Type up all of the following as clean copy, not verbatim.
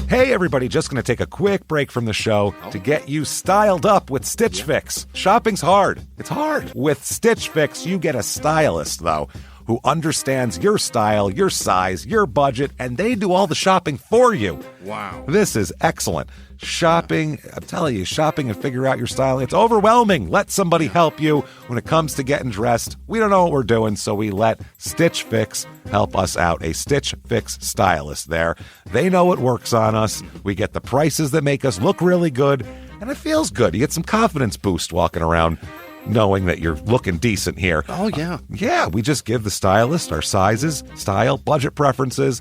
Hey everybody, just going to take a quick break from the show to get you styled up with Stitch Fix. Shopping's hard. It's hard. With Stitch Fix, you get a stylist, though, who understands your style, your size, your budget, and they do all the shopping for you. Wow. This is excellent. Shopping, I'm telling you, shopping and figure out your style, it's overwhelming. Let somebody help you when it comes to getting dressed. We don't know what we're doing, so we let Stitch Fix help us out. A Stitch Fix stylist there. They know what works on us. We get the prices that make us look really good, and it feels good. You get some confidence boost walking around knowing that you're looking decent here. Oh, yeah. Yeah, we just give the stylist our sizes, style, budget preferences.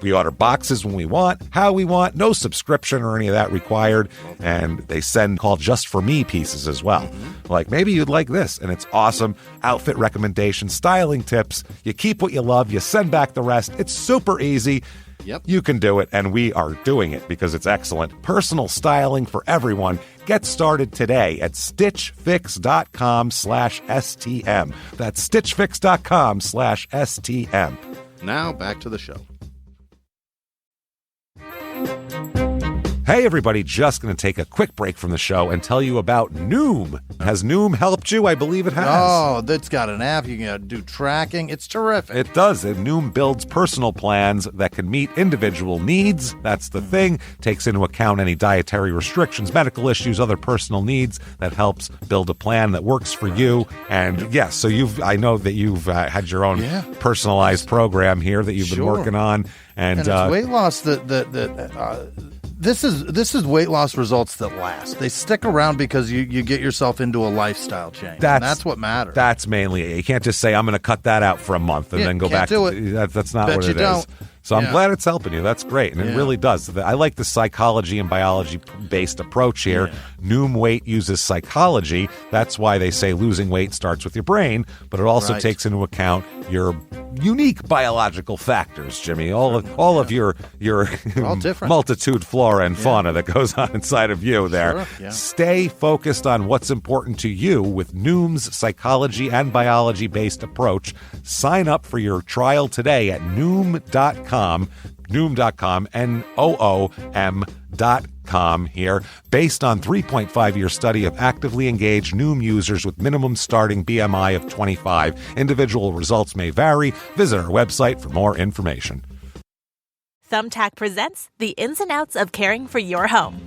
We order boxes when we want, how we want, no subscription or any of that required. And they send called Just For Me pieces as well. Like, maybe you'd like this, and it's awesome. Outfit recommendations, styling tips. You keep what you love, you send back the rest. It's super easy. Yep. You can do it, and we are doing it because it's excellent. Personal styling for everyone. Get started today at stitchfix.com/STM. That's stitchfix.com/STM. Now back to the show. Hey everybody, just going to take a quick break from the show and tell you about Noom. Has Noom helped you? I believe it has. Oh, that's got an app. You can do tracking. It's terrific. It does. And Noom builds personal plans that can meet individual needs. That's the thing. Takes into account any dietary restrictions, medical issues, other personal needs. That helps build a plan that works for you. And yes, so I know that you've had your own personalized program here that you've been working on. And it's weight loss This is weight loss results that last. They stick around because you get yourself into a lifestyle change. That's what matters. That's mainly it. You can't just say, I'm going to cut that out for a month and then go back to it. That's not what it is. So I'm glad it's helping you. That's great. And it really does. I like the psychology and biology-based approach here. Yeah. Noom Weight uses psychology. That's why they say losing weight starts with your brain, but it also takes into account your unique biological factors, Jimmy. All of your multitude flora and fauna that goes on inside of you there. Sure. Yeah. Stay focused on what's important to you with Noom's psychology and biology-based approach. Sign up for your trial today at Noom.com, Noom.com here. Based on 3.5-year study of actively engaged Noom users with minimum starting BMI of 25. Individual results may vary. Visit our website for more information. Thumbtack presents the ins and outs of caring for your home.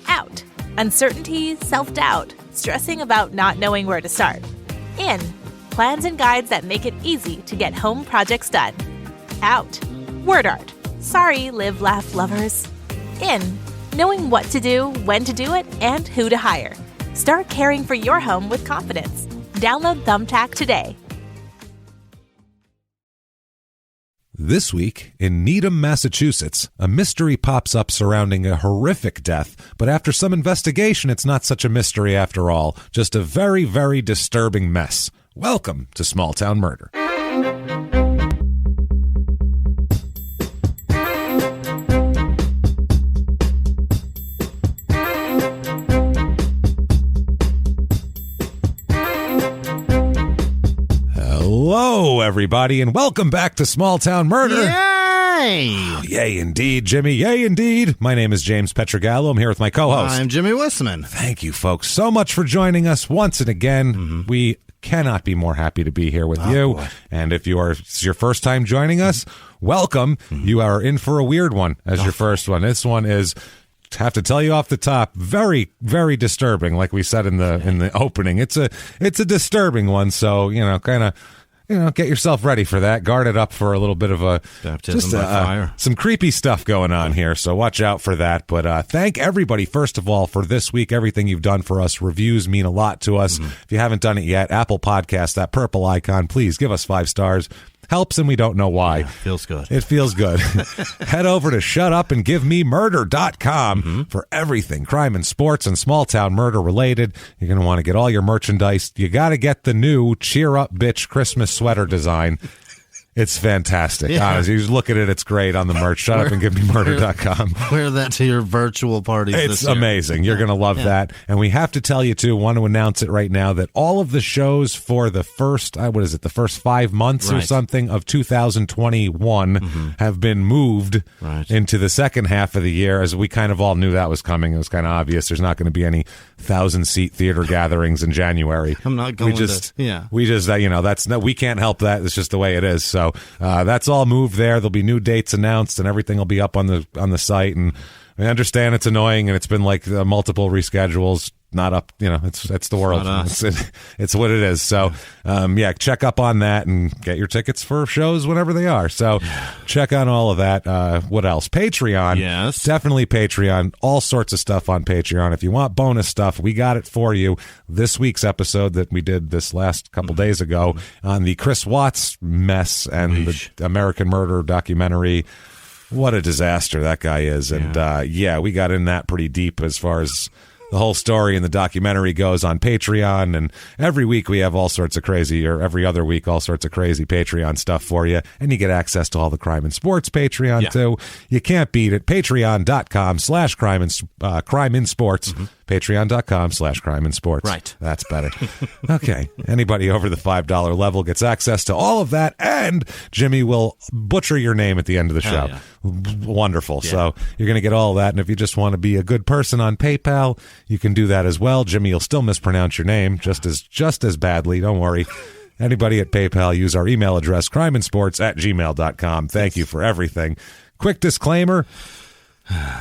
Out. Uncertainty, self-doubt, stressing about not knowing where to start. In. Plans and guides that make it easy to get home projects done. Out. Word art. Sorry, live, laugh, lovers. In. Knowing what to do, when to do it, and who to hire. Start caring for your home with confidence. Download Thumbtack today. This week, in Needham, Massachusetts, a mystery pops up surrounding a horrific death, but after some investigation, it's not such a mystery after all, just a very, very disturbing mess. Welcome to Small Town Murder. Hello, everybody, and welcome back to Small Town Murder. Yay! Oh, yay, indeed, Jimmy. Yay, indeed. My name is James Pietragallo. I'm here with my co-host. I'm Jimmy Whisman. Thank you, folks, so much for joining us once and again. We cannot be more happy to be here with you. Boy. And if it's your first time joining us, welcome. You are in for a weird one as your first one. This one is, have to tell you off the top, very, very disturbing. Like we said in the opening, it's a disturbing one. So get yourself ready for that. Guard it up for a little bit of a baptism by fire. Some creepy stuff going on here. So watch out for that. But thank everybody, first of all, for this week. Everything you've done for us. Reviews mean a lot to us. If you haven't done it yet, Apple Podcast, that purple icon, please give us 5 stars. Helps, and we don't know why. Yeah, feels good. It feels good. Head over to shutupandgivememurder.com for everything crime and sports and small town murder related. You're going to want to get all your merchandise. You got to get the new Cheer Up Bitch Christmas sweater design. It's fantastic. Honestly, you just look at it. It's great on the merch. ShutUpAndGiveMeMurder.com. Wear that to your virtual parties. It's amazing. You're going to love that. And we have to tell you, too, want to announce it right now, that all of the shows for the first, the first 5 months or something of 2021 have been moved into the second half of the year, as we kind of all knew that was coming. It was kind of obvious. There's not going to be any 1,000-seat theater gatherings in January. I'm not going we can't help that. It's just the way it is. So that's all moved there. There'll be new dates announced, and everything will be up on the site. And I understand it's annoying, and it's been like multiple reschedules. Not up, it's the world. It's what it is. So, check up on that and get your tickets for shows whenever they are. So, check on all of that. What else? Patreon. Yes. Definitely Patreon. All sorts of stuff on Patreon. If you want bonus stuff, we got it for you. This week's episode that we did this last couple days ago on the Chris Watts mess and the American Murder documentary. What a disaster that guy is. And, we got in that pretty deep as far as the whole story and the documentary goes on Patreon, and every week we have all sorts of crazy, or every other week, all sorts of crazy Patreon stuff for you, and you get access to all the Crime and Sports Patreon, too. You can't beat it. Patreon.com/crime in sports. Patreon.com/crime in sports. Right. That's better. Okay. Anybody over the $5 level gets access to all of that, and Jimmy will butcher your name at the end of the show. Wonderful. Yeah. So you're going to get all of that, and if you just want to be a good person on PayPal, you can do that as well. Jimmy will still mispronounce your name just as badly. Don't worry. Anybody at PayPal, use our email address, crimeinsports@gmail.com. Thank you for everything. Quick disclaimer.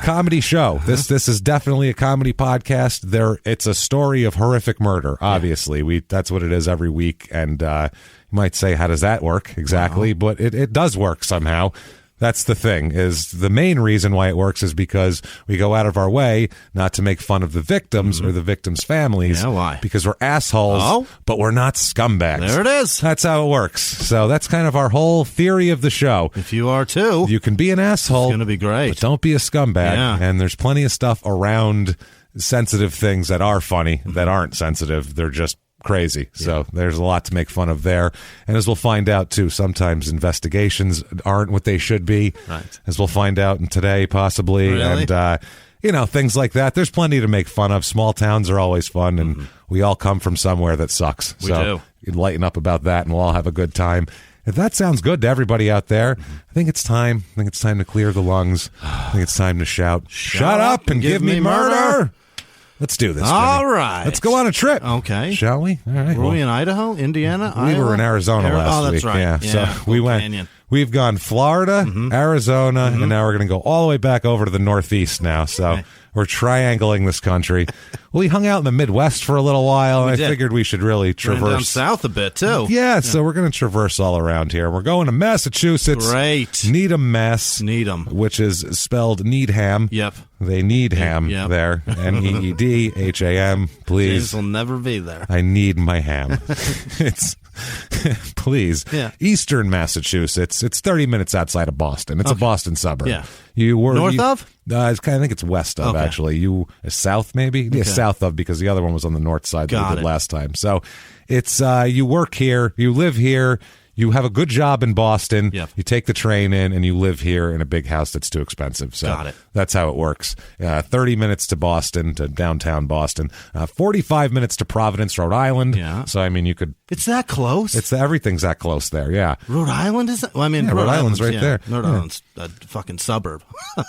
Comedy show. This is definitely a comedy podcast. It's a story of horrific murder. Obviously, that's what it is every week. And you might say, how does that work exactly? But it does work somehow. That's the thing, is the main reason why it works is because we go out of our way not to make fun of the victims or the victims' families. Yeah, why? Because we're assholes, but we're not scumbags. There it is. That's how it works. So that's kind of our whole theory of the show. If you are too. You can be an asshole. It's going to be great. But don't be a scumbag. Yeah. And there's plenty of stuff around sensitive things that are funny that aren't sensitive. They're just crazy. So there's a lot to make fun of there. And as we'll find out, too, sometimes investigations aren't what they should be. Right. As we'll find out in today, possibly. Really? And, things like that. There's plenty to make fun of. Small towns are always fun, and we all come from somewhere that sucks. We do. You can lighten up about that, and we'll all have a good time. If that sounds good to everybody out there, I think it's time. I think it's time to clear the lungs. I think it's time to shout, "Shut up and give me murder!" Let's do this, Jimmy. All right. Let's go on a trip. Okay. Shall we? All right. Were we in Idaho, Indiana, We Iowa? were in Arizona last week. Oh, that's right. Yeah. So we went. Canyon. We've gone Florida, Arizona, and now we're going to go all the way back over to the Northeast now. So we're triangling this country. We hung out in the Midwest for a little while, and I figured we should really traverse. Ran down south a bit, too. Yeah, so we're going to traverse all around here. We're going to Massachusetts. Great. Needham, Mass. Needham. Which is spelled Needham. Yep. They need ham there. NEEDHAM, please. James will never be there. I need my ham. It's... Please. Yeah. Eastern Massachusetts. It's 30 minutes outside of Boston. It's a Boston suburb. Yeah. North of? I think it's west of, actually. South, maybe? Yeah, south of, because the other one was on the north side that we did last time. So it's you work here, you live here, you have a good job in Boston, you take the train in, and you live here in a big house that's too expensive. So that's how it works. 30 minutes to Boston, to downtown Boston. 45 minutes to Providence, Rhode Island. Yeah. So, I mean, you could... It's that close? Everything's that close there, yeah. Rhode Island is... Well, I mean, Rhode Island's right there. Rhode Island's a fucking suburb.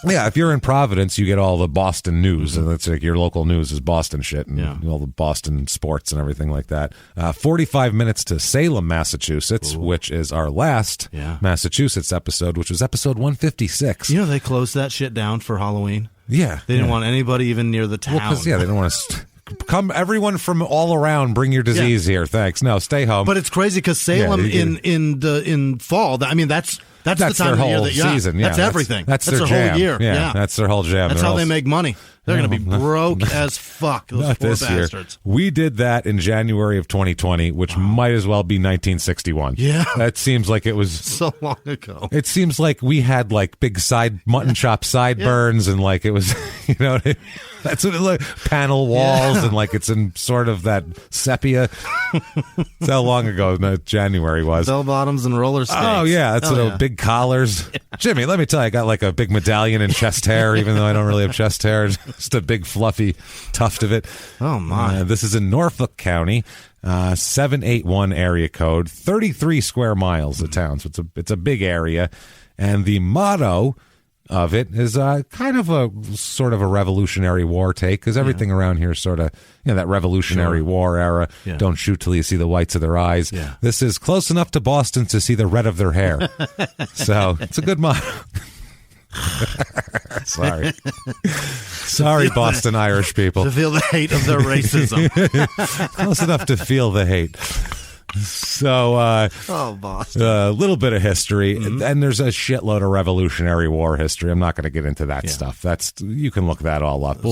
Yeah, if you're in Providence, you get all the Boston news, and it's like your local news is Boston shit, and all the Boston sports and everything like that. 45 minutes to Salem, Massachusetts, which is our last Massachusetts episode, which was episode 156. You know, they closed that shit down for Halloween. Yeah. They didn't want anybody even near the town. Well, they didn't want to... Come, everyone from all around, bring your disease here. Thanks. No, stay home. But it's crazy because Salem in fall. I mean, that's the time their of the year whole that season. Yeah, that's everything. That's their whole jam. year. Yeah, that's their whole jam. That's how they make money. They're going to be broke as fuck, those not poor this bastards. Year. We did that in January of 2020, which might as well be 1961. Yeah. That seems like it was... so long ago. It seems like we had, like, big mutton chop sideburns, and, like, it was, you know what I mean? That's what it looked panel walls, and, like, it's in sort of that sepia. That's how long ago January was. Bell bottoms and roller skates. Oh, yeah. That's big collars. Yeah. Jimmy, let me tell you, I got, like, a big medallion and chest hair, even though I don't really have chest hair. Just a big, fluffy tuft of it. Oh, my. This is in Norfolk County. 781 area code, 33 square miles of town. So it's a big area. And the motto of it is kind of a sort of a Revolutionary War take, because everything around here is sort of, you know, that Revolutionary War era. Yeah. Don't shoot till you see the whites of their eyes. Yeah. This is close enough to Boston to see the red of their hair. So it's a good motto. Sorry, Boston Irish people. To feel the hate of their racism. Close enough to feel the hate. So, Boston. A little bit of history, and there's a shitload of Revolutionary War history. I'm not going to get into that stuff. You can look that all up.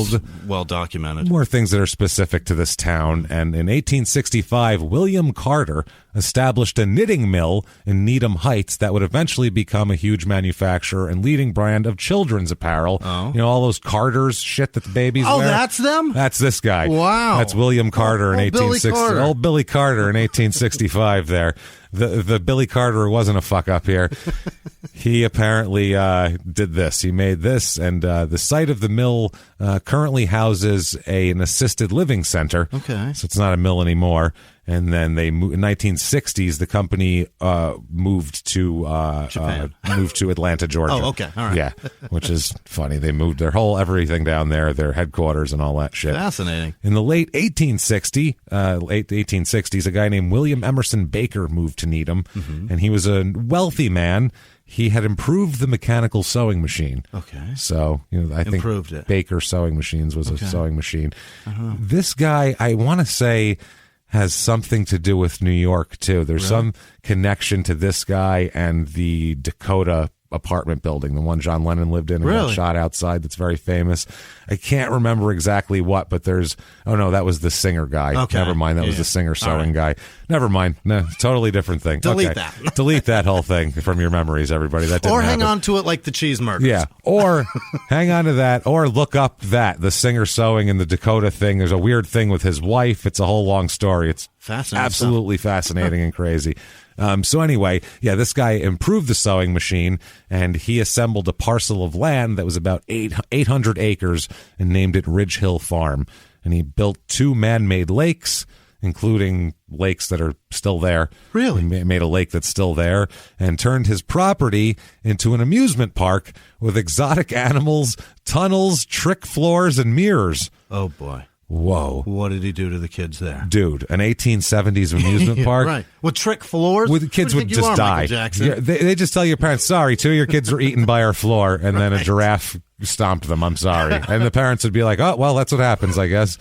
Well documented. More things that are specific to this town. And in 1865, William Carter established a knitting mill in Needham Heights that would eventually become a huge manufacturer and leading brand of children's apparel. Oh. You know, all those Carters shit that the babies wear. Oh, that's them? That's this guy. Wow. That's William Carter in 1860. Old Billy Carter in 1865 there. The Billy Carter who wasn't a fuck up here. He apparently did this. He made this, and the site of the mill currently houses an assisted living center. Okay. So it's not a mill anymore. And then in 1960s, the company moved to Atlanta, Georgia. Oh, okay, all right. Yeah, which is funny. They moved their whole everything down there, their headquarters and all that shit. Fascinating. In the late 1860s, a guy named William Emerson Baker moved to Needham, and he was a wealthy man. He had improved the mechanical sewing machine. Okay. So, you know, I think Baker Sewing Machines was a sewing machine. This guy, I want to say, has something to do with New York, too. There's some connection to this guy and the Dakota apartment building, the one John Lennon lived in and got shot outside, that's very famous. I can't remember exactly what, but that was the singer guy. Okay. Never mind, that was the singer sewing guy. Never mind. No, totally different thing. Delete that. Delete that whole thing from your memories, everybody. That didn't hang on to it like the cheese murders. Yeah, or hang on to that, or look up the singer sewing and the Dakota thing. There's a weird thing with his wife. It's a whole long story. It's fascinating, absolutely fascinating and crazy. So anyway, this guy improved the sewing machine, and he assembled a parcel of land that was about 800 acres and named it Ridge Hill Farm. And he built 2 man-made lakes, including lakes that are still there. Really? He made a lake that's still there, and turned his property into an amusement park with exotic animals, tunnels, trick floors, and mirrors. Oh, boy. Whoa. What did he do to the kids there? Dude, an 1870s amusement park? Right. With trick floors? With the kids would just die. They just tell your parents, sorry, 2 of your kids were eaten by our floor, and then a giraffe stomped them. I'm sorry. And the parents would be like, oh, well, that's what happens, I guess.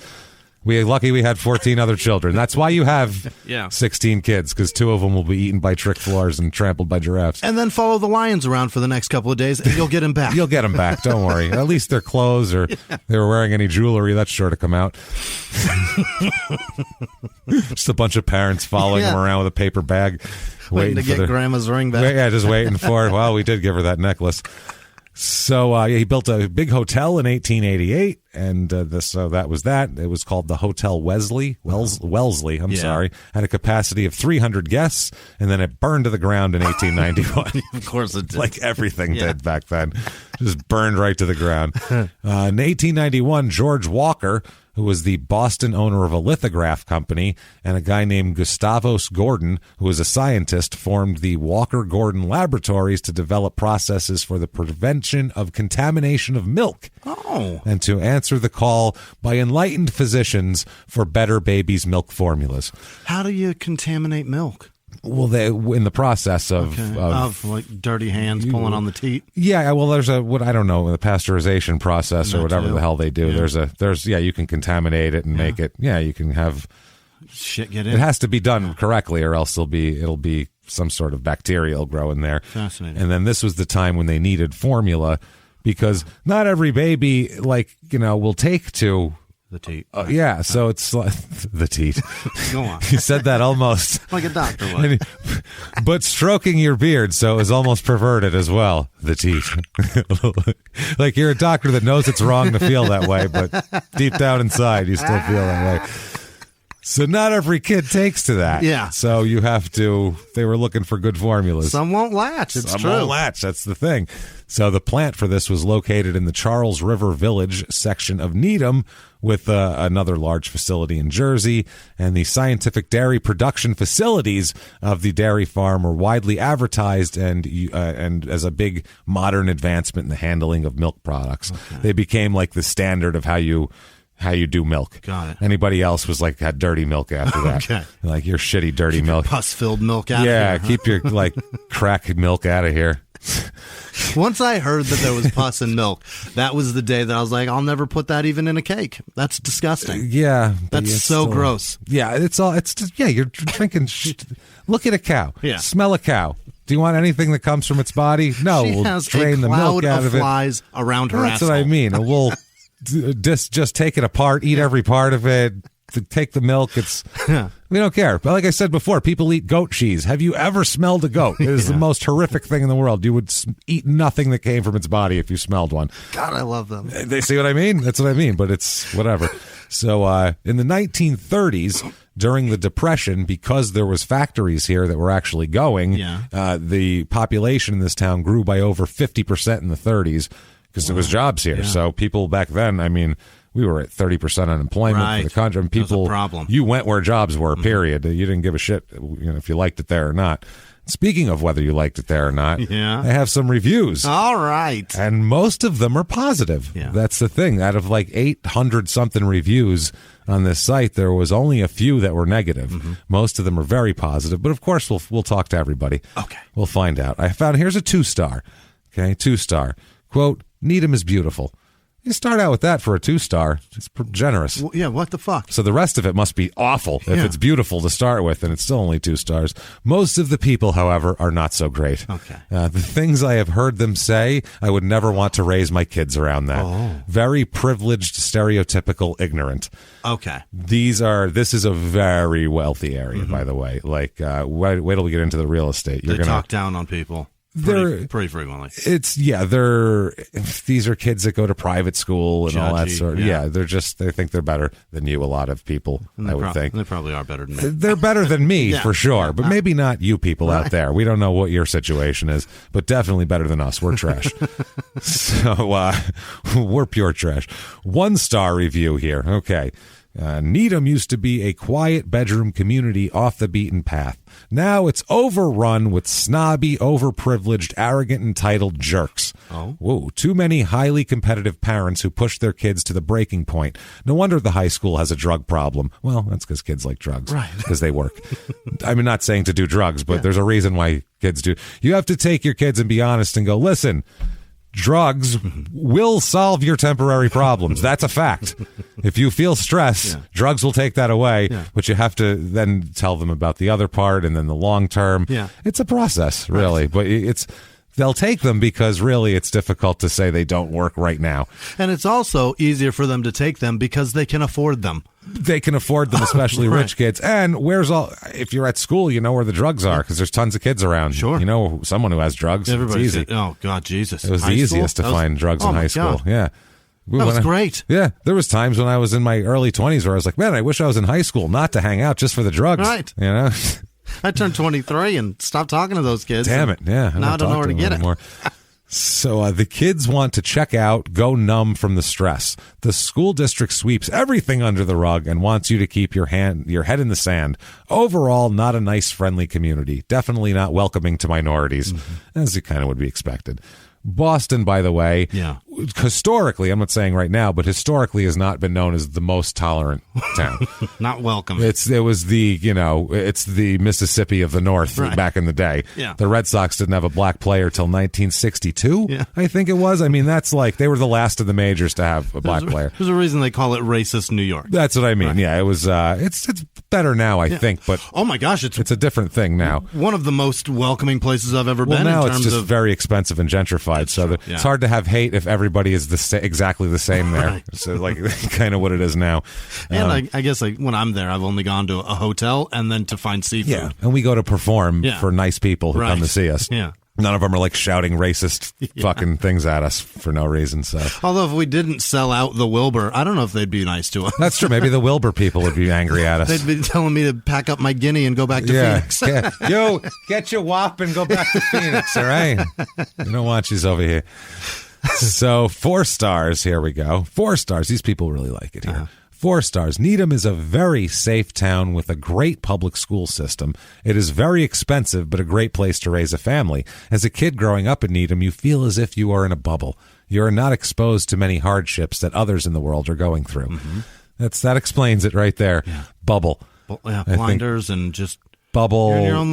We're lucky we had 14 other children. That's why you have 16 kids, because 2 of them will be eaten by trick floors and trampled by giraffes. And then follow the lions around for the next couple of days, and you'll get them back. You'll get them back. Don't worry. At least their clothes or they were wearing any jewelry. That's sure to come out. Just a bunch of parents following them around with a paper bag. Waiting to get Grandma's ring back. Yeah, just waiting for it. Well, we did give her that necklace. So he built a big hotel in 1888, and so that was that. It was called the Hotel Wellesley. Sorry, had a capacity of 300 guests, and then it burned to the ground in 1891. Of course it did. Like everything did back then, just burned right to the ground. In 1891, George Walker, who was the Boston owner of a lithograph company, and a guy named Gustavus Gordon, who was a scientist, formed the Walker-Gordon Laboratories to develop processes for the prevention of contamination of milk. Oh. And to answer the call by enlightened physicians for better babies' milk formulas. How do you contaminate milk? Well, in the process of like dirty hands pulling on the teat. Yeah, well, there's the pasteurization process or whatever the hell they do. Yeah. You can contaminate it and make it. Yeah, you can have shit get in. It has to be done correctly, or else it'll be some sort of bacteria will grow in there. Fascinating. And then this was the time when they needed formula, because not every baby, will take to the teat. Yeah, so it's like the teat. Go on. You said that almost like a doctor would. But stroking your beard, so it was almost perverted as well. The teat. Like you're a doctor that knows it's wrong to feel that way, but deep down inside, you still feel that way. So not every kid takes to that. Yeah. So you have to, they were looking for good formulas. Some won't latch. It's Some true. won't latch. That's the thing. So the plant for this was located in the Charles River Village section of Needham, with another large facility in Jersey. And the scientific dairy production facilities of the dairy farm were widely advertised and as a big modern advancement in the handling of milk products. Okay. They became like the standard of how you do milk. Got it. Anybody else was like had dirty milk after that. Okay. Like your shitty dirty milk. Pus-filled milk out of here. Yeah, keep your like crack milk out of here. Once I heard that there was pus in milk, that was the day that I was like, I'll never put that even in a cake. That's disgusting. Yeah. That's so still gross. Yeah, it's just, you're drinking look at a cow. Yeah. Smell a cow. Do you want anything that comes from its body? No, she we'll has drain the milk out of it. Flies around her That's asshole. what I mean. And we'll just take it apart, eat every part of it, take the milk. We don't care. But like I said before, people eat goat cheese. Have you ever smelled a goat? It is the most horrific thing in the world. You would eat nothing that came from its body if you smelled one. God, I love them. They see what I mean? That's what I mean, but it's whatever. So in the 1930s, during the Depression, because there was factories here that were actually going, the population in this town grew by over 50% in the 30s because there was jobs here. Yeah. So people back then, I mean, we were at 30% unemployment for the country. And people, that's a problem. You went where jobs were, period. You didn't give a shit if you liked it there or not. Speaking of whether you liked it there or not, I have some reviews. All right. And most of them are positive. Yeah. That's the thing. Out of like 800-something reviews on this site, there was only a few that were negative. Mm-hmm. Most of them are very positive. But, of course, we'll talk to everybody. Okay. We'll find out. I found, here's a 2-star. Okay, 2-star. Quote, Needham is beautiful. You start out with that for a 2-star. It's generous. Well, yeah, what the fuck? So the rest of it must be awful if it's beautiful to start with, and it's still only 2 stars. Most of the people, however, are not so great. Okay. The things I have heard them say, I would never want to raise my kids around that. Oh. Very privileged, stereotypical, ignorant. Okay. This is a very wealthy area, by the way. Like, wait till we get into the real estate. They talk down on people. Pretty frequently. These are kids that go to private school and all that sort. Yeah, they think they're better than you. A lot of people, I would think they probably are better than me. They're better than me for sure, but maybe not you people out there. We don't know what your situation is, but definitely better than us. We're trash. So we're pure trash. 1-star review here. Okay. Needham used to be a quiet bedroom community off the beaten path. Now it's overrun with snobby, overprivileged, arrogant, entitled jerks. Oh. Whoa, too many highly competitive parents who push their kids to the breaking point. No wonder the high school has a drug problem. Well, that's because kids like drugs. Right. Because they work. I'm not saying to do drugs, but there's a reason why kids do. You have to take your kids and be honest and go, listen, drugs will solve your temporary problems. That's a fact. If you feel stress, drugs will take that away, but you have to then tell them about the other part and then the long term. Yeah. It's a process, really, but they'll take them because really it's difficult to say they don't work right now. And it's also easier for them to take them because they can afford them. They can afford them, especially rich kids. And if you're at school, you know where the drugs are because there's tons of kids around. Sure. You know someone who has drugs. Everybody's it's easy. Oh, God, Jesus. It was the easiest to find drugs in high school. Yeah. That was great. Yeah. There was times when I was in my early 20s where I was like, man, I wish I was in high school not to hang out just for the drugs. Right. You know? I turned 23 and stopped talking to those kids. Damn it. Yeah. Now I don't know where to get it. So the kids want to check out, go numb from the stress. The school district sweeps everything under the rug and wants you to keep your head in the sand. Overall, not a nice, friendly community. Definitely not welcoming to minorities, as it kind of would be expected. Boston, by the way, historically, I'm not saying right now, but historically has not been known as the most tolerant town. Not welcome. It's the Mississippi of the North back in the day. Yeah. The Red Sox didn't have a black player till 1962, I think it was. I mean, that's like they were the last of the majors to have a black player. There's a reason they call it racist New York. That's what I mean. Right. Yeah, it was. It's better now, I think, but oh my gosh, it's a different thing now. One of the most welcoming places I've ever been. Well, now in terms it's just of very expensive and gentrified, so it's hard to have hate if everybody everybody is exactly the same there. Right. So like kind of what it is now. And I guess like when I'm there, I've only gone to a hotel and then to find seafood. Yeah, and we go to perform for nice people who come to see us. Yeah. None of them are like shouting racist fucking things at us for no reason. So, although if we didn't sell out the Wilbur, I don't know if they'd be nice to us. That's true. Maybe the Wilbur people would be angry at us. They'd be telling me to pack up my guinea and go back to Phoenix. Yo, get your wop and go back to Phoenix, all right? We don't want you over here. So 4 stars. Here we go. 4 stars. These people really like it here. 4 stars. Needham is a very safe town with a great public school system. It is very expensive, but a great place to raise a family. As a kid growing up in Needham, you feel as if you are in a bubble. You are not exposed to many hardships that others in the world are going through. Mm-hmm. That explains it right there. Yeah. Bubble. Blinders and just... Bubble. You're in your own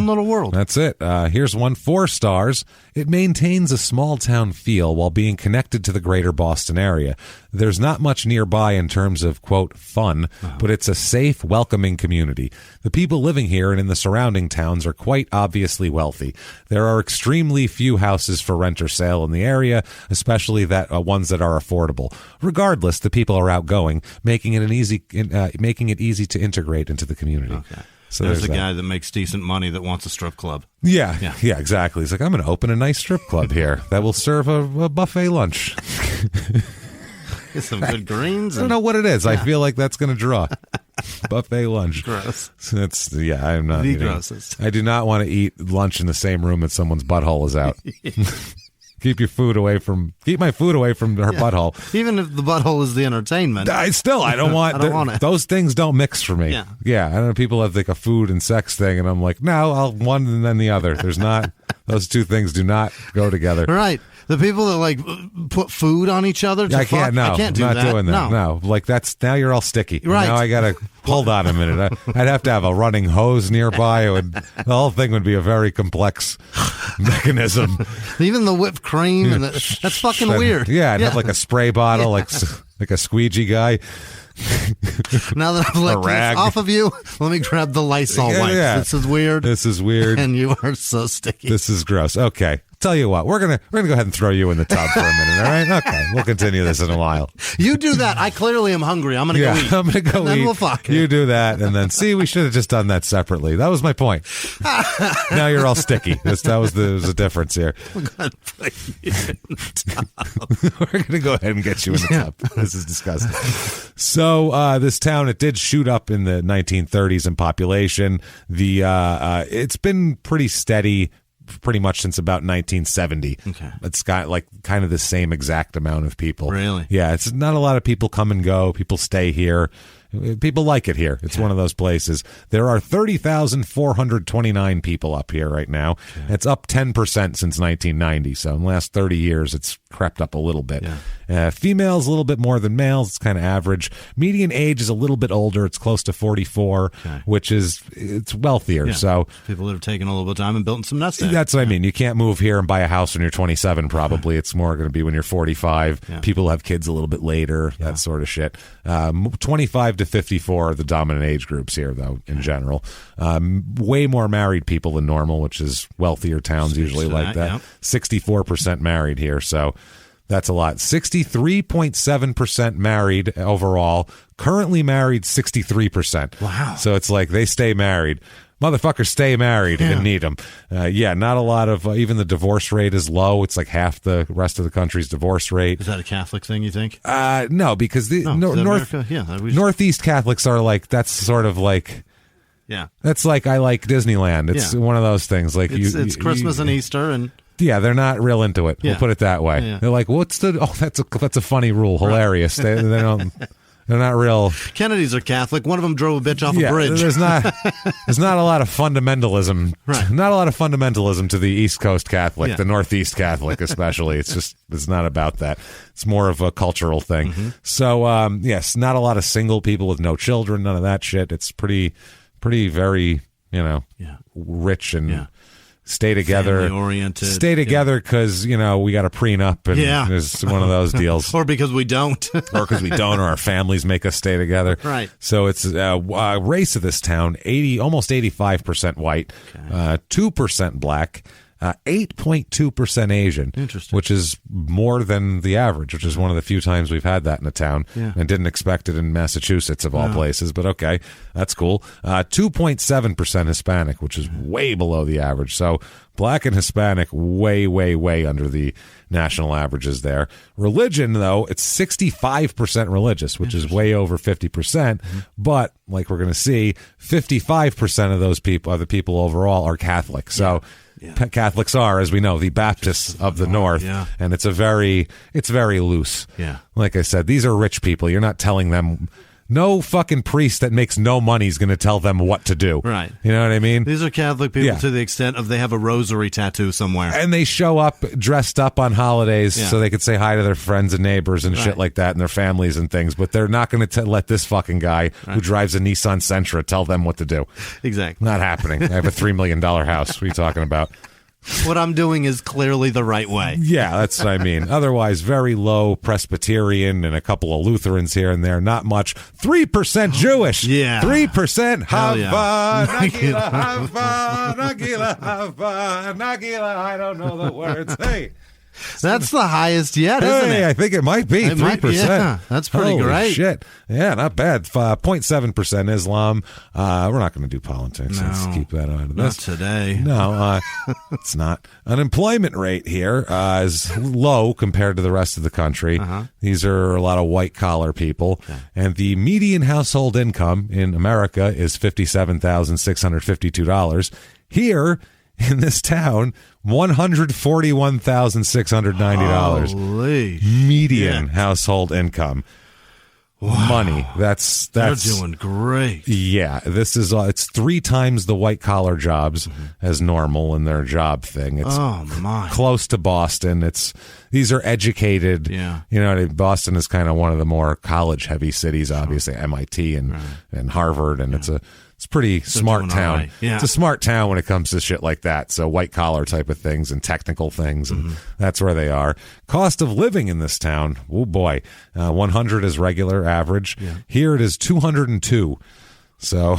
little world. That's it. Here's one, 4 stars. It maintains a small town feel while being connected to the greater Boston area. There's not much nearby in terms of, quote, fun, but it's a safe, welcoming community. The people living here and in the surrounding towns are quite obviously wealthy. There are extremely few houses for rent or sale in the area, especially ones that are affordable. Regardless, the people are outgoing, making it easy to integrate into the community. Okay. So there's a guy that makes decent money that wants a strip club. Yeah, exactly. He's like, I'm going to open a nice strip club here that will serve a buffet lunch. Get some good greens. I don't know what it is. Yeah. I feel like that's going to draw. Buffet lunch. Gross. So I'm not. The grossest. I do not want to eat lunch in the same room that someone's butthole is out. Keep my food away from her butthole. Even if the butthole is the entertainment. I don't want it. Those things don't mix for me. Yeah. I don't know. People have like a food and sex thing, and I'm like, no, I'll one and then the other. There's not. Those two things do not go together. Right. The people that like put food on each other. I can't do that. Doing that. No. Like that's now you're all sticky. Right. Now I gotta hold on a minute. I'd have to have a running hose nearby. The whole thing would be a very complex mechanism. Even the whipped cream and that's fucking weird. Yeah, I'd have like a spray bottle, like a squeegee guy. Now that I've licked this off of you, let me grab the Lysol wipes. Yeah. This is weird. And you are so sticky. This is gross. Okay. Tell you what, we're gonna go ahead and throw you in the tub for a minute, all right? Okay, we'll continue this in a while. You do that. I clearly am hungry. I'm gonna go eat. I'm gonna go and eat. Then we'll fuck. You do that, and then see, we should have just done that separately. That was my point. Now you're all sticky. There was a difference here. We're gonna put you in the tub. We're gonna go ahead and get you in the tub. This is disgusting. So this town, it did shoot up in the 1930s in population. It's been pretty steady pretty much since about 1970. Okay. It's got like kind of the same exact amount of people. Really? Yeah, it's not a lot of people come and go. People stay here. People like it here. It's one of those places. There are 30,429 people up here right now. Okay. It's up 10% since 1990. So in the last 30 years, it's crept up a little bit. Yeah. Females, a little bit more than males. It's kind of average. Median age is a little bit older. It's close to 44, which it's wealthier. Yeah. So people that have taken a little bit of time and built some nest eggs. That's what I mean. You can't move here and buy a house when you're 27, probably. It's more going to be when you're 45. Yeah. People have kids a little bit later, that sort of shit. 25 to 54 are the dominant age groups here, though, in general. Way more married people than normal, which is wealthier towns usually like that. 64% married here, so that's a lot. 63.7% married overall. Currently married 63%. Wow. So it's like they stay married. Motherfuckers stay married in Needham. Not a lot of, even the divorce rate is low. It's like half the rest of the country's divorce rate. Is that a Catholic thing, you think? No, because the Northeast Catholics are like, that's sort of like, that's like, I like Disneyland. It's one of those things. Like it's Christmas and Easter and... Yeah, they're not real into it. We'll put it that way. Yeah. They're like, that's a funny rule. Hilarious. They don't... They're not real. Kennedys are Catholic. One of them drove a bitch off a bridge. There's not a lot of fundamentalism. Right. Not a lot of fundamentalism to the East Coast Catholic, the Northeast Catholic especially. It's not about that. It's more of a cultural thing. Mm-hmm. So, yes, not a lot of single people with no children, none of that shit. It's pretty very, rich and... Stay together, family-oriented. Stay together because, we got a prenup and it's one of those deals. Or because we don't. Or our families make us stay together. Right. So it's race of this town, almost 85% white, 2% black, 8.2% Asian. Interesting. Which is more than the average, which is one of the few times we've had that in a town. Yeah. And didn't expect it in Massachusetts, of all places. But okay, that's cool. 2.7% Hispanic, which is way below the average. So Black and Hispanic, way, way, way under the national averages there. Religion, though, it's 65% religious, which is way over 50%. Mm-hmm. But, like we're going to see, 55% of those people, other people overall, are Catholic. So Catholics are, as we know, the Baptists of the North. Yeah. And it's very loose. Yeah. Like I said, these are rich people. You're not telling them... No fucking priest that makes no money is going to tell them what to do. Right. You know what I mean? These are Catholic people to the extent of they have a rosary tattoo somewhere. And they show up dressed up on holidays so they could say hi to their friends and neighbors and shit like that and their families and things. But they're not going to let this fucking guy who drives a Nissan Sentra tell them what to do. Exactly. Not happening. I have a $3 million house. What are you talking about? What I'm doing is clearly the right way. Yeah, that's what I mean. Otherwise, very low Presbyterian and a couple of Lutherans here and there. Not much. 3% Jewish. Yeah. 3%. Hava, Nagila, Hava, Nagila, Hava, Nagila. I don't know the words. Hey. That's the highest yet, isn't it? I think it might be 3%. Yeah, that's pretty great. Shit. Yeah, not bad. 0.7% Islam. We're not going to do politics. No, Let's keep that out of this. Not today. No, it's not. Unemployment rate here is low compared to the rest of the country. These are a lot of white-collar people. Okay. And the median household income in America is $57,652. Here, in this town, $141,690. Holy median household income. Wow. Money. That's they're doing great. Yeah, this is it's 3 times the white collar jobs as normal in their job thing. It's close to Boston. These are educated. Yeah, you know, Boston is kind of one of the more college heavy cities. Obviously, MIT and Harvard, and it's a pretty smart town. Right. Yeah. It's a smart town when it comes to shit like that. So white collar type of things and technical things, and that's where they are. Cost of living in this town, oh boy, 100 is regular average. Yeah. Here it is 202. So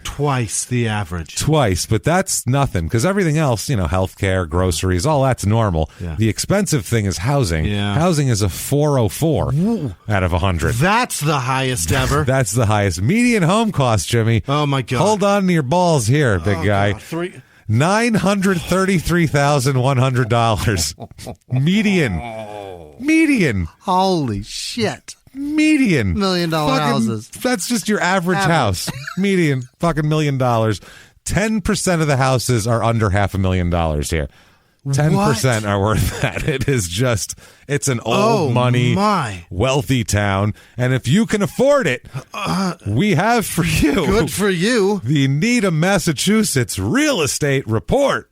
twice the average. Twice, but that's nothing because everything else, you know, healthcare, groceries, all that's normal. Yeah. The expensive thing is housing. Yeah. Housing is a 404 out of 100. That's the highest ever. That's the highest. Median home cost, Jimmy. Oh, my God. Hold on to your balls here, big guy. $933,100. Median. Holy shit. Median. $1 million houses. That's just your average house. Median. Fucking $1 million. 10% of the houses are under $500,000 here. 10% are worth that. It is just, it's an old money, wealthy town. And if you can afford it, we have for you. Good for you. The Needham, Massachusetts Real Estate Report.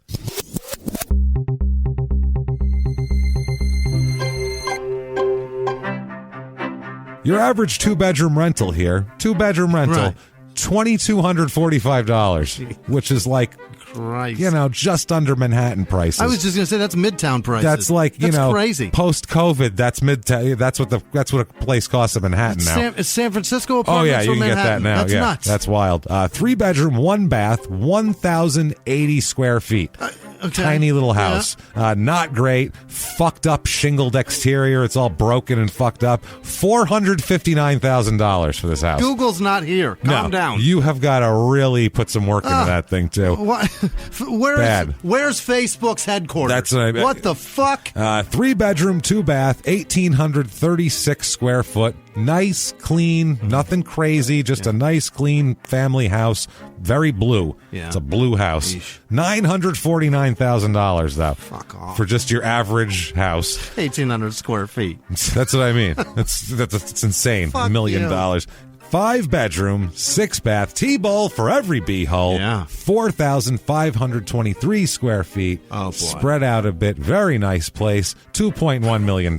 Your average 2-bedroom rental here, 2-bedroom rental, $2,245, which is like, you know, just under Manhattan prices. I was just going to say that's Midtown prices. That's like, you know, crazy. Post-COVID, that's Midtown. That's what a place costs in Manhattan now. Is San Francisco apartments? Oh yeah, you can get that now. That's nuts. That's wild. 3-bedroom, 1-bath, 1,080 square feet. Okay. Tiny little house. Yeah. Not great. Fucked up shingled exterior. It's all broken and fucked up. $459,000 for this house. Google's not here. Calm down. You have got to really put some work into that thing too. Where's Facebook's headquarters? That's what I mean. What the fuck? 3-bedroom, 2-bath, 1,836 square foot. Nice, clean, nothing crazy, just a nice, clean family house. Very blue. Yeah. It's a blue house. $949,000 though. Fuck off. For just your average house. 1,800 square feet. That's what I mean. That's insane. $1 million. 5-bedroom, 6-bath, T-bowl for every b-hole. Yeah. 4,523 square feet. Oh boy. Spread out a bit. Very nice place. $2.1 million.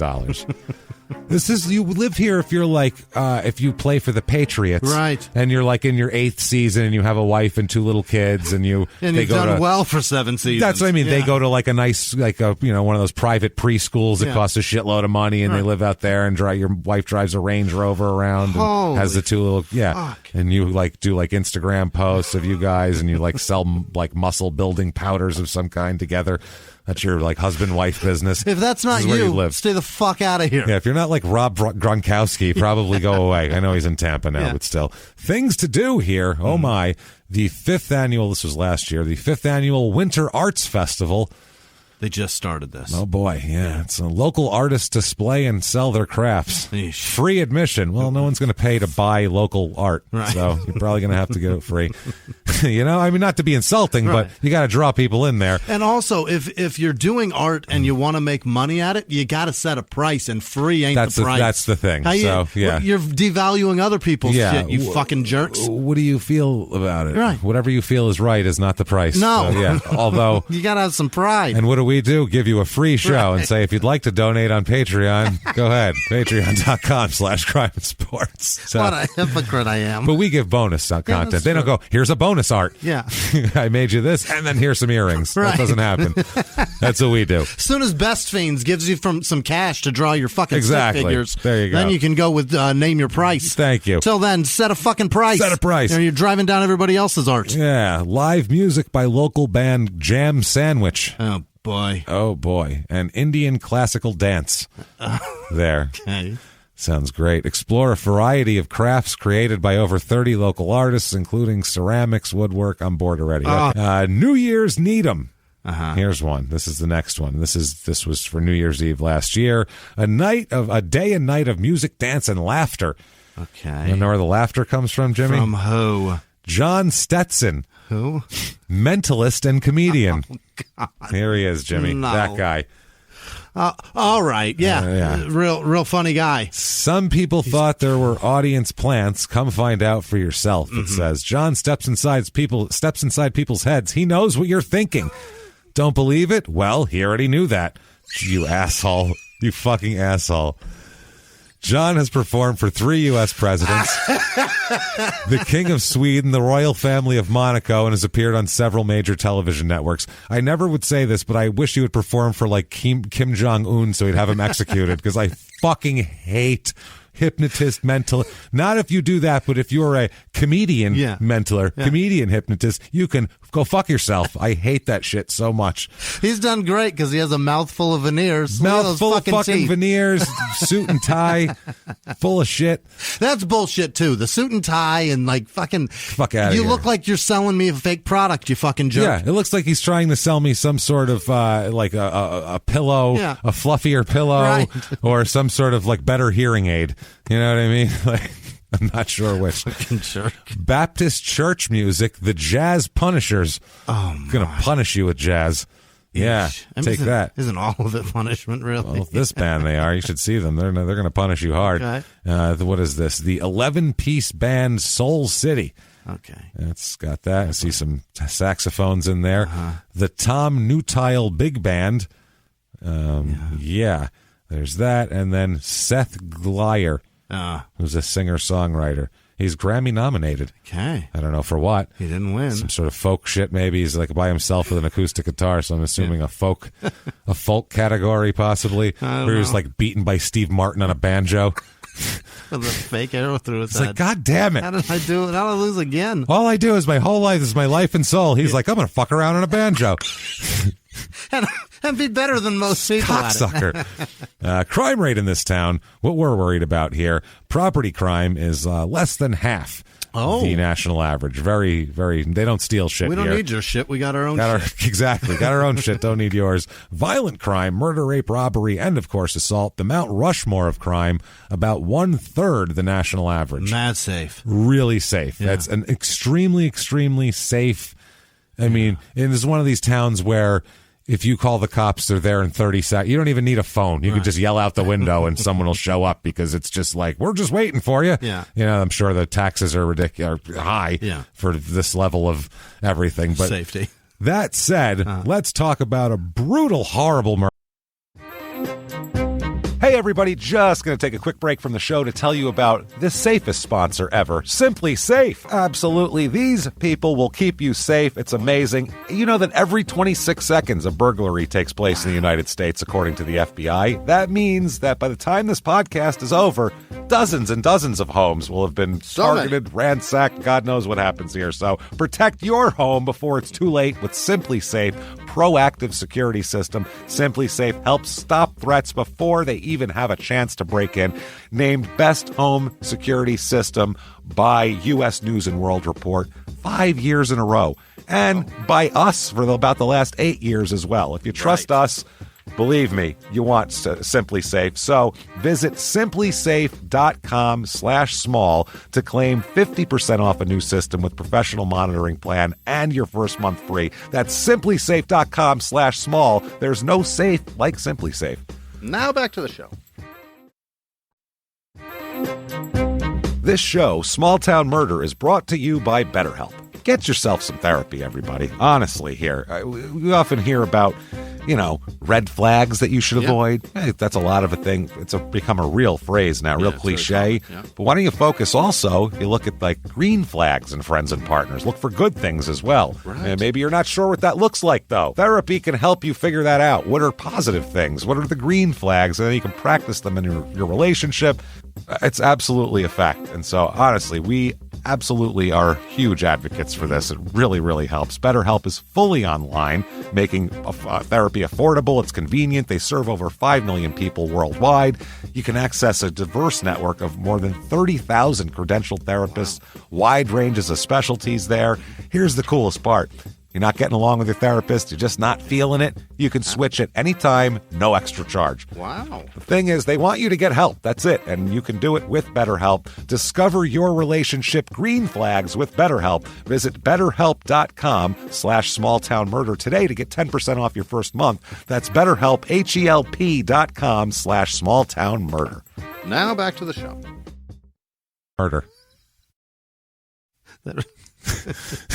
You live here if you're like, if you play for the Patriots. Right. And you're like in your 8th season and you have a wife and 2 little kids and you've done well for 7 seasons. That's what I mean. Yeah. They go to like a nice, like a, one of those private preschools that costs a shitload of money and they live out there and your wife drives a Range Rover around and has the 2 little, fuck. And you like do like Instagram posts of you guys and you like sell like muscle building powders of some kind together. That's your like husband-wife business. If that's not you, stay the fuck out of here. Yeah, if you're not like Rob Gronkowski, probably go away. I know he's in Tampa now, but still. Things to do here. Oh my. The 5th annual, this was last year, the 5th annual Winter Arts Festival. They just started this. Oh, boy, yeah. It's a local artists display and sell their crafts. Eesh. Free admission. Well, no one's going to pay to buy local art, so you're probably going to have to get it free. I mean, not to be insulting, but you got to draw people in there. And also, if you're doing art and you want to make money at it, you got to set a price, and free ain't the price. That's the thing. You're devaluing other people's shit, you fucking jerks. What do you feel about it? Right. Whatever you feel is right is not the price. No. Although you got to have some pride. And what do? We do give you a free show and say if you'd like to donate on Patreon, go ahead. Patreon.com/crime and sports. So, what a hypocrite I am. But we give bonus content. They don't go, here's a bonus art. Yeah. I made you this, and then here's some earrings. That doesn't happen. That's what we do. As soon as Best Fiends gives you some cash to draw your fucking stick figures, there you go. Then you can go with name your price. Thank you. Till then, set a fucking price. Set a price. You're driving down everybody else's art. Yeah. Live music by local band Jam Sandwich. Oh, boy. And Indian classical dance. There. Okay. Sounds great. Explore a variety of crafts created by over 30 local artists, including ceramics, woodwork. I'm bored already. New Year's Needham. Here's one. This is the next one. This was for New Year's Eve last year. A day and night of music, dance, and laughter. Okay. You know where the laughter comes from, Jimmy? From who? John Stetson. Who? Mentalist and comedian. Oh, God. Here he is, Jimmy. No. That guy. All right. Yeah. Real funny guy. Some people thought there were audience plants. Come find out for yourself, it says. John steps inside people's heads. He knows what you're thinking. Don't believe it? Well, he already knew that. You asshole. You fucking asshole. John has performed for 3 U.S. presidents, the King of Sweden, the royal family of Monaco, and has appeared on several major television networks. I never would say this, but I wish he would perform for like Kim Jong-un so he'd have him executed, because I fucking hate hypnotist, mental. Not if you do that, but if you're a comedian mentaler, comedian hypnotist, you can go fuck yourself. I hate that shit so much. He's done great because he has a mouthful of veneers. Mouthful of fucking veneers, suit and tie, full of shit. That's bullshit too. The suit and tie and like fucking. Fuck out of here. You look like you're selling me a fake product, you fucking jerk. Yeah, it looks like he's trying to sell me some sort of like a pillow, a fluffier pillow, or some sort of like better hearing aid. You know what I mean? Like, I'm not sure which. Fucking jerk. Baptist church music, the Jazz Punishers. Oh, my. Gonna punish you with jazz. Yeah, take that. Isn't all of it punishment, really? Well, this band they are. You should see them. They're going to punish you hard. Okay. What is this? The 11-piece band Soul City. Okay. It's got that. I see some saxophones in there. The Tom Newtile Big Band. Yeah. There's that. And then Seth Glyer, who's a singer-songwriter. He's Grammy nominated. Okay. I don't know for what. He didn't win. Some sort of folk shit maybe. He's like by himself with an acoustic guitar, so I'm assuming a folk category possibly. Where he was like beaten by Steve Martin on a banjo. With a fake arrow through his head. It's like, God damn it. How did I do it? How did I lose again? All I do is my whole life is my life and soul. He's like, I'm going to fuck around on a banjo. and be better than most people Cocksucker. Crime rate in this town, what we're worried about here, property crime is less than half the national average. Very, very, they don't steal shit We don't here. need your shit. We got our own shit. Exactly. Got our own shit. Don't need yours. Violent crime, murder, rape, robbery, and, of course, assault. The Mount Rushmore of crime, about 1/3 the national average. Mad safe. Really safe. Yeah. That's an extremely, extremely safe. I mean, it is one of these towns where if you call the cops, they're there in 30 seconds. You don't even need a phone. You can just yell out the window and someone will show up because it's just like, we're just waiting for you. Yeah. You know, I'm sure the taxes are ridiculous, high for this level of everything. But safety. That said, let's talk about a brutal, horrible murder. Hey, everybody, just going to take a quick break from the show to tell you about the safest sponsor ever, Simply Safe. Absolutely, these people will keep you safe. It's amazing. You know that every 26 seconds a burglary takes place in the United States, according to the FBI. That means that by the time this podcast is over, dozens and dozens of homes will have been targeted, ransacked. God knows what happens here. So protect your home before it's too late with Simply Safe proactive security system. Simply Safe helps stop threats before they even have a chance to break in. Named Best Home Security System by U.S. News and World Report 5 years in a row. And by us for about the last 8 years as well. If you trust us, believe me, you want Simply Safe. So visit simplysafe.com/small to claim 50% off a new system with professional monitoring plan and your first month free. That's simplysafe.com/small. There's no safe like Simply Safe. Now back to the show. This show, Small Town Murder, is brought to you by BetterHelp. Get yourself some therapy, everybody. Honestly, here. We often hear about, red flags that you should avoid. Hey, that's a lot of a thing. It's become a real phrase now, real cliche. Yeah. But why don't you focus also, you look at like green flags in friends and partners. Look for good things as well. Right. And maybe you're not sure what that looks like, though. Therapy can help you figure that out. What are positive things? What are the green flags? And then you can practice them in your relationship. It's absolutely a fact. And so, honestly, we absolutely are huge advocates for this. It really, really helps. BetterHelp is fully online, making therapy affordable. It's convenient. They serve over 5 million people worldwide. You can access a diverse network of more than 30,000 credentialed therapists, wide ranges of specialties there. Here's the coolest part. You're not getting along with your therapist, you're just not feeling it, you can switch at any time, no extra charge. Wow. The thing is, they want you to get help. That's it. And you can do it with BetterHelp. Discover your relationship green flags with BetterHelp. Visit BetterHelp.com/smalltownmurder today to get 10% off your first month. That's BetterHelp, HELP.com/smalltownmurder. Now back to the show. Murder.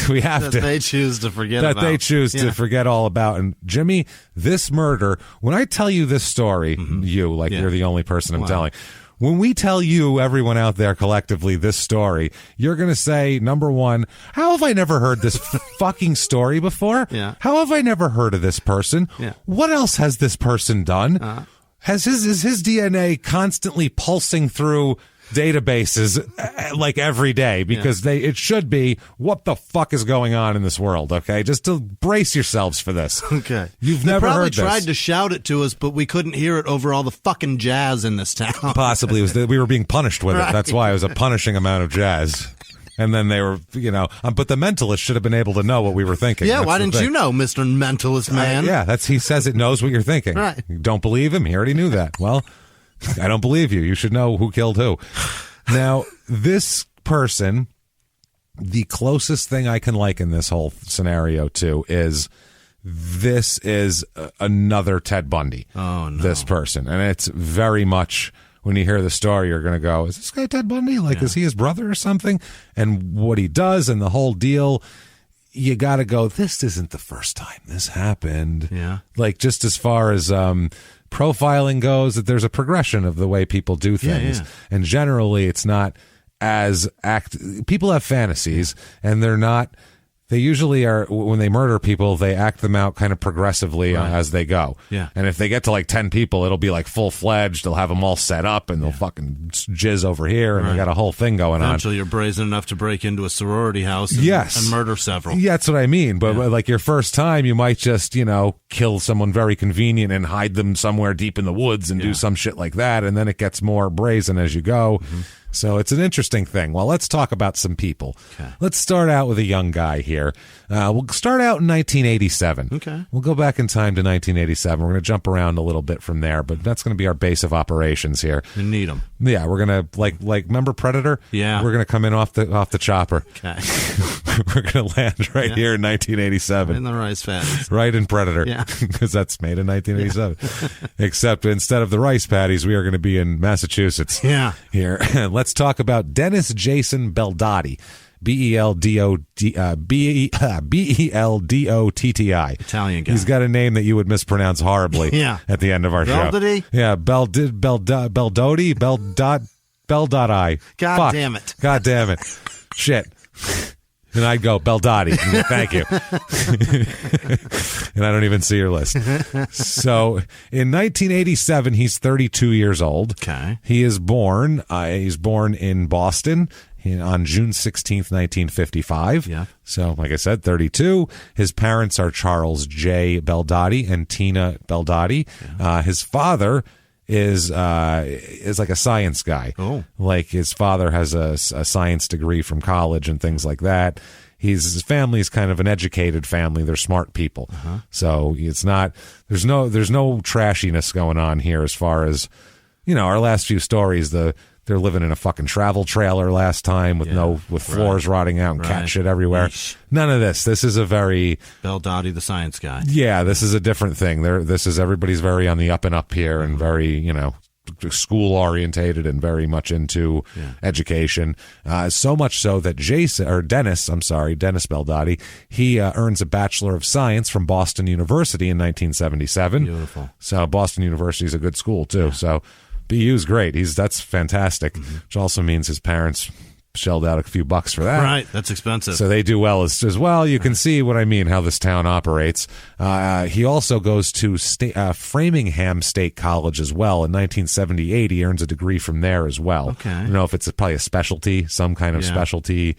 We have that they choose to forget that about. They choose to forget all about. And Jimmy, this murder, when I tell you this story, you're the only person I'm telling. When we tell you, everyone out there collectively, this story, you're going to say, number one, how have I never heard this fucking story before? Yeah. How have I never heard of this person? Yeah. What else has this person done? Is his DNA constantly pulsing through databases like every day? Because it should be, what the fuck is going on in this world? Okay, just to brace yourselves for this. Okay, you've never heard this. They probably tried to shout it to us, but we couldn't hear it over all the fucking jazz in this town. Possibly it was that we were being punished with it. That's why it was a punishing amount of jazz. And then they were, but the mentalist should have been able to know what we were thinking. Yeah, why didn't you know, Mr. Mentalist Man? He says it knows what you're thinking. Right. You don't believe him? He already knew that. Well, I don't believe you. You should know who killed who. Now, this person, the closest thing I can liken this whole scenario to is this is another Ted Bundy. Oh, no. This person. And it's very much, when you hear the story, you're going to go, is this guy Ted Bundy? Like, is he his brother or something? And what he does and the whole deal, you got to go, this isn't the first time this happened. Yeah. Like, just as far as profiling goes, that there's a progression of the way people do things. Yeah. And generally, it's not as people have fantasies, and they usually are, when they murder people, they act them out kind of progressively as they go. Yeah. And if they get to like 10 people, it'll be like full-fledged. They'll have them all set up, and they'll fucking jizz over here, and they got a whole thing going on. Eventually, you're brazen enough to break into a sorority house and murder several. Yeah, that's what I mean. But like your first time, you might just, kill someone very convenient and hide them somewhere deep in the woods and do some shit like that. And then it gets more brazen as you go. Mm-hmm. So it's an interesting thing. Well, let's talk about some people. Okay. Let's start out with a young guy here. We'll start out in 1987. Okay. We'll go back in time to 1987. We're going to jump around a little bit from there, but that's going to be our base of operations here. In Needham. Yeah, we're going to like remember Predator? Yeah. We're going to come in off the chopper. Okay. We're going to land right here in 1987. In the rice paddies. Right in Predator. Yeah. Because that's made in 1987. Yeah. Except instead of the rice paddies, we are going to be in Massachusetts. Yeah. Here. Let's talk about Dennis Jason Beldotti. Beldotti. Italian guy. He's got a name that you would mispronounce horribly. Yeah. At the end of our show. Yeah, Beldotti, Beldot. God damn it. God damn it. Shit. And I'd go, Beldotti. Thank you. And I don't even see your list. So in 1987, he's 32 years old. Okay. He's born in Boston on June 16th, 1955. Yeah. So, like I said, 32. His parents are Charles J. Beldotti and Tina Beldotti. Yeah. His father is like a science guy. Oh. Like his father has a science degree from college and things like that. His family is kind of an educated family. They're smart people. Uh-huh. So it's not, there's no trashiness going on here as far as, our last few stories, they're living in a fucking travel trailer last time with floors rotting out and cat shit everywhere. Eesh. None of this. This is a very Beldotti, the science guy. Yeah, this is a different thing. Everybody's very on the up and up here and very, school orientated and very much into education. So much so that Dennis Beldotti, he earns a Bachelor of Science from Boston University in 1977. Beautiful. So Boston University is a good school too. Yeah. So BU's great. That's fantastic, which also means his parents shelled out a few bucks for that. Right, that's expensive. So they do well as well. You can see what I mean, how this town operates. He also goes to Framingham State College as well. In 1978, he earns a degree from there as well. Okay. I don't know if it's probably a specialty, some kind of specialty.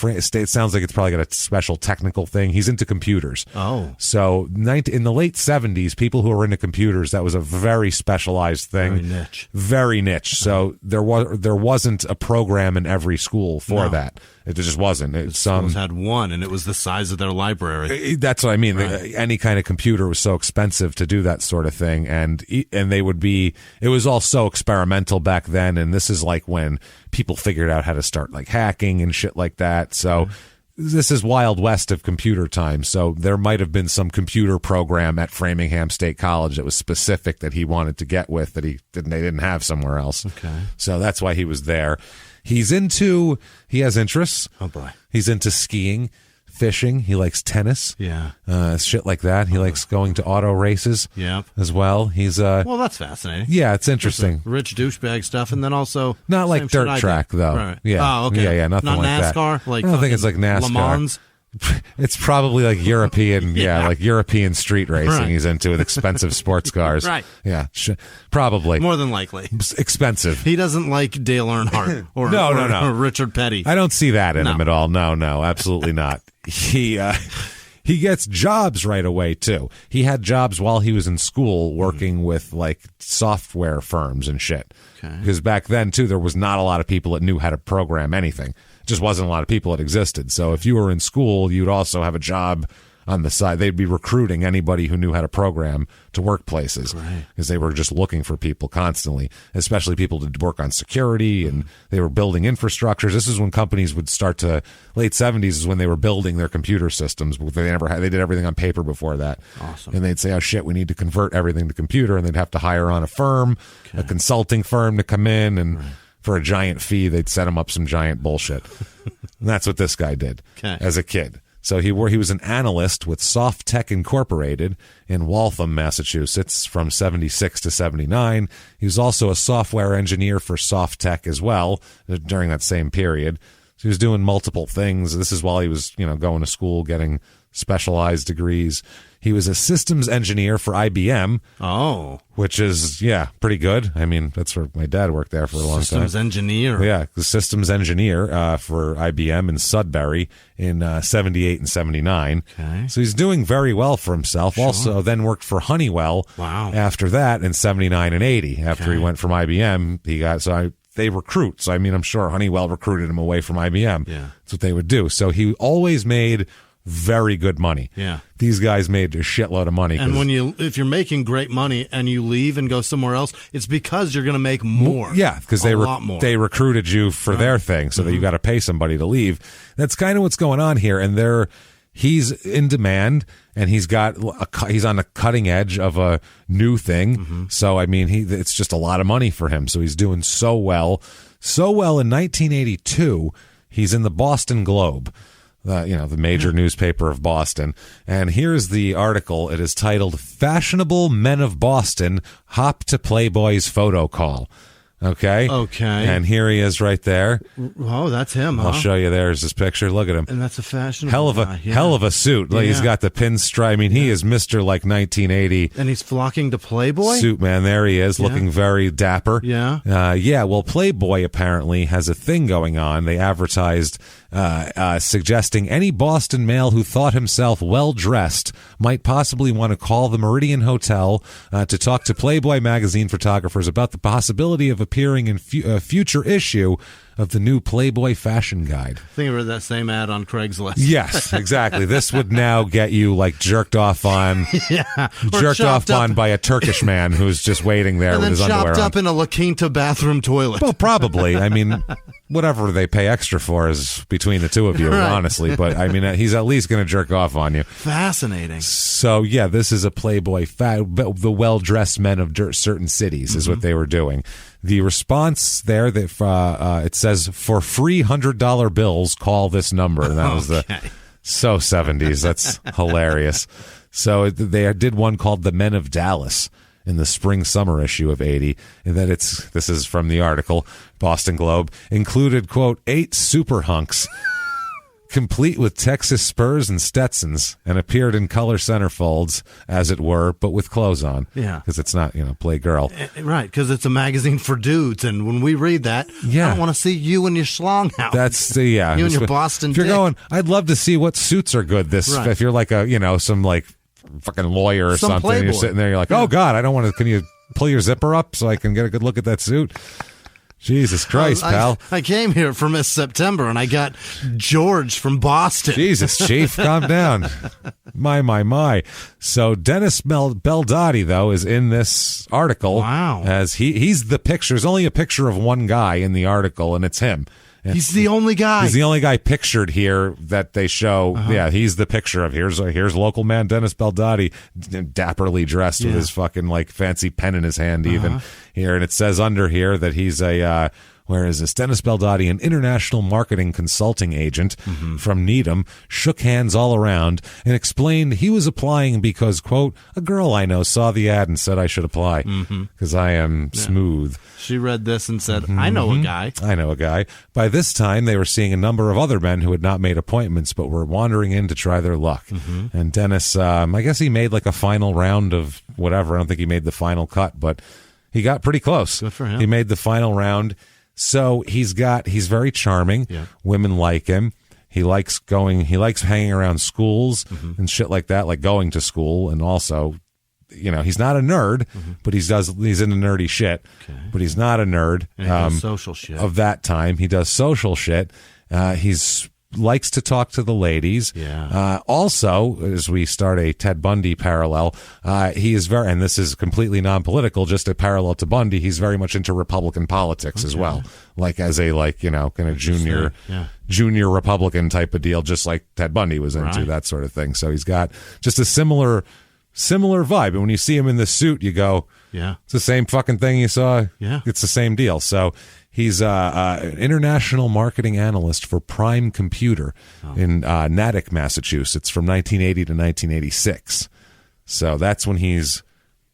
It sounds like it's probably got a special technical thing. He's into computers. Oh. So in the late 70s, people who were into computers, that was a very specialized thing. Very niche. So there wasn't a program in every school for that. It just wasn't. Schools had one, and it was the size of their library. That's what I mean. Right. Any kind of computer was so expensive to do that sort of thing, and they would be. It was all so experimental back then, and this is like when people figured out how to start like hacking and shit like that. So. This is Wild West of computer time, so there might have been some computer program at Framingham State College that was specific that he wanted to get with that they didn't have somewhere else. Okay. So that's why he was there. He has interests. Oh boy. He's into skiing, fishing. He likes tennis. Yeah. Shit like that. He likes going to auto races. Yep. As well. He's well, that's fascinating. Yeah, it's interesting. Rich douchebag stuff, and then also not like dirt track though. Right. Yeah. Oh, okay. Yeah, nothing not like NASCAR, that. Like I don't think it's like NASCAR. Le Mans. It's probably like European, like European street racing he's into with expensive sports cars. Right. Yeah, probably. More than likely. Expensive. He doesn't like Dale Earnhardt or Richard Petty. I don't see that in him at all. No, absolutely not. He gets jobs right away, too. He had jobs while he was in school working with, like, software firms and shit. Okay. Because back then, too, there was not a lot of people that knew how to program anything. Just wasn't a lot of people that existed. So if you were in school, you'd also have a job on the side. They'd be recruiting anybody who knew how to program to workplaces because they were just looking for people constantly, especially people to work on security, and they were building infrastructures. This is when companies would start to late 70s is when they were building their computer systems. They did everything on paper before that. Awesome. And they'd say, oh shit, we need to convert everything to computer, and they'd have to hire on a firm, a consulting firm to come in and for a giant fee, they'd set him up some giant bullshit. And that's what this guy did as a kid. So he was an analyst with Soft Tech Incorporated in Waltham, Massachusetts from 76 to 79. He was also a software engineer for Soft Tech as well during that same period. So he was doing multiple things. This is while he was, going to school, getting specialized degrees. He was a systems engineer for IBM. Oh. Which is, pretty good. I mean, that's where my dad worked there for a long time. Systems engineer. Yeah, the systems engineer for IBM in Sudbury in 78 and 79. Okay. So he's doing very well for himself. Sure. Also, then worked for Honeywell after that in 79 and 80. After he went from IBM, they recruit. So, I mean, I'm sure Honeywell recruited him away from IBM. Yeah. That's what they would do. So he always made very good money. Yeah. These guys made a shitload of money. And if you're making great money and you leave and go somewhere else, it's because you're going to make more. Yeah, because they recruited you for their thing, so that you got to pay somebody to leave. That's kind of what's going on here. And he's in demand, and he's on the cutting edge of a new thing. Mm-hmm. So I mean, it's just a lot of money for him. So he's doing so well in 1982. He's in the Boston Globe, the major newspaper of Boston. And here's the article. It is titled, "Fashionable Men of Boston Hop to Playboy's Photo Call." Okay. And here he is right there. Oh, that's him, huh? I'll show you. There's his picture. Look at him. And that's a fashionable hell of a suit. Like, he's got the pinstripe. I mean, he is Mr. like 1980. And he's flocking to Playboy? Suit man. There he is, looking very dapper. Yeah. Well, Playboy apparently has a thing going on. They advertised suggesting any Boston male who thought himself well-dressed might possibly want to call the Meridian Hotel to talk to Playboy magazine photographers about the possibility of appearing in a future issue of the new Playboy fashion guide. I think I read that same ad on Craigslist. Yes, exactly. This would now get you like jerked off on, by a Turkish man who's just waiting there with his underwear on. And then chopped up in a La Quinta bathroom toilet. Well, probably. I mean, whatever they pay extra for is between the two of you, honestly. But I mean, he's at least going to jerk off on you. Fascinating. So yeah, this is a Playboy, the well-dressed men of certain cities is what they were doing. The response there, it says, for free $100 bills, call this number. And that was so 70s. That's hilarious. So they did one called The Men of Dallas in the spring-summer issue of 80. And that this is from the article, Boston Globe, included, quote, 8 super hunks, complete with Texas Spurs and Stetsons, and appeared in color centerfolds, as it were, but with clothes on. Yeah. Because it's not, play girl. Right, because it's a magazine for dudes, and when we read that, I don't want to see you and your schlong out. That's you and your Boston If you're dick. going, I'd love to see what suits are good if you're like some like fucking lawyer or something, Playboy. You're sitting there, you're like, oh God, I don't want to, can you pull your zipper up so I can get a good look at that suit? Jesus Christ, pal. I came here for Miss September, and I got George from Boston. Jesus, Chief, calm down. My. So Dennis Beldotti, though, is in this article. Wow. As he's the picture. There's only a picture of one guy in the article, and it's him. He's the only guy. He's the only guy pictured here that they show. Yeah, he's the picture of. Here's local man Dennis Beldotti, dapperly dressed with his fucking like fancy pen in his hand even here. And it says under here that he's a where is this? Dennis Beldotti, an international marketing consulting agent from Needham, shook hands all around and explained he was applying because, quote, a girl I know saw the ad and said I should apply because I am smooth. She read this and said, I know a guy. I know a guy. By this time, they were seeing a number of other men who had not made appointments but were wandering in to try their luck. And Dennis, I guess he made like a final round of whatever. I don't think he made the final cut, but he got pretty close. Good for him. He made the final round. So he's very charming. Yeah. Women like him. He likes hanging around schools and shit like that, like going to school. And also, he's not a nerd, but he's into nerdy shit, but he's not a nerd. And he does social shit. Of that time. He does social shit. Likes to talk to the ladies. Yeah. Also, as we start a Ted Bundy parallel, he is very, and this is completely non-political, just a parallel to Bundy. He's very much into Republican politics as well, like as a kind of junior Republican type of deal, just like Ted Bundy was into that sort of thing. So he's got just a similar vibe. And when you see him in this suit, you go, it's the same fucking thing you saw. Yeah, it's the same deal. So. He's an international marketing analyst for Prime Computer in Natick, Massachusetts from 1980 to 1986. So that's when he's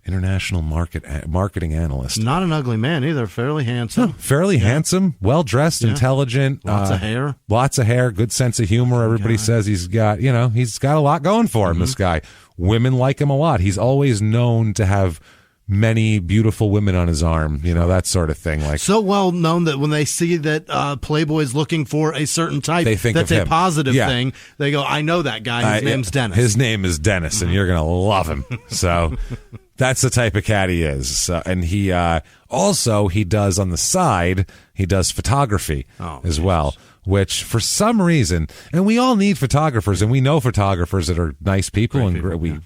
international marketing analyst. Not an ugly man either. Fairly handsome. Handsome, well-dressed, intelligent. Lots of hair. Lots of hair, good sense of humor. Everybody says he's got a lot going for him, this guy. Women like him a lot. He's always known to have many beautiful women on his arm, that sort of thing. Like so well known that when they see that Playboy's looking for a certain type, they think that's of a him. positive thing. They go, I know that guy. His name's Dennis. His name is Dennis, and you're gonna love him. So that's the type of cat he is. So, and he also he does on the side. He does photography as well. Which, for some reason, and we all need photographers, and we know photographers that are nice people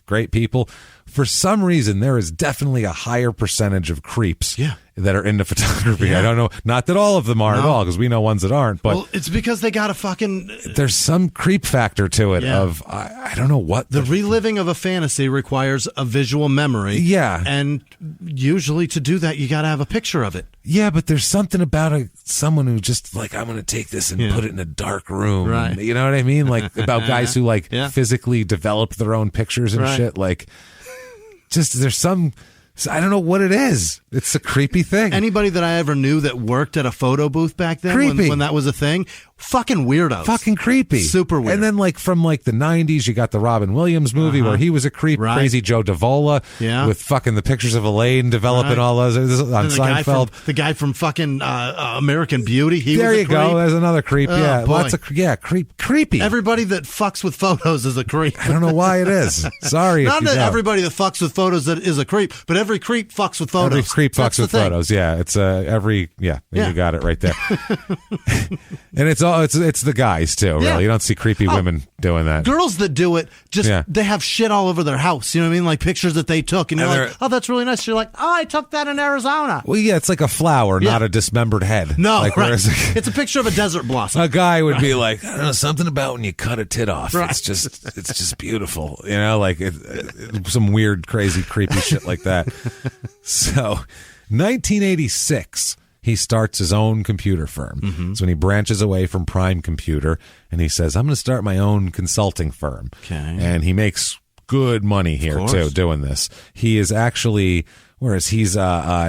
great people. for some reason, there is definitely a higher percentage of creeps that are into photography. Yeah. I don't know. Not that all of them are at all, because we know ones that aren't. But it's because they got a fucking... There's some creep factor to it of, I don't know what. The reliving of a fantasy requires a visual memory. Yeah. And usually to do that, you got to have a picture of it. Yeah, but there's something about someone who just like, I'm going to take this and put it in a dark room. Right. You know what I mean? Like about guys who like physically develop their own pictures and shit. Like, just there's some, I don't know what it is. It's a creepy thing. Anybody that I ever knew that worked at a photo booth back then when that was a thing, fucking weirdos. Fucking creepy. Super weird. And then like from like the 90s, you got the Robin Williams movie where he was a creep. Right. Crazy Joe Davola with fucking the pictures of Elaine developing all those on Seinfeld. The guy from fucking American Beauty. There you go. There's another creep. Oh, lots of creepy. Everybody that fucks with photos is a creep. I don't know why it is. Sorry. Not that everybody that fucks with photos is a creep, but every creep fucks with photos. Every creep fucks with photos. Yeah, it's you got it right there. And it's the guys too. Really, you don't see creepy women doing that. Girls that do it they have shit all over their house. You know what I mean? Like pictures that they took, and you're like, oh, that's really nice. You're like, oh, I took that in Arizona. Well, yeah, it's like a flower, not a dismembered head. No, like, right. It's a picture of a desert blossom. A guy would be like, I don't know, something about when you cut a tit off. Right. It's just beautiful. You know, like some weird, crazy, creepy shit like that. So, 1986, he starts his own computer firm. Mm-hmm. So when he branches away from Prime Computer, and he says, I'm going to start my own consulting firm. Okay. And he makes good money here, too, doing this. He is actually, he's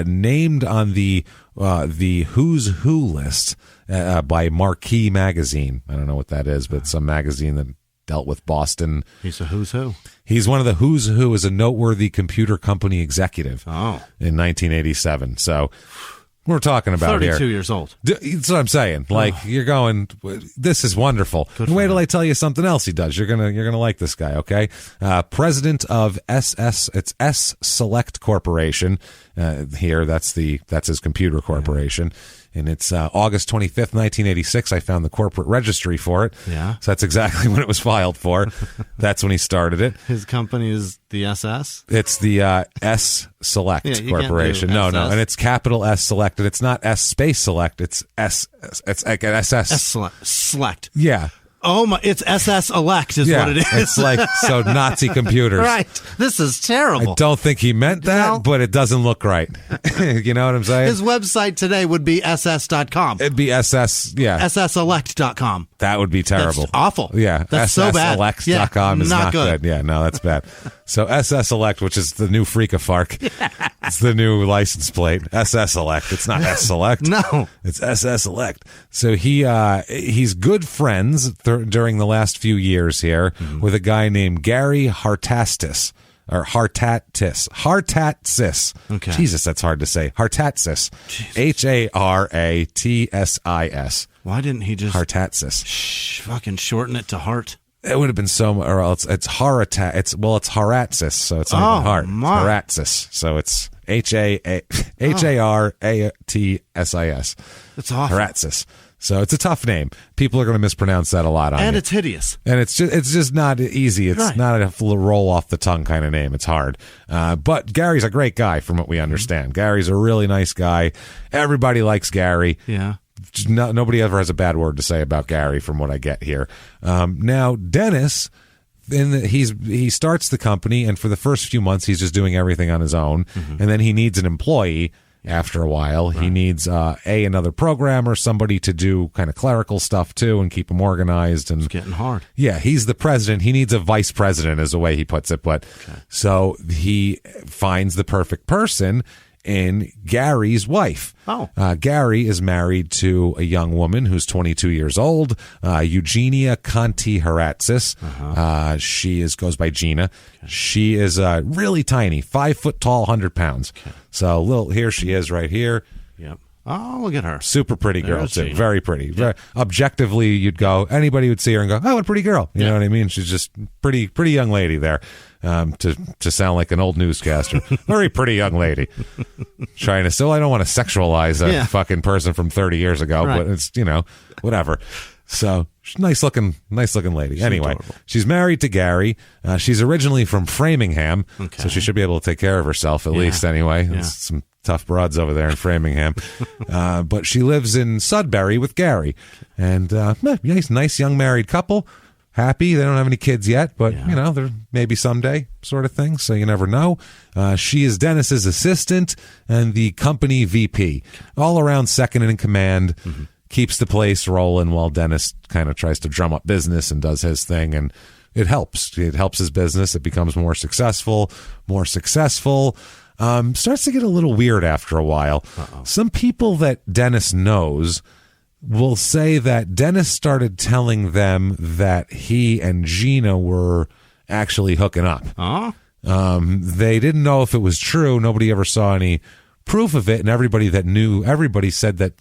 named on the Who's Who list by Marquee Magazine. I don't know what that is, but it's some magazine that dealt with Boston. He's a who's who. He's one of the who's who as a noteworthy computer company executive in 1987. So we're talking about 32 years old. That's what I'm saying. Like you're going, this is wonderful. Wait till I tell you something else he does. You're gonna like this guy. Okay, president of SS. It's S Select Corporation. Here, that's his computer corporation. And it's August 25th, 1986. I found the corporate registry for it. Yeah. So that's exactly when it was filed for. That's when he started it. His company is the SS? It's the S Select Corporation. No. And it's capital S Select. And it's not S space Select. It's S. It's like an SS. S Select. Yeah. Oh my! It's SS Elect is what it is. It's like so Nazi computers. Right. This is terrible. I don't think he meant that, but it doesn't look right. You know what I'm saying? His website today would be ss.com. It'd be SS, sselect.com. That would be terrible. That's awful. Yeah. That's so bad. sselect.com is not good. Yeah, no, that's bad. So SS Elect, which is the new Freakafark. It's the new license plate. SS Elect. It's not S Select. No. It's SS Elect. So he's good friends during the last few years here with a guy named Gary Hartatsis. Or Hartatsis. Okay. Jesus, that's hard to say. Hartatsis. Harratsis. Why didn't he just Hartatsis? Fucking shorten it to heart? It would have been or else it's Haratat. It's Haratsis, so it's not even heart. Haratsis, so it's Haratsis. That's awful. Haratsis. So it's a tough name. People are going to mispronounce that a lot. And it's hideous. And it's just not easy. It's not a roll off the tongue kind of name. It's hard. But Gary's a great guy from what we understand. Gary's a really nice guy. Everybody likes Gary. Yeah. Nobody ever has a bad word to say about Gary from what I get here. Now, Dennis, he starts the company, and for the first few months, he's just doing everything on his own. Mm-hmm. And then he needs an employee after a while. Right. He needs another programmer, somebody to do kind of clerical stuff too and keep him organized. And it's getting hard. Yeah, he's the president. He needs a vice president is the way he puts it. But so he finds the perfect person in Gary's wife. Gary is married to a young woman who's 22 years old, Eugenia Conti Haratsis. She goes by Gina. Okay. She is really tiny, 5 foot tall, 100 pounds. Okay. So here she is right here. Yep. Oh, look at her. Super pretty girl, too. Gina. Very pretty. Yeah. Very, objectively, anybody would see her and go, oh, what a pretty girl. You know what I mean? She's just pretty young lady there. To sound like an old newscaster. Very pretty young lady. I don't want to sexualize a fucking person from 30 years ago, but it's, whatever. So nice looking lady. She's anyway, adorable. She's married to Gary. She's originally from Framingham, so she should be able to take care of herself at least anyway. Yeah. Some tough broads over there in Framingham. But she lives in Sudbury with Gary. And nice young married couple. Happy. They don't have any kids yet, but, they're maybe someday sort of thing, so you never know. She is Dennis's assistant and the company VP. All around second in command. Mm-hmm. Keeps the place rolling while Dennis kind of tries to drum up business and does his thing, and it helps. It helps his business. It becomes more successful. Starts to get a little weird after a while. Uh-oh. Some people that Dennis knows will say that Dennis started telling them that he and Gina were actually hooking up. They didn't know if it was true. Nobody ever saw any proof of it, and everybody said that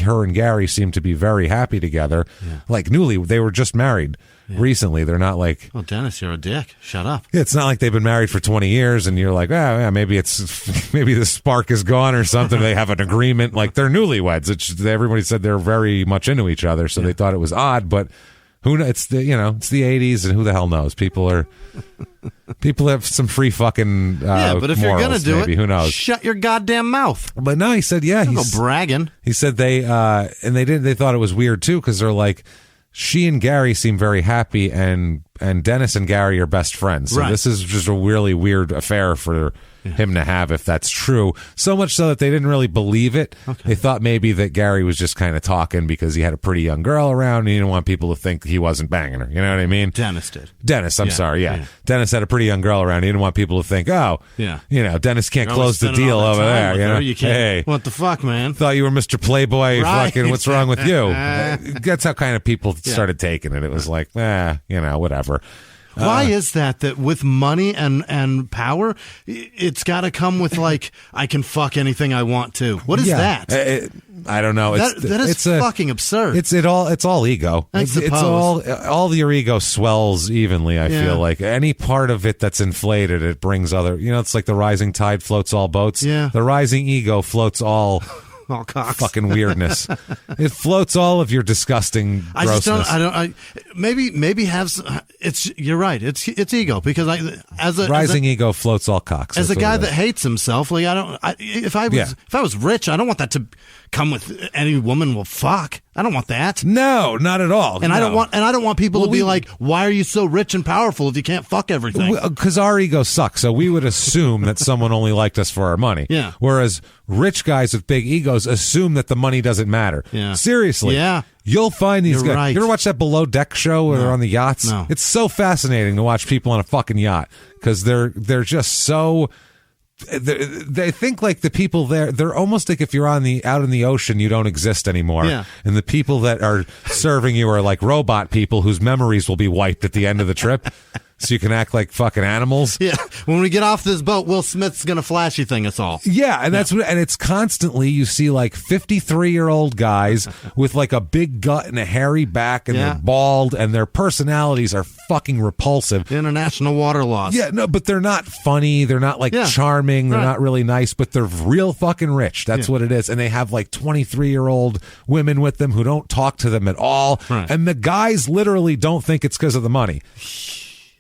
her and Gary seem to be very happy together. Like they were just married recently. They're not like, oh, Dennis, you're a dick. Shut up. It's not like they've been married for 20 years and you're like, maybe the spark is gone or something. They have an agreement. Like, they're newlyweds. Everybody said they're very much into each other, so they thought it was odd, but who knows? It's the 80s, and who the hell knows? People have some free fucking but if you're gonna do maybe. it, who knows? Shut your goddamn mouth. But no, he said, he's no bragging. He said they thought it was weird too, because they're like, she and Gary seem very happy, and Dennis and Gary are best friends. So this is just a really weird affair for him to have, if that's true. So much so that they didn't really believe it. Okay. They thought maybe that Gary was just kind of talking because he had a pretty young girl around and he didn't want people to think he wasn't banging her. You know what I mean? Dennis did. I'm sorry. Yeah. Dennis had a pretty young girl around. He didn't want people to think, Dennis can't close the deal over there. You know? You can't. Hey, what the fuck, man? Thought you were Mr. Playboy. Fucking, what's wrong with you? That's how kind of people started taking it. It was like, whatever. Why is that with money and power, it's got to come with, like, I can fuck anything I want to? What is that? I don't know. That is fucking absurd. It's all ego. It's all your ego swells evenly, I feel like. Any part of it that's inflated, it brings other, it's like the rising tide floats all boats. Yeah. The rising ego floats all fucking weirdness. It floats all of your disgusting grossness. Maybe have some, you're right. It's ego, because rising ego floats all cocks. As a guy that hates himself, like if I was rich, I don't want that to come with any woman will fuck. I don't want that. No, not at all. And I don't want people to be like, why are you so rich and powerful if you can't fuck everything? Because our ego sucks. So we would assume that someone only liked us for our money. Yeah. Whereas rich guys with big egos assume that the money doesn't matter. Yeah. Seriously. Yeah. You'll find these guys. Right. You ever watch that Below Deck show where they're on the yachts? No. It's so fascinating to watch people on a fucking yacht, because they're just so. They think like the people there, they're almost like if you're out in the ocean, you don't exist anymore. Yeah. And the people that are serving you are like robot people whose memories will be wiped at the end of the trip. So you can act like fucking animals. Yeah. When we get off this boat, Will Smith's going to flashy thing us all. Yeah. And and it's constantly, you see like 53-year-old guys with like a big gut and a hairy back, and they're bald, and their personalities are fucking repulsive. International water laws. Yeah. No, but they're not funny. They're not like charming. They're not really nice, but they're real fucking rich. That's what it is. And they have like 23-year-old women with them who don't talk to them at all. Right. And the guys literally don't think it's because of the money.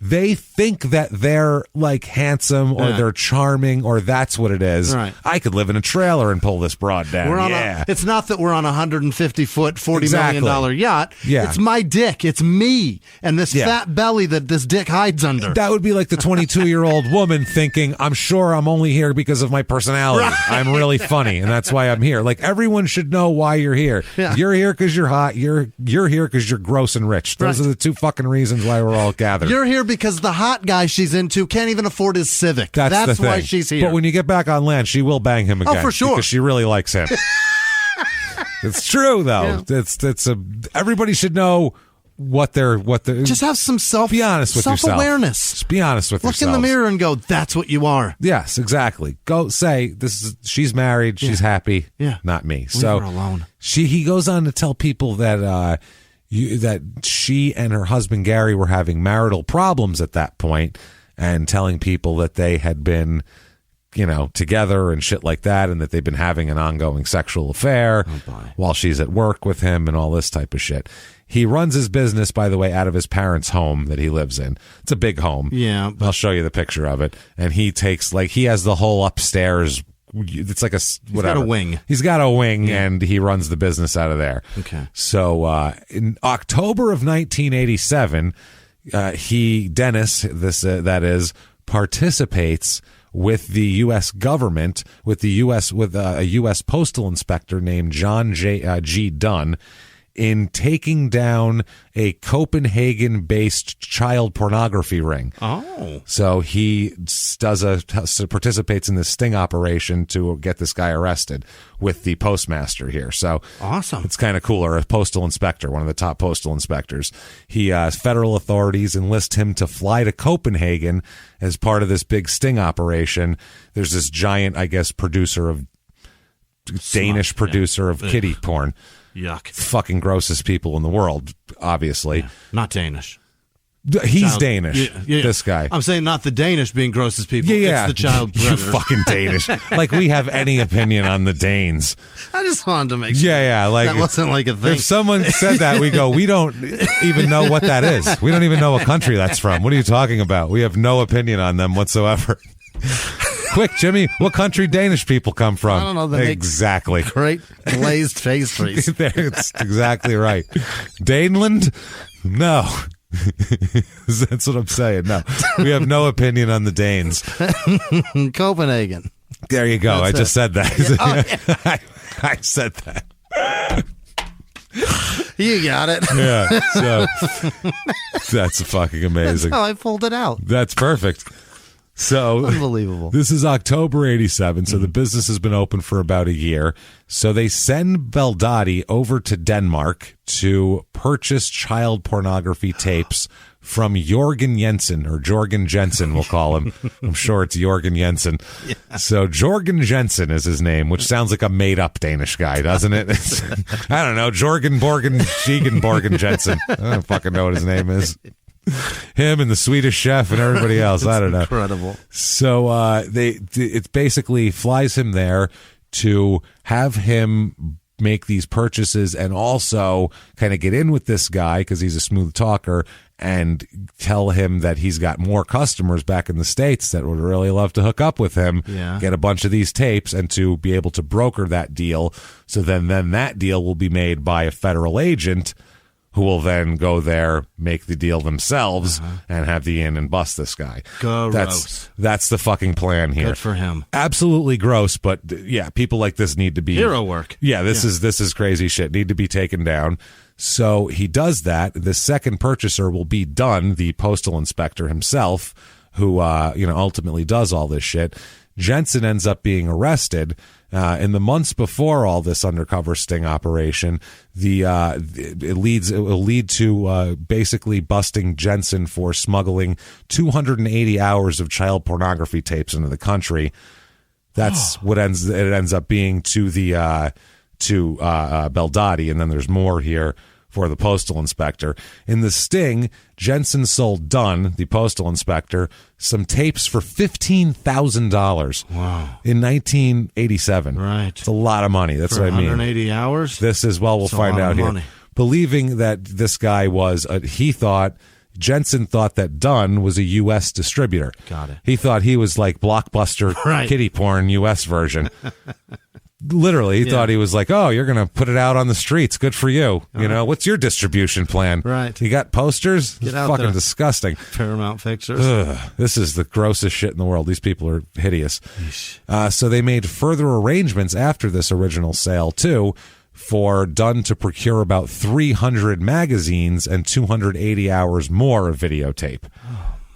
They think that they're like handsome or they're charming, or that's what it is. Right. I could live in a trailer and pull this broad down. It's not that we're on a 150-foot, $40 million yacht. Yeah. It's my dick. It's me and this fat belly that this dick hides under. That would be like the 22-year-old woman thinking, I'm sure I'm only here because of my personality. Right. I'm really funny, and that's why I'm here. Like, everyone should know why you're here. Yeah. You're here because you're hot. You're here because you're gross and rich. Those are the two fucking reasons why we're all gathered. You're here because the hot guy she's into can't even afford his Civic. That's why she's here. But when you get back on land, she will bang him again. Oh, for sure. Because she really likes him. It's true, though. Yeah. Everybody should know what they're just have some be honest with self-awareness. Just be honest with yourself. Look in the mirror and go, that's what you are. Yes, exactly. Go say, she's married, she's happy, not me. Leave her alone. He goes on to tell people that that she and her husband Gary were having marital problems at that point, and telling people that they had been together and shit like that, and that they've been having an ongoing sexual affair while she's at work with him and all this type of shit. He runs his business, by the way, out of his parents' home that he lives in. It's a big home. Yeah. I'll show you the picture of it. And he takes, he has the whole upstairs. It's like whatever. He's got a wing, and he runs the business out of there. Okay. So in October of 1987, Dennis, participates with the U.S. government, with a U.S. postal inspector named John G. Dunn, in taking down a Copenhagen-based child pornography ring. Oh. So he participates in this sting operation to get this guy arrested with the postmaster here. So awesome. It's kind of cool. Or a postal inspector, one of the top postal inspectors. Federal authorities enlist him to fly to Copenhagen as part of this big sting operation. There's this giant, Danish producer of kiddie porn. Yuck. Fucking grossest people in the world, obviously. Yeah. Not Danish. He's Danish, this guy. I'm saying not the Danish being grossest people. Yeah. It's the child You fucking Danish. Like we have any opinion on the Danes. I just wanted to make sure. Yeah. That wasn't like a thing. If someone said that, we go, we don't even know what that is. We don't even know what country that's from. What are you talking about? We have no opinion on them whatsoever. Quick, Jimmy, what country Danish people come from? I don't know. Exactly. Great glazed pastries. That's exactly right. Daneland? No. That's what I'm saying. No. We have no opinion on the Danes. Copenhagen. There you go. That's I just said that. Yeah. I said that. You got it. Yeah. So that's fucking amazing. That's how I pulled it out. That's perfect. So unbelievable. This is October 87, so the business has been open for about a year. So they send Baldati over to Denmark to purchase child pornography tapes from Jorgen Jensen, or Jorgen Jensen, we'll call him. I'm sure it's Jorgen Jensen. Yeah. So Jorgen Jensen is his name, which sounds like a made-up Danish guy, doesn't it? I don't know, Jorgen Borgen Jensen. I don't fucking know what his name is. Him and the Swedish chef and everybody else. I don't know. Incredible. So it basically flies him there to have him make these purchases and also kind of get in with this guy because he's a smooth talker and tell him that he's got more customers back in the States that would really love to hook up with him, get a bunch of these tapes, and to be able to broker that deal. So then that deal will be made by a federal agent who will then go there, make the deal themselves, and have the in and bust this guy. Gross. That's the fucking plan here. Good for him. Absolutely gross, but yeah, people like this need to be hero work. Yeah, this is crazy shit. Need to be taken down. So he does that. The second purchaser will be Dunn, the postal inspector himself, who ultimately does all this shit. Jensen ends up being arrested. In the months before all this undercover sting operation, it will lead to basically busting Jensen for smuggling 280 hours of child pornography tapes into the country. That's what it ends up being to Baldati, and then there's more here for the postal inspector. In the sting, Jensen sold Dunn, the postal inspector, some tapes for $15,000. Wow. In 1987. Right. It's a lot of money. That's for what I mean. 180 hours? This is, we'll find out here. Money. Believing that this guy was, Jensen thought that Dunn was a U.S. distributor. Got it. He thought he was like Blockbuster kiddie porn U.S. version. Literally, he thought he was like, oh, you're going to put it out on the streets. Good for you. You know, what's your distribution plan? Right. You got posters? Get out fucking there. disgusting. Paramount Pictures. This is the grossest shit in the world. These people are hideous. So they made further arrangements after this original sale, too, for Dunn to procure about 300 magazines and 280 hours more of videotape.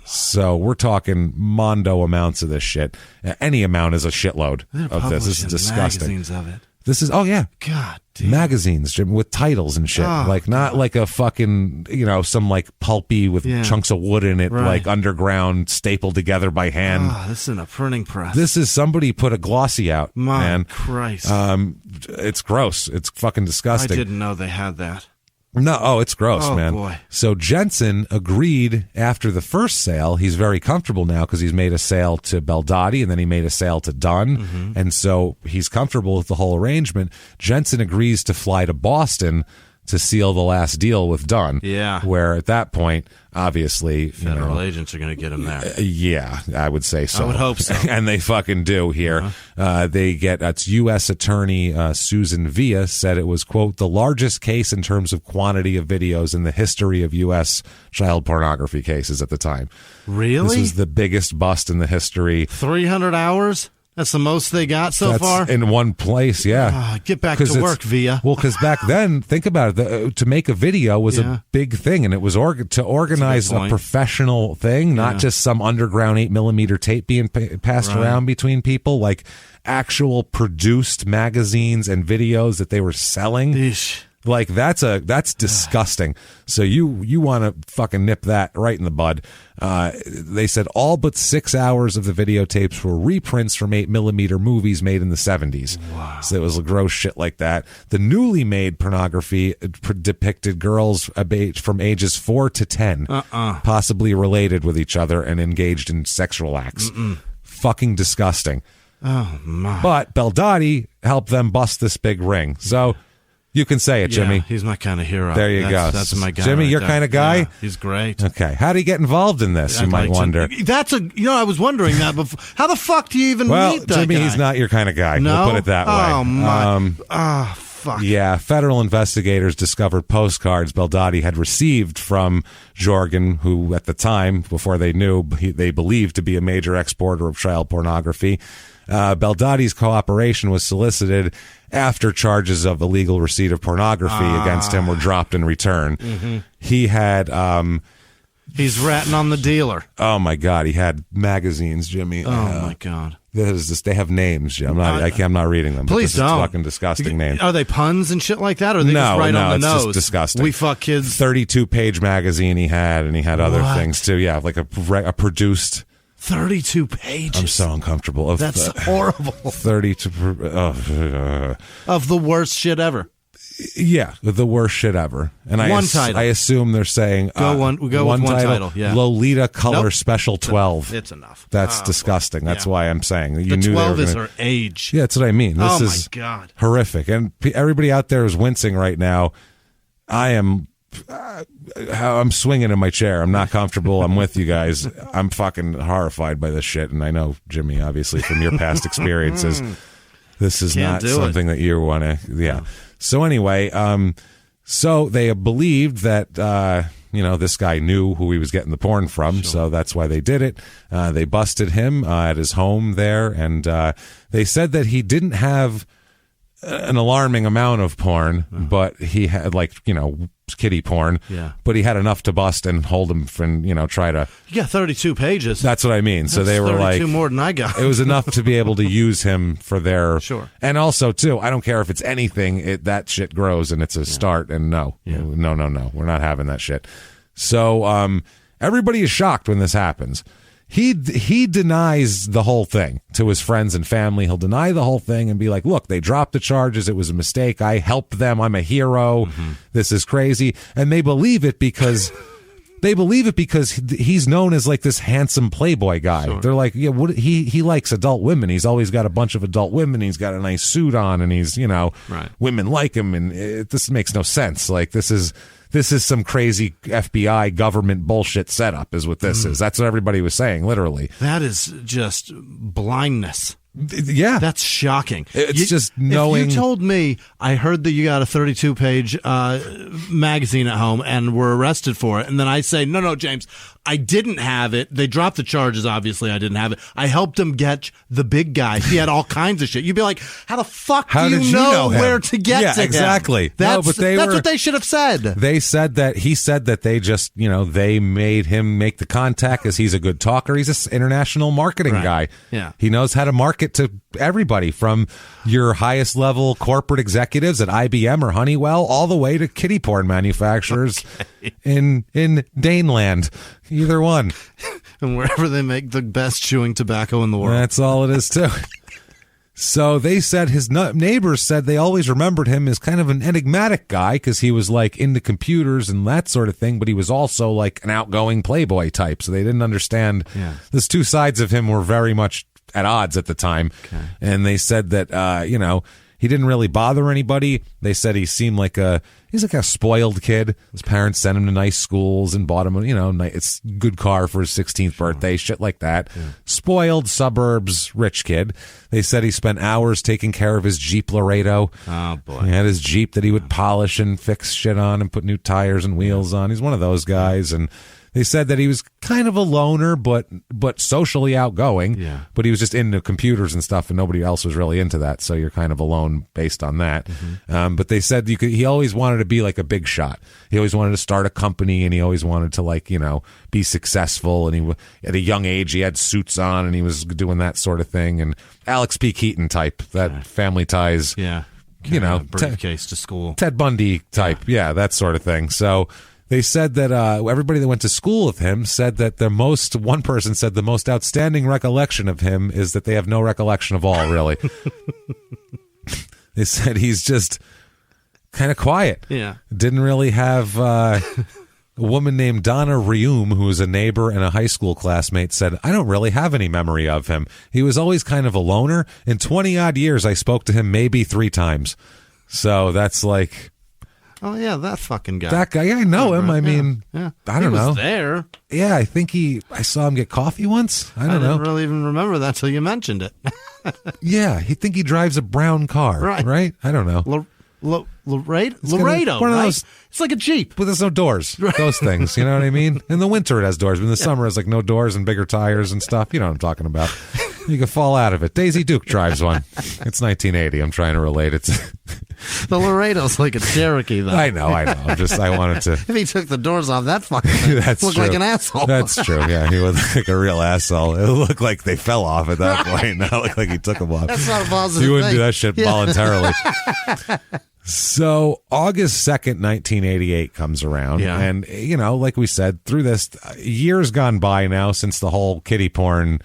So we're talking mondo amounts of this shit. Any amount is a shitload of this. This is disgusting. Magazines of it. This is, God damn. Magazines, Jim, with titles and shit. Not like a fucking, some like pulpy with chunks of wood in it, like underground stapled together by hand. This is in a printing press. This is somebody put a glossy out, man. Christ. It's gross. It's fucking disgusting. I didn't know they had that. No, it's gross, man. Boy. So Jensen agreed after the first sale. He's very comfortable now because he's made a sale to Beldotti and then he made a sale to Dunn. And so he's comfortable with the whole arrangement. Jensen agrees to fly to Boston to seal the last deal with Dunn. Yeah. Where at that point, obviously, federal agents are going to get him there. Yeah, I would say so. I would hope so. And they fucking do here. They get, it's U.S. Attorney Susan Villa said it was, quote, the largest case in terms of quantity of videos in the history of U.S. child pornography cases at the time. Really? This is the biggest bust in the history. 300 hours? That's the most they got so far? In one place, yeah. Get back to work, Villa. Well, because back then, think about it, to make a video was a big thing, and it was to organize a professional thing, not just some underground 8mm tape being passed around between people, like actual produced magazines and videos that they were selling. Eesh. Like that's disgusting. So you want to fucking nip that right in the bud. They said all but 6 hours of the videotapes were reprints from 8mm movies made in the 70s. Wow. So it was gross shit like that. The newly made pornography depicted girls from ages 4 to 10, possibly related with each other and engaged in sexual acts. Fucking disgusting. Oh my! But Beldotti helped them bust this big ring. So. You can say it, Jimmy. He's my kind of hero. There you go. That's my guy. Jimmy, right your there. kind of guy? Yeah, he's great. Okay. How did he get involved in this, you might wonder? I was wondering that before. How the fuck do you even meet that Jimmy, guy? he's not your kind of guy. No? We'll put it that way. Oh, my. Fuck. Yeah, federal investigators discovered postcards Beldotti had received from Jorgen, who at the time, before they knew, they believed to be a major exporter of child pornography. Beldotti's cooperation was solicited after charges of illegal receipt of pornography against him were dropped in return. He had... he's ratting on the dealer. Oh, my God. He had magazines, Jimmy. Oh, my God. They have names. I'm not reading them. Please don't. Fucking disgusting names. Are they puns and shit like that, or are they just right on the nose? No, it's just disgusting. We fuck kids. 32-page magazine he had, and he had other things too. Yeah, like a produced... 32 pages. I'm so uncomfortable. That's horrible. 32 of the worst shit ever. Yeah, the worst shit ever. And title. I assume they're saying one title. Yeah. Lolita Color Special 12. It's enough. That's disgusting. That's why I'm saying the 12 is her age. Yeah, that's what I mean. This is my God, horrific. And everybody out there is wincing right now. I'm swinging in my chair. I'm not comfortable. I'm with you guys. I'm fucking horrified by this shit. And I know, Jimmy, obviously, from your past experiences, this is not something that you want to. Yeah. So anyway, so they believed that, this guy knew who he was getting the porn from. Sure. So that's why they did it. They busted him at his home there. And they said that he didn't have an alarming amount of porn, but he had kiddie porn. Yeah. But he had enough to bust and hold him and try to. Yeah, 32 pages. That's what I mean. So they were 32 more than I got. It was enough to be able to use him for their. Sure. And also too, I don't care if it's anything. That shit grows and it's a start. And no, we're not having that shit. So everybody is shocked when this happens. He denies the whole thing to his friends and family. He'll deny the whole thing and be like, look, they dropped the charges. It was a mistake. I helped them. I'm a hero. This is crazy. And they believe it because he's known as like this handsome playboy guy. Sure. They're like, yeah, he likes adult women. He's always got a bunch of adult women. He's got a nice suit on and he's, women like him. And this makes no sense. Like this is some crazy FBI government bullshit setup is what this is. That's what everybody was saying, literally. That is just blindness. Yeah. That's shocking. It's just knowing. If you told me I heard that you got a 32-page magazine at home and were arrested for it, and then I say, no, James, I didn't have it. They dropped the charges, obviously. I didn't have it. I helped him get the big guy. He had all kinds of shit. You'd be like, how the fuck do you know where to get to him? Yeah, exactly. That's what they should have said. He said that they just, they made him make the contact because he's a good talker. He's an international marketing guy. Yeah. He knows how to market to everybody from your highest level corporate executives at IBM or Honeywell all the way to kiddie porn manufacturers in Daneland. Either one. And wherever they make the best chewing tobacco in the world. That's all it is, too. So they said his neighbors said they always remembered him as kind of an enigmatic guy because he was like into computers and that sort of thing, but he was also like an outgoing playboy type. So they didn't understand. Those two sides of him were very much at odds at the time. And they said that, he didn't really bother anybody. They said he seemed like he's like a spoiled kid. His parents sent him to nice schools and bought him, it's good car for his 16th birthday, shit like that. Spoiled suburbs, rich kid. They said he spent hours taking care of his Jeep Laredo. Oh, boy. He had his Jeep that he would polish and fix shit on and put new tires and wheels on. He's one of those guys. And they said that he was kind of a loner, but socially outgoing. But he was just into computers and stuff, and nobody else was really into that. So you're kind of alone based on that. But they said he always wanted to be like a big shot. He always wanted to start a company, and he always wanted to be successful. And he at a young age he had suits on, and he was doing that sort of thing. And Alex P. Keaton type, that Family Ties. Briefcase to school. Ted Bundy type, that sort of thing. So. They said that everybody that went to school with him said that one person said the most outstanding recollection of him is that they have no recollection of all, really. They said he's just kind of quiet. Didn't really have a woman named Donna Reum, who was a neighbor and a high school classmate, said, I don't really have any memory of him. He was always kind of a loner. In 20-odd years, I spoke to him maybe 3 times. So that's like... Oh, yeah, that fucking guy. That guy, I know him. I mean, I don't know. He was there. Yeah, I saw him get coffee once. I don't know. I didn't really even remember that till you mentioned it. Yeah, he think he drives a brown car, right? I don't know. Laredo, one of right? those, it's like a Jeep. But there's no doors. Those things, you know what I mean? In the winter it has doors, but in the summer it has like no doors and bigger tires and stuff. You know what I'm talking about. You can fall out of it. Daisy Duke drives one. It's 1980. I'm trying to relate it to... The Laredo's like a Cherokee, though. I know. I wanted to... If he took the doors off, that fucking thing looked like an asshole. That's true, yeah. He was like a real asshole. It looked like they fell off at that point. Now it looked like he took them off. That's not a positive thing. You wouldn't do that shit voluntarily. So August 2nd, 1988 comes around. And, like we said, through this, years gone by now since the whole kiddie porn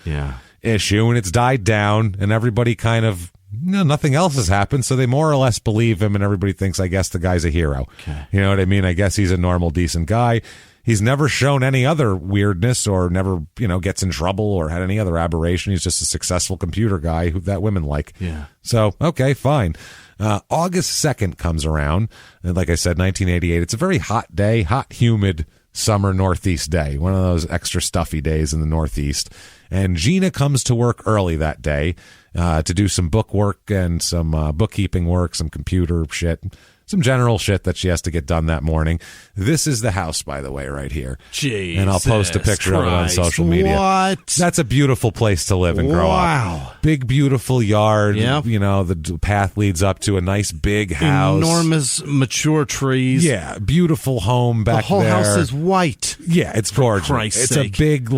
issue, and it's died down, and everybody kind of... nothing else has happened, so they more or less believe him, and everybody thinks, I guess, the guy's a hero. You know what I mean? I guess he's a normal, decent guy. He's never shown any other weirdness or never, gets in trouble or had any other aberration. He's just a successful computer guy that women like. So, okay, fine. August 2nd comes around, and like I said, 1988. It's a very hot day, hot, humid summer Northeast day, one of those extra stuffy days in the Northeast. And Gina comes to work early that day to do some book work and some bookkeeping work, some computer shit, some general shit that she has to get done that morning. This is the house, by the way, right here. Jesus and I'll post a picture of it on social media. What? That's a beautiful place to live and grow up. Big, beautiful yard. Yep. The path leads up to a nice big house. Enormous mature trees. Yeah, beautiful home back there. The whole house is white. Yeah, it's gorgeous. For Christ's it's sake. A big,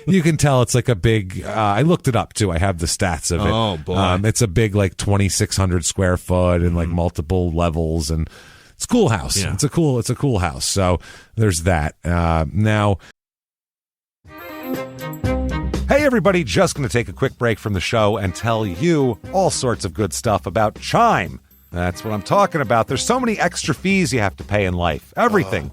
you can tell it's like a big, I looked it up too. I have the stats of it. Oh, boy. It's a big, 2,600 square foot and multiple levels, and it's a cool house. Yeah. It's a cool house. So there's that. Now, hey everybody, just going to take a quick break from the show and tell you all sorts of good stuff about Chime. That's what I'm talking about. There's so many extra fees you have to pay in life. Everything.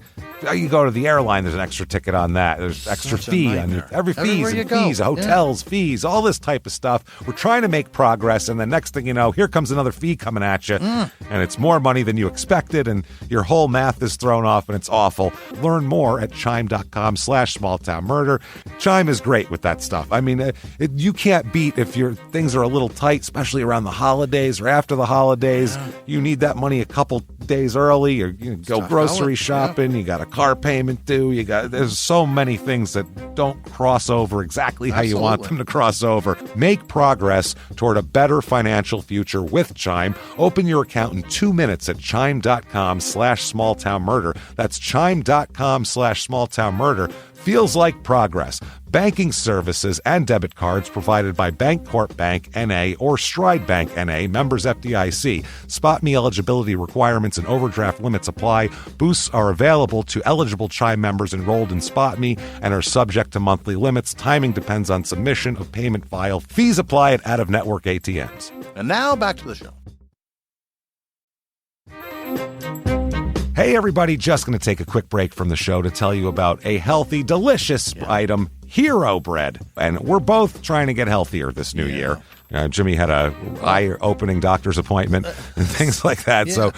You go to the airline, there's an extra ticket on that. There's extra fee on every fees, hotels, fees, all this type of stuff. We're trying to make progress, and the next thing you know, here comes another fee coming at you, and it's more money than you expected, and your whole math is thrown off, and it's awful. Learn more at chime.com/smalltownmurder. Chime is great with that stuff. I mean, you can't beat if your things are a little tight, especially around the holidays or after the holidays. You need that money a couple days early, or you go grocery shopping. You got a car payment due. There's so many things that don't cross over exactly how you want them to cross over. Make progress toward a better financial future with Chime. Open your account in 2 minutes at chime.com/smalltownmurder. That's chime.com/smalltownmurder. Feels like progress. Banking services and debit cards provided by Bancorp Bank N.A. or Stride Bank N.A., members FDIC. SpotMe eligibility requirements and overdraft limits apply. Boosts are available to eligible Chime members enrolled in SpotMe and are subject to monthly limits. Timing depends on submission of payment file. Fees apply at out-of-network ATMs. And now back to the show. Hey, everybody, just going to take a quick break from the show to tell you about a healthy, delicious item, Hero Bread. And we're both trying to get healthier this new year. Jimmy had a eye-opening doctor's appointment and things like that. So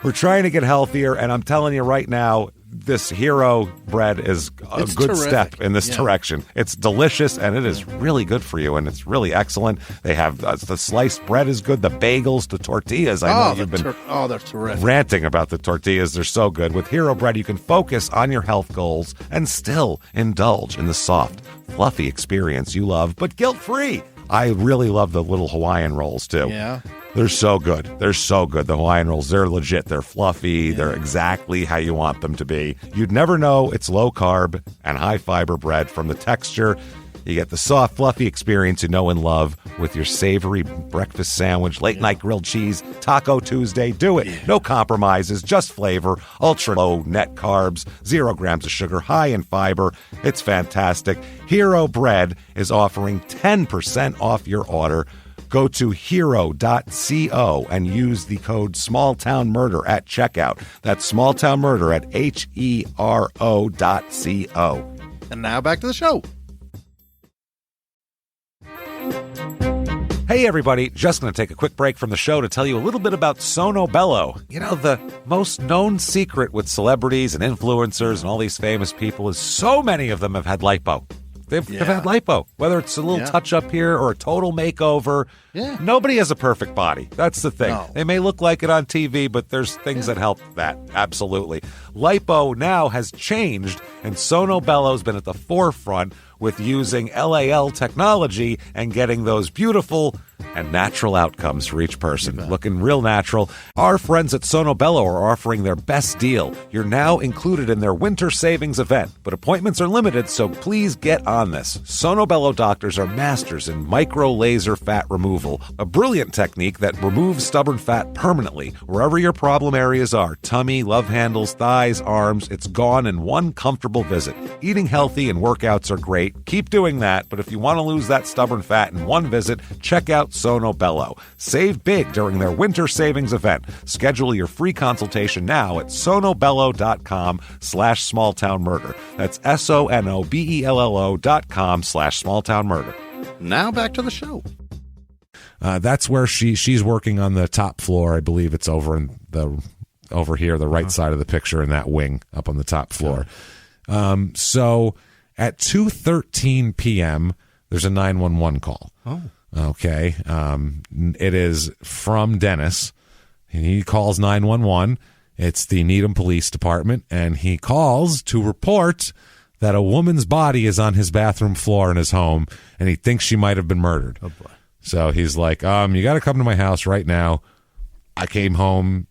we're trying to get healthier, and I'm telling you right now, this Hero Bread is a good step in this direction. It's delicious, and it is really good for you, and it's really excellent. They have the sliced bread is good, the bagels, the tortillas. I know you've been they're terrific. Ranting about the tortillas. They're so good. With Hero Bread, you can focus on your health goals and still indulge in the soft, fluffy experience you love, but guilt-free. I really love the little Hawaiian rolls, too. Yeah. They're so good. They're so good. The Hawaiian rolls, they're legit. They're fluffy. Yeah. They're exactly how you want them to be. You'd never know it's low-carb and high-fiber bread from the texture. You get the soft, fluffy experience you know and love with your savory breakfast sandwich, late-night grilled cheese, Taco Tuesday. Do it. No compromises, just flavor, ultra-low net carbs, 0 grams of sugar, high in fiber. It's fantastic. Hero Bread is offering 10% off your order. Go to hero.co and use the code SmallTownMurder at checkout. That's SmallTownMurder at HERO.co. And now back to the show. Hey, everybody, just going to take a quick break from the show to tell you a little bit about Sono Bello. You know, the most known secret with celebrities and influencers and all these famous people is so many of them have had lipo. They've had lipo, whether it's a little touch-up here or a total makeover. Yeah. Nobody has a perfect body. That's the thing. No. They may look like it on TV, but there's things that help that. Absolutely. Lipo now has changed, and Sono Bello's been at the forefront with using LAL technology and getting those beautiful and natural outcomes for each person. Looking real natural. Our friends at Sono Bello are offering their best deal. You're now included in their winter savings event, but appointments are limited, so please get on this. Sono Bello doctors are masters in micro laser fat removal, a brilliant technique that removes stubborn fat permanently wherever your problem areas are. Tummy, love handles, thighs, arms, it's gone in one comfortable visit. Eating healthy and workouts are great. Keep doing that, but if you want to lose that stubborn fat in one visit, check out Sono Bello. Save big during their winter savings event. Schedule your free consultation now at sonobello.com/smalltownmurder. That's SONOBELLO.com/smalltownmurder. Now back to the show. That's where she's working on the top floor. I believe it's over here, the right side of the picture in that wing up on the top floor. So at 2:13 p.m., there's a 911 call. Oh. Okay. It is from Dennis. He calls 911. It's the Needham Police Department, and he calls to report that a woman's body is on his bathroom floor in his home, and he thinks she might have been murdered. Oh, boy. So he's like, you got to come to my house right now. I came home,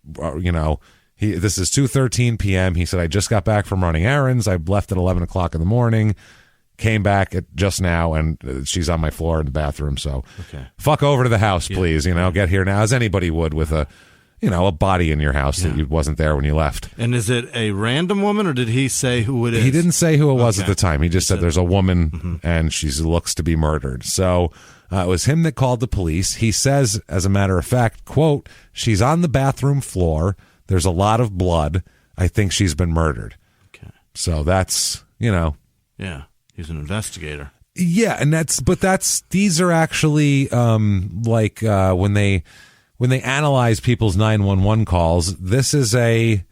this is 2:13 p.m. He said, I just got back from running errands. I left at 11 o'clock in the morning, came back at just now, and she's on my floor in the bathroom. So fuck over to the house, please. Get here now, as anybody would with a body in your house that wasn't there when you left. And is it a random woman, or did he say who it is? He didn't say who it was at the time. He just said there's a woman, and she looks to be murdered. So it was him that called the police. He says, as a matter of fact, quote, she's on the bathroom floor. There's a lot of blood. I think she's been murdered. Okay. So that's, Yeah, he's an investigator. Yeah, and these are actually when they analyze people's 911 calls, this is they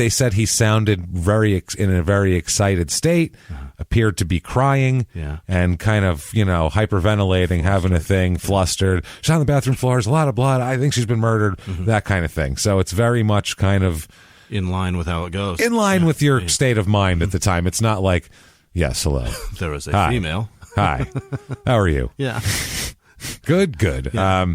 said he sounded in a very excited state, appeared to be crying, and kind of, hyperventilating, having a thing, flustered. She's on the bathroom floor, there's a lot of blood, I think she's been murdered, that kind of thing. So it's very much kind of in line with how it goes. In line with your state of mind at the time. It's not like, yes, hello. There was a female. Hi. How are you? Yeah. Good. Yeah.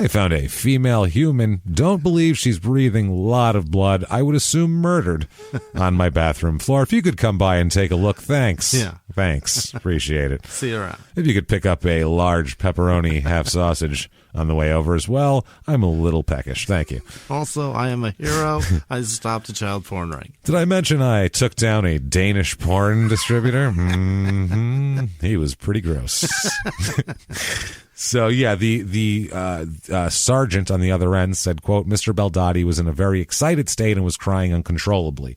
I found a female human. Don't believe she's breathing a lot of blood. I would assume murdered on my bathroom floor. If you could come by and take a look, thanks. Yeah. Thanks. Appreciate it. See you around. If you could pick up a large pepperoni half sausage on the way over as well, I'm a little peckish. Thank you. Also, I am a hero. I stopped a child porn ring. Did I mention I took down a Danish porn distributor? He was pretty gross. So, yeah, the sergeant on the other end said, quote, Mr. Baldati was in a very excited state and was crying uncontrollably.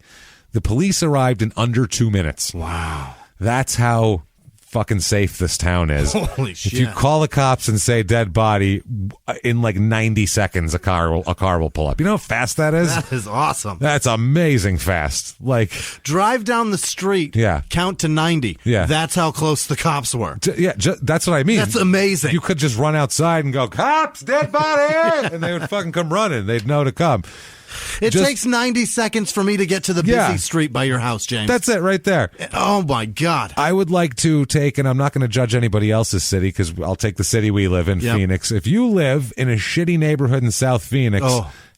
The police arrived in under 2 minutes. Wow. That's how fucking safe this town is. Holy shit. If you call the cops and say dead body, in like 90 seconds a car will pull up. You know how fast that is? That is awesome. That's amazing fast. Like, drive down the street, count to 90. Yeah. That's how close the cops were. That's what I mean. That's amazing. You could just run outside and go, cops, dead body, and they would fucking come running. They'd know to come. It takes 90 seconds for me to get to the busy street by your house, James. That's it right there. Oh, my God. I would like to take, and I'm not going to judge anybody else's city because I'll take the city we live in, Phoenix. If you live in a shitty neighborhood in South Phoenix,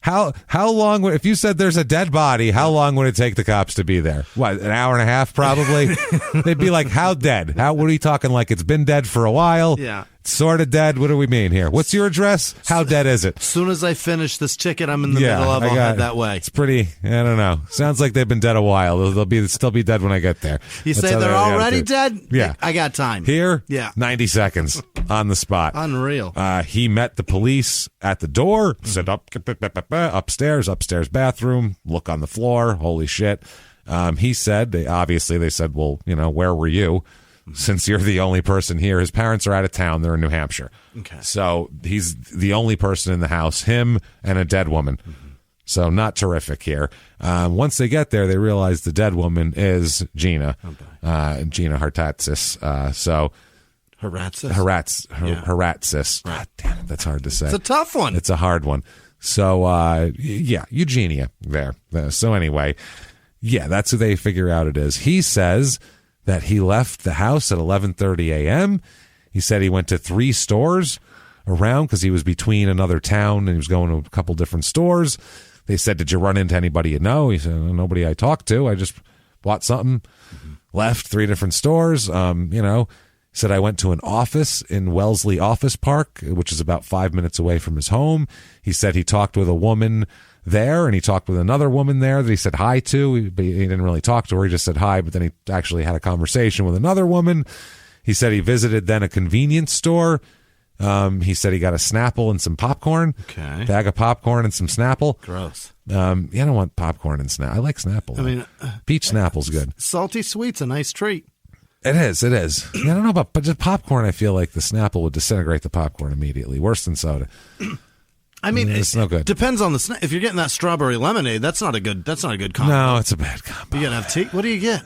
how long would, if you said there's a dead body, how long would it take the cops to be there? What, an hour and a half probably? They'd be like, how dead? What are you talking, like it's been dead for a while? Yeah. Sort of dead. What do we mean here? What's your address? How dead is it? As soon as I finish this ticket I'm in the middle of, I'll head that way. It's pretty, I don't know. Sounds like they've been dead a while. They'll still be dead when I get there. You say they're already dead? Yeah. I got time. Here? Yeah. 90 seconds on the spot. Unreal. He met the police at the door, said upstairs bathroom, look on the floor, holy shit. He said, they said, well, where were you? Since you're the only person here. His parents are out of town. They're in New Hampshire. Okay. So he's the only person in the house, him and a dead woman. Mm-hmm. So not terrific here. Once they get there, they realize the dead woman is Gina. Gina Hartatsis. Haratsis. God damn it, that's hard to say. It's a tough one. It's a hard one. So, Eugenia there. So anyway, that's who they figure out it is. He says that he left the house at 11:30 a.m. He said he went to 3 stores around because he was between another town and he was going to a couple different stores. They said, did you run into anybody you know? He said, nobody I talked to. I just bought something, left 3 different stores. Said I went to an office in Wellesley Office Park, which is about 5 minutes away from his home. He said he talked with a woman there, and he talked with another woman there that he said hi to, but he didn't really talk to her. He just said hi, but then he actually had a conversation with another woman. He said he visited then a convenience store. He said he got a Snapple and some popcorn. Okay. Bag of popcorn and some Snapple. Gross. I don't want popcorn and Snapple. I like Snapple. I mean, peach Snapple's good. Salty sweet's a nice treat. It is. I don't know about, but just popcorn, I feel like the Snapple would disintegrate the popcorn immediately. Worse than soda. I mean, it's no good. Depends on the if you're getting that strawberry lemonade, that's not a good combo. No, it's a bad combo. You gotta have tea. What do you get?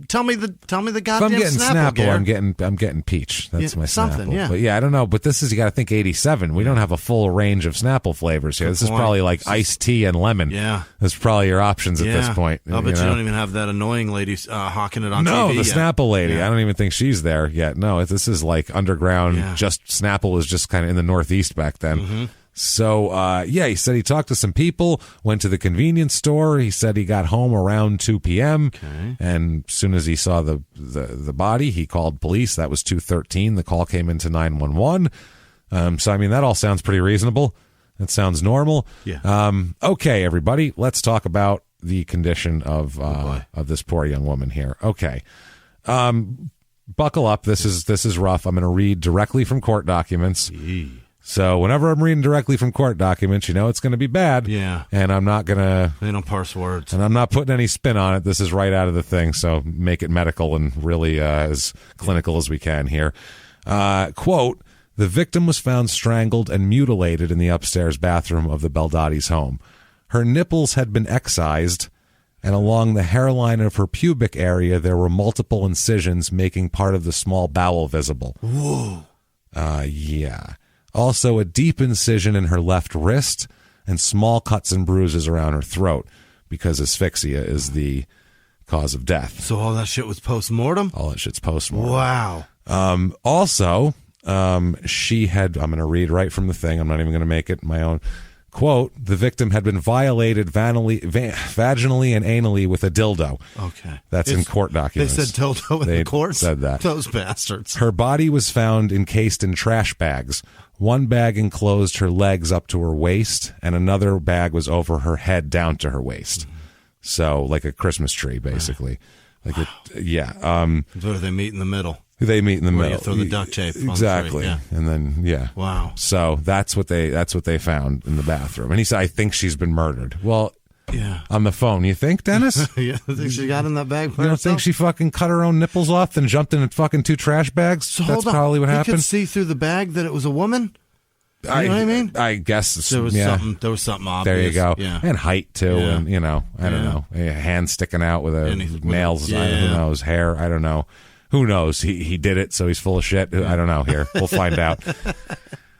Tell me the goddamn if I'm getting Snapple, I'm getting peach. That's my something, Snapple. yeah. But I don't know. But this is, you got to think 87. We don't have a full range of Snapple flavors here. This is probably like iced tea and lemon. Yeah, that's probably your options at this point. Oh, but you don't even have that annoying lady hawking it on TV. No, the yet. Snapple lady. I don't even think she's there yet. No, this is like underground. Yeah. Just Snapple was just kind of in the Northeast back then. Mm-hmm. So, he said he talked to some people, went to the convenience store. He said he got home around 2 p.m. Okay. And as soon as he saw the body, he called police. That was 2:13. The call came into 911. So, I mean, that all sounds pretty reasonable. That sounds normal. Yeah. Okay, everybody, let's talk about the condition of this poor young woman here. Okay. Buckle up. This is rough. I'm going to read directly from court documents. Gee. So whenever I'm reading directly from court documents, it's going to be bad. Yeah. And I'm not going to... They don't parse words. And I'm not putting any spin on it. This is right out of the thing, so make it medical and really as clinical as we can here. Quote, the victim was found strangled and mutilated in the upstairs bathroom of the Baldati's home. Her nipples had been excised, and along the hairline of her pubic area, there were multiple incisions making part of the small bowel visible. Whoa. Yeah. Also, a deep incision in her left wrist and small cuts and bruises around her throat because asphyxia is the cause of death. So all that shit was post-mortem? All that shit's post-mortem. Wow. Also, she had, I'm going to read right from the thing. I'm not even going to make it my own. Quote, the victim had been violated vaginally and anally with a dildo. Okay. That's in court documents. They said dildo in the court? Said that. Those bastards. Her body was found encased in trash bags. One bag enclosed her legs up to her waist, and another bag was over her head down to her waist. So, like a Christmas tree, basically. Like So they meet in the middle. They meet in the middle. You throw the duct tape. Exactly. On the tree. And then, Wow. So that's what they found in the bathroom. And he said, I think she's been murdered. Well, on the phone. You think, Dennis? Yeah. I think she got in that bag by You don't herself? think she fucking cut her own nipples off and jumped in fucking 2 trash bags? So That's probably what happened. You could see through the bag that it was a woman? You know what I mean? I guess There was something obvious. There you go. Yeah. And height, too. Yeah. And, I don't know. A hand sticking out with nails. Who knows? Hair. I don't know. Who knows? He did it, so he's full of shit. I don't know here. We'll find out.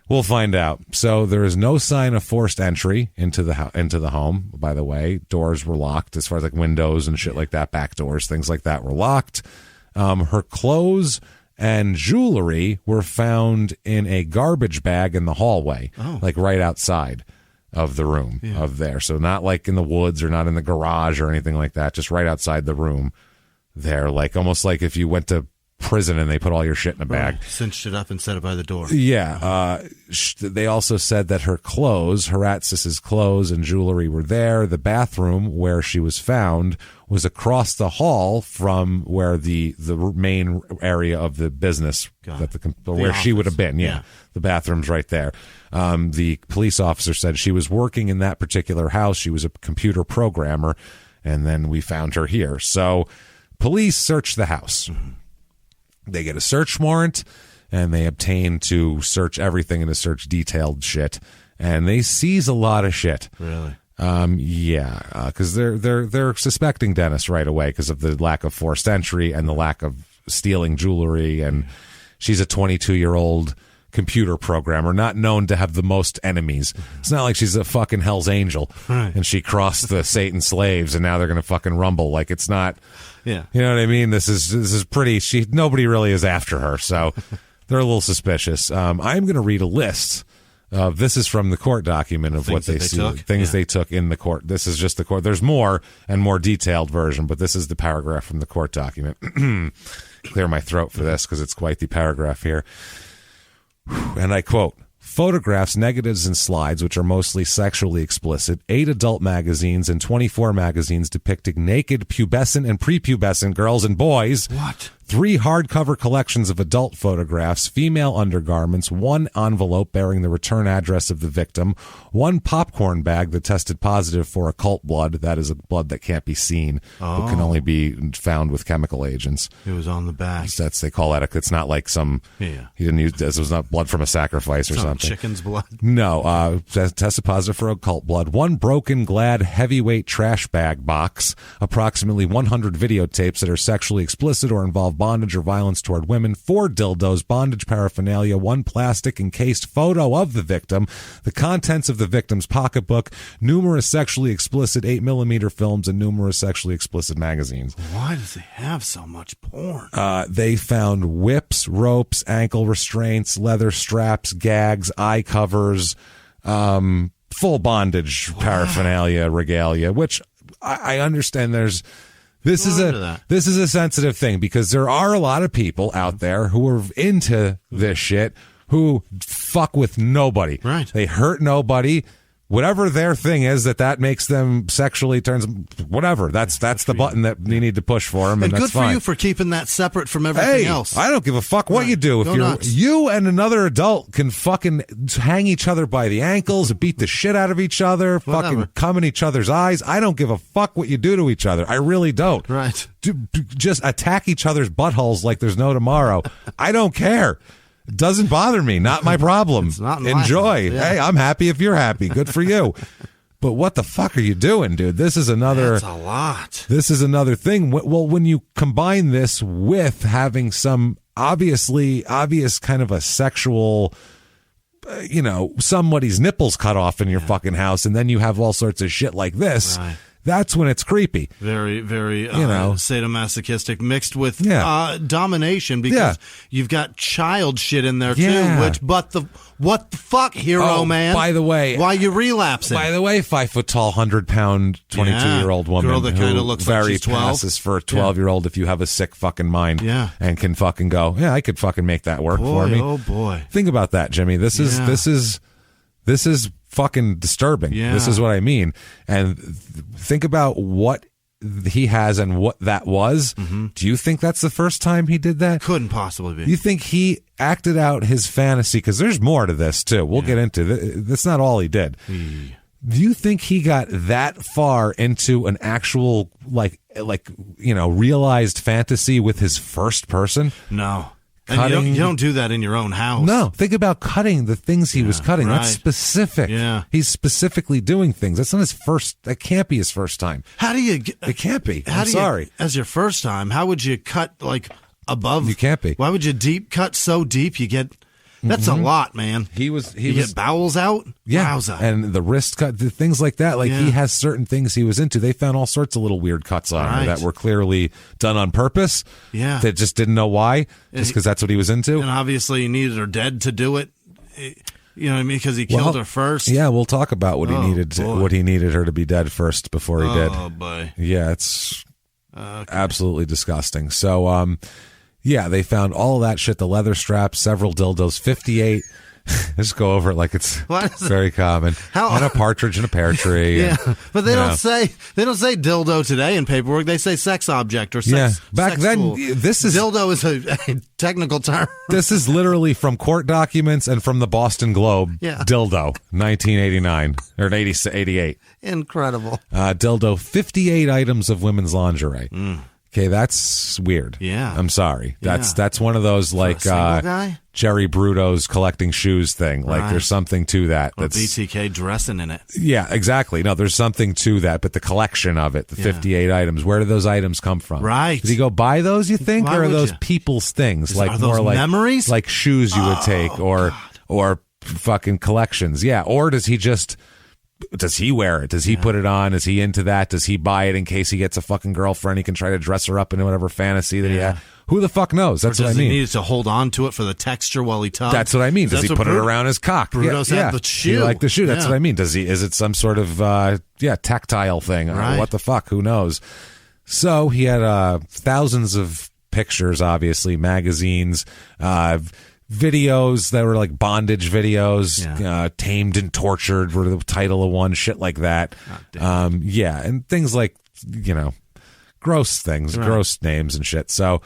We'll find out. So there is no sign of forced entry into the home, by the way. Doors were locked as far as like windows and shit like that. Back doors, things like that were locked. Her clothes and jewelry were found in a garbage bag in the hallway, like right outside of the room of there. So not like in the woods or not in the garage or anything like that, just right outside the room there, like almost like if you went to prison and they put all your shit in a bag. Cinched it up and set it by the door. Yeah. They also said that her clothes, Haratzis's clothes and jewelry were there. The bathroom where she was found was across the hall from where the main area of the business, where she would have been. Yeah. The bathroom's right there. The police officer said she was working in that particular house. She was a computer programmer, and then we found her here. So police searched the house. They get a search warrant, and they obtain to search everything and to search detailed shit. And they seize a lot of shit. Really? Because they're suspecting Dennis right away because of the lack of forced entry and the lack of stealing jewelry. And she's a 22-year-old computer programmer, not known to have the most enemies. It's not like she's a fucking Hell's Angel and she crossed the Satan slaves and now they're gonna fucking rumble. Like, it's not. Yeah, you know what I mean. This is pretty. Nobody really is after her, so they're a little suspicious. I'm going to read a list. This is from the court document of what they took in the court. This is just the court. There's more and more detailed version, but this is the paragraph from the court document. Clear my throat for this because it's quite the paragraph here. And I quote, photographs, negatives, and slides, which are mostly sexually explicit, 8 adult magazines and 24 magazines depicting naked, pubescent, and prepubescent girls and boys. What? 3 hardcover collections of adult photographs, female undergarments, 1 envelope bearing the return address of the victim, 1 popcorn bag that tested positive for occult blood. That is a blood that can't be seen, but can only be found with chemical agents. It was on the bag. They call that. It's not like some. Yeah. He didn't use. This was not blood from a sacrifice or something. Chicken's blood. No. Tested positive for occult blood. 1 broken, Glad heavyweight trash bag box. Approximately 100 videotapes that are sexually explicit or involve bondage or violence toward women, 4 dildos, bondage paraphernalia, 1 plastic encased photo of the victim, the contents of the victim's pocketbook, numerous sexually explicit 8mm films, and numerous sexually explicit magazines. Why does he have so much porn? They found whips, ropes, ankle restraints, leather straps, gags, eye covers, full bondage paraphernalia, regalia, which I understand This is a sensitive thing because there are a lot of people out there who are into this shit who fuck with nobody. Right. They hurt nobody. Whatever their thing is that makes them sexually turns whatever. That's the button that you need to push for them, and that's good for fine. You for keeping that separate from everything else. I don't give a fuck what you do. If you and another adult can fucking hang each other by the ankles, beat the shit out of each other, fucking cum in each other's eyes. I don't give a fuck what you do to each other. I really don't. Right. Just attack each other's buttholes like there's no tomorrow. I don't care. It doesn't bother me. Not my problem. It's not Enjoy. Hey, I'm happy if you're happy. Good for you. But what the fuck are you doing, dude? This is another. That's a lot. This is another thing. Well, when you combine this with having some obvious kind of a sexual, somebody's nipples cut off in your fucking house, and then you have all sorts of shit like this. Right. That's when it's creepy. Very, very, sadomasochistic mixed with domination, because you've got child shit in there too. What the fuck, hero man? By the way, why you relapsing? By the way, 5 foot tall, 100-pound, 22-year-old woman, girl that kind of looks like she's 12, passes for a 12-year-old if you have a sick fucking mind, and can fucking go, I could fucking make that work for me. Oh boy, think about that, Jimmy. This is fucking disturbing. Yeah. This is what I mean. And think about what he has and what that was. Mm-hmm. Do you think that's the first time he did that? Couldn't possibly be. You think he acted out his fantasy? Because there's more to this too. We'll get into that's not all he did. Do you think he got that far into an actual realized fantasy with his first person? No. And you don't do that in your own house. No. Think about cutting the things he was cutting. Right. That's specific. Yeah. He's specifically doing things. That's not his first. That can't be his first time. How do you? It can't be. I'm sorry. As your first time, how would you cut above? You can't be. Why would you deep cut so deep? You get. That's a lot, man. He get bowels out? Yeah. Wowza. And the wrist cut, the things like that. He has certain things he was into. They found all sorts of little weird cuts on her that were clearly done on purpose. Yeah. They just didn't know why, just because that's what he was into. And obviously he needed her dead to do it. You know what I mean? Because he killed her first. Yeah, we'll talk about what he needed. What he needed her to be dead first before he did. Oh, boy. Yeah, it's absolutely disgusting. So, yeah, they found all of that shit, the leather straps, several dildos, 58. Just go over it like it's very common. And a partridge in a pear tree. Yeah, but they don't say dildo today in paperwork. They say sex object or sex. Yeah, back then, dildo is a technical term. This is literally from court documents and from the Boston Globe. Yeah. Dildo, 1989 or 88. Incredible. Dildo, 58 items of women's lingerie. Okay, that's weird. Yeah. I'm sorry. That's one of those Jerry Bruto's collecting shoes thing. There's something to that. Or BTK dressing in it. Yeah, exactly. No, there's something to that, but the collection of it, the 58 items, where do those items come from? Right. Did he go buy those, you think? Or are those people's things? Are those memories? Like shoes you would take or fucking collections. Yeah. Or does he wear it? Does he put it on? Is he into that? Does he buy it in case he gets a fucking girlfriend? He can try to dress her up into whatever fantasy that he has. Who the fuck knows? That's what I mean. Does he need to hold on to it for the texture while he tugs? That's what I mean. Does he put it around his cock? Bruto's had the shoe. He like the shoe. That's what I mean. Is it some sort of tactile thing? Right. What the fuck? Who knows? So he had thousands of pictures, obviously, magazines, videos that were like bondage videos, tamed and tortured were the title of one, shit like that. And things like, gross things, gross names and shit. So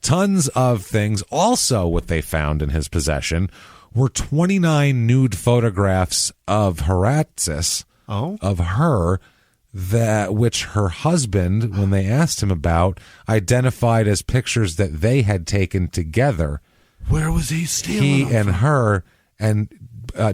tons of things. Also, what they found in his possession were 29 nude photographs of Horatis, of her, which her husband, when they asked him about, identified as pictures that they had taken together. Where was he stealing He them and from? her and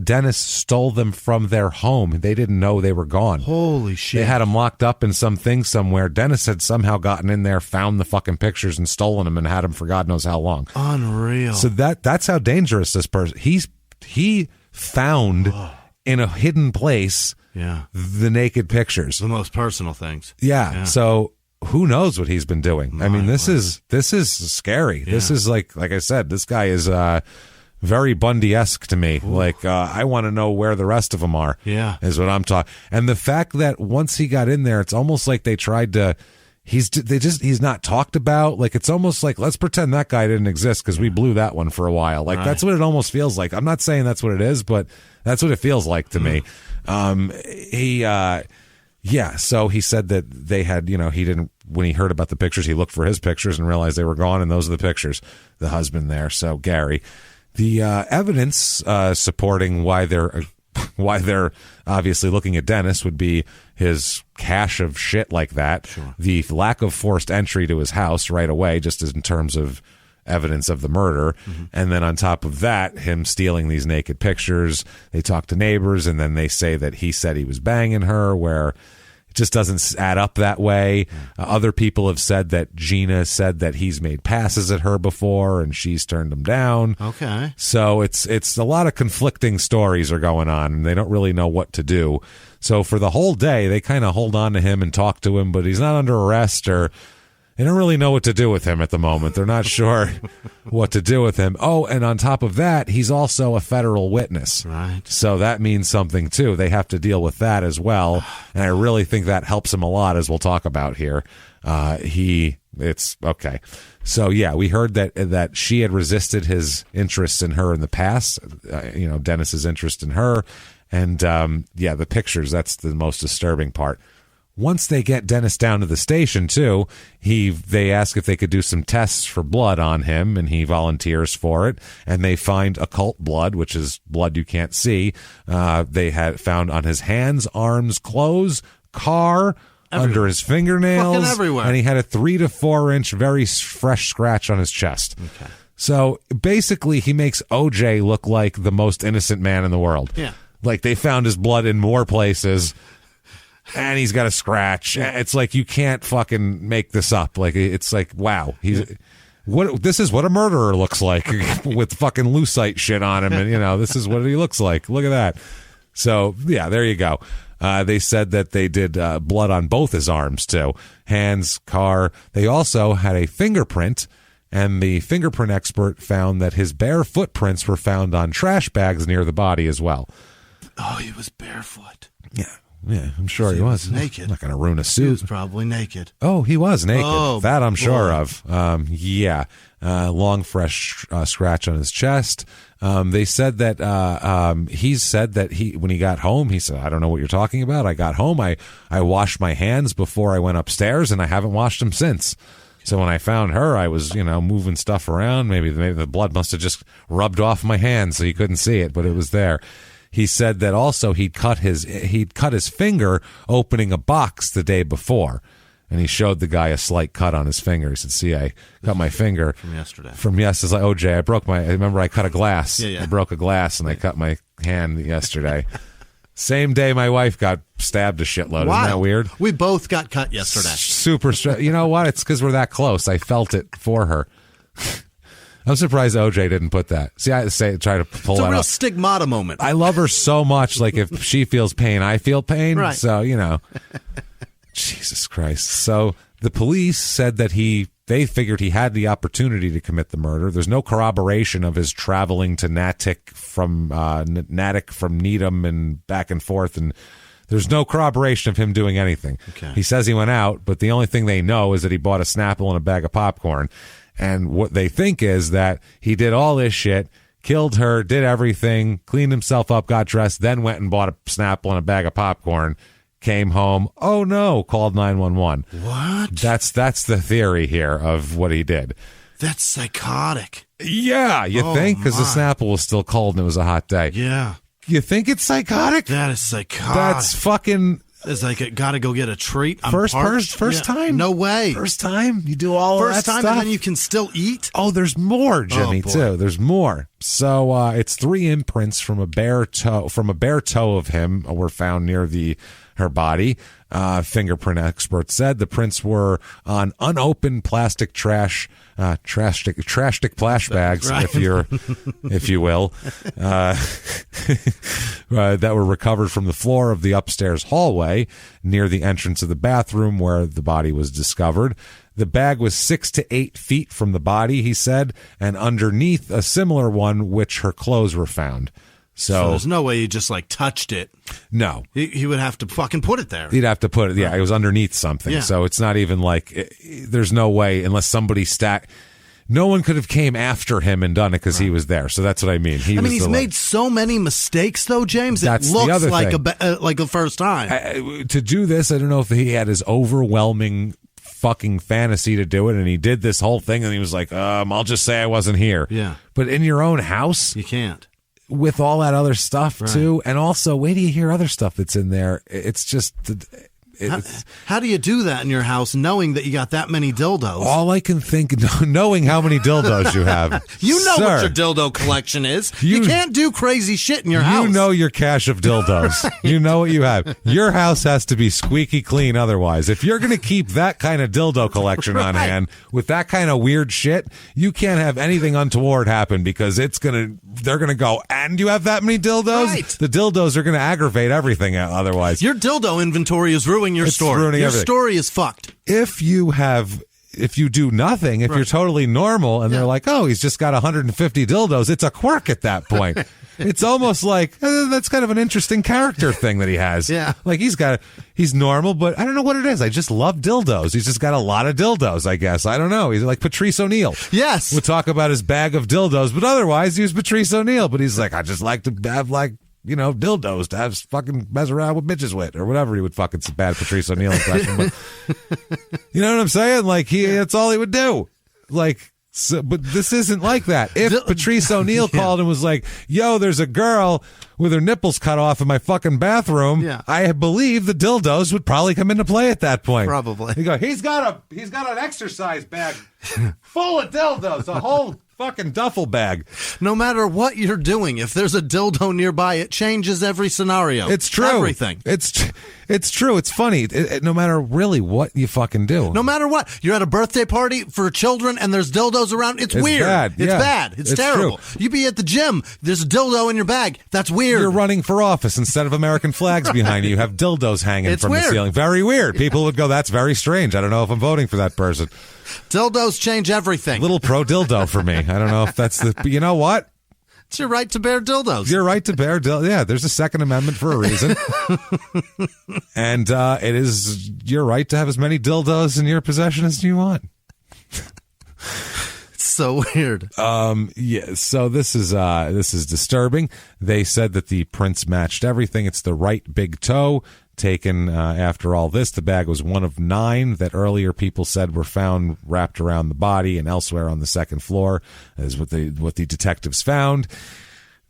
Dennis stole them from their home. They didn't know they were gone. Holy shit. They had them locked up in some thing somewhere. Dennis had somehow gotten in there, found the fucking pictures and stolen them and had them for God knows how long. Unreal. So that's how dangerous this person. He found in a hidden place the naked pictures. The most personal things. Yeah. So who knows what he's been doing? I mean, this is scary. Yeah. This is like I said, this guy is very Bundy-esque to me. Ooh. I want to know where the rest of them are. Yeah, is what I'm talking. And the fact that once he got in there, it's almost like they tried to. He's not talked about. It's almost like, let's pretend that guy didn't exist because we blew that one for a while. That's what it almost feels like. I'm not saying that's what it is, but that's what it feels like to me. So he said that they had, he didn't, when he heard about the pictures, he looked for his pictures and realized they were gone, and those are the pictures, the husband there. So Gary, the evidence supporting why they're obviously looking at Dennis would be his cache of shit like that. Sure. The lack of forced entry to his house right away, just in terms of evidence of the murder. Mm-hmm. And then on top of that, him stealing these naked pictures. They talk to neighbors, and then they say that he said he was banging her, where it just doesn't add up that way. Other people have said that Gina said that he's made passes at her before and she's turned him down. Okay. So it's a lot of conflicting stories are going on, and they don't really know what to do. So for the whole day, they kind of hold on to him and talk to him, but he's not under arrest, or they don't really know what to do with him at the moment. They're not sure what to do with him. Oh, and on top of that, he's also a federal witness. Right. So that means something, too. They have to deal with that as well. And I really think that helps him a lot, as we'll talk about here. It's okay. So, yeah, we heard that she had resisted his interest in her in the past, Dennis's interest in her. And, the pictures, that's the most disturbing part. Once they get Dennis down to the station, too, they ask if they could do some tests for blood on him, and he volunteers for it. And they find occult blood, which is blood you can't see. They had found on his hands, arms, clothes, car, under his fingernails. Fucking everywhere. And he had a 3 to 4 inch, very fresh scratch on his chest. Okay. So basically, he makes OJ look like the most innocent man in the world. Yeah. Like they found his blood in more places. And he's got a scratch. It's like you can't fucking make this up. Like it's like, wow, this is what a murderer looks like with fucking lucite shit on him, and this is what he looks like. Look at that. So yeah, there you go. They said that they did blood on both his arms too, hands, car. They also had a fingerprint, and the fingerprint expert found that his bare footprints were found on trash bags near the body as well. Oh, he was barefoot. Yeah, I'm sure he was naked. I'm not going to ruin a suit. He was probably naked. Oh, he was naked. Oh, that I'm sure boy. of. Long, fresh scratch on his chest. They said that he said that when he got home, he said, I don't know what you're talking about. I got home, I washed my hands before I went upstairs, and I haven't washed them since. So when I found her, I was, moving stuff around. Maybe the blood must have just rubbed off my hands, so you couldn't see it, but it was there. He said that also he'd cut his finger opening a box the day before, and he showed the guy a slight cut on his finger. He said, "See, I cut my finger from yesterday." It's like, OJ, I remember I cut a glass. Yeah. I broke a glass, and I cut my hand yesterday. Same day my wife got stabbed a shitload. Wow. Isn't that weird? We both got cut yesterday. Super stress. You know what? It's because we're that close. I felt it for her. I'm surprised OJ didn't put that. See, I try to pull that It's a real up. stigmata moment. I love her so much. Like, if she feels pain, I feel pain. Right. So, Jesus Christ. So the police said that they figured he had the opportunity to commit the murder. There's no corroboration of his traveling to Natick from Needham and back and forth, and there's no corroboration of him doing anything. Okay. He says he went out, but the only thing they know is that he bought a Snapple and a bag of popcorn. And what they think is that he did all this shit, killed her, did everything, cleaned himself up, got dressed, then went and bought a Snapple and a bag of popcorn, came home, oh no, called 911. What? That's the theory here of what he did. That's psychotic. Yeah, you think? Because the Snapple was still cold and it was a hot day. Yeah. You think it's psychotic? That is psychotic. That's fucking... It's like, got to go get a treat. First time? No way. First time? You do all first of that time stuff? And then you can still eat? Oh, there's more, Jimmy, too. There's more. So it's 3 imprints from a bare toe of him were found near her body. Fingerprint experts said the prints were on unopened plastic trash stick flash bags, right. if you will, that were recovered from the floor of the upstairs hallway near the entrance of the bathroom where the body was discovered. The bag was 6 to 8 feet from the body, he said, and underneath a similar one, which her clothes were found. So there's no way he just touched it. No. He would have to fucking put it there. He'd have to put it. Yeah, it was underneath something. Yeah. So it's not even there's no way unless somebody no one could have came after him and done it because he was there. So that's what I mean. He's made so many mistakes, though, James. That's it looks the other like a first time. To do this, I don't know if he had his overwhelming fucking fantasy to do it, and he did this whole thing, and he was like, I'll just say I wasn't here. Yeah. But in your own house, you can't. With all that other stuff, too. And also, wait till you hear other stuff that's in there. It's just, How do you do that in your house knowing that you got that many dildos? All I can think, knowing how many dildos you have. You know what your dildo collection is. You can't do crazy shit in your house. You know your cache of dildos. Right. You know what you have. Your house has to be squeaky clean otherwise. If you're going to keep that kind of dildo collection on hand with that kind of weird shit, you can't have anything untoward happen because they're going to go, and you have that many dildos? Right. The dildos are going to aggravate everything otherwise. Your dildo inventory is ruining your story. Your everything. Story is fucked. If you do nothing, if you're totally normal and they're like, oh, he's just got 150 dildos, it's a quirk at that point. It's almost like that's kind of an interesting character thing that he has. Yeah. Like he's normal, but I don't know what it is. I just love dildos. He's just got a lot of dildos, I guess. I don't know. He's like Patrice O'Neill. Yes. We'll talk about his bag of dildos, but otherwise he was Patrice O'Neill. But he's like, I just like to have dildos to have fucking mess around with bitches with, or whatever he would fucking bad Patrice O'Neill impression. But you know what I'm saying? Like that's all he would do. Like, so, but this isn't like that. If Patrice O'Neill called and was like, yo, there's a girl with her nipples cut off in my fucking bathroom, I believe the dildos would probably come into play at that point. Probably. You go, he's got an exercise bag full of dildos, a whole fucking duffel bag. No matter what you're doing, if there's a dildo nearby, it changes every scenario. It's true. Everything. It's true. It's funny. No matter really what you fucking do. No matter what. You're at a birthday party for children and there's dildos around. It's weird. Bad. It's bad. It's terrible. True. You be at the gym. There's a dildo in your bag. That's weird. You're running for office. Instead of American flags behind you have dildos hanging from the ceiling. Very weird. People would go, that's very strange. I don't know if I'm voting for that person. Dildos change everything. Little pro dildo for me. I don't know if that's but you know what? It's your right to bear dildos. Your right to bear dildos. Yeah, there's a Second Amendment for a reason. And it is your right to have as many dildos in your possession as you want. It's so weird. Yeah, so this is disturbing. They said that the prints matched everything. It's the right big toe. Taken after all this, the bag was one of 9 that earlier people said were found wrapped around the body and elsewhere on the second floor, is what the detectives found.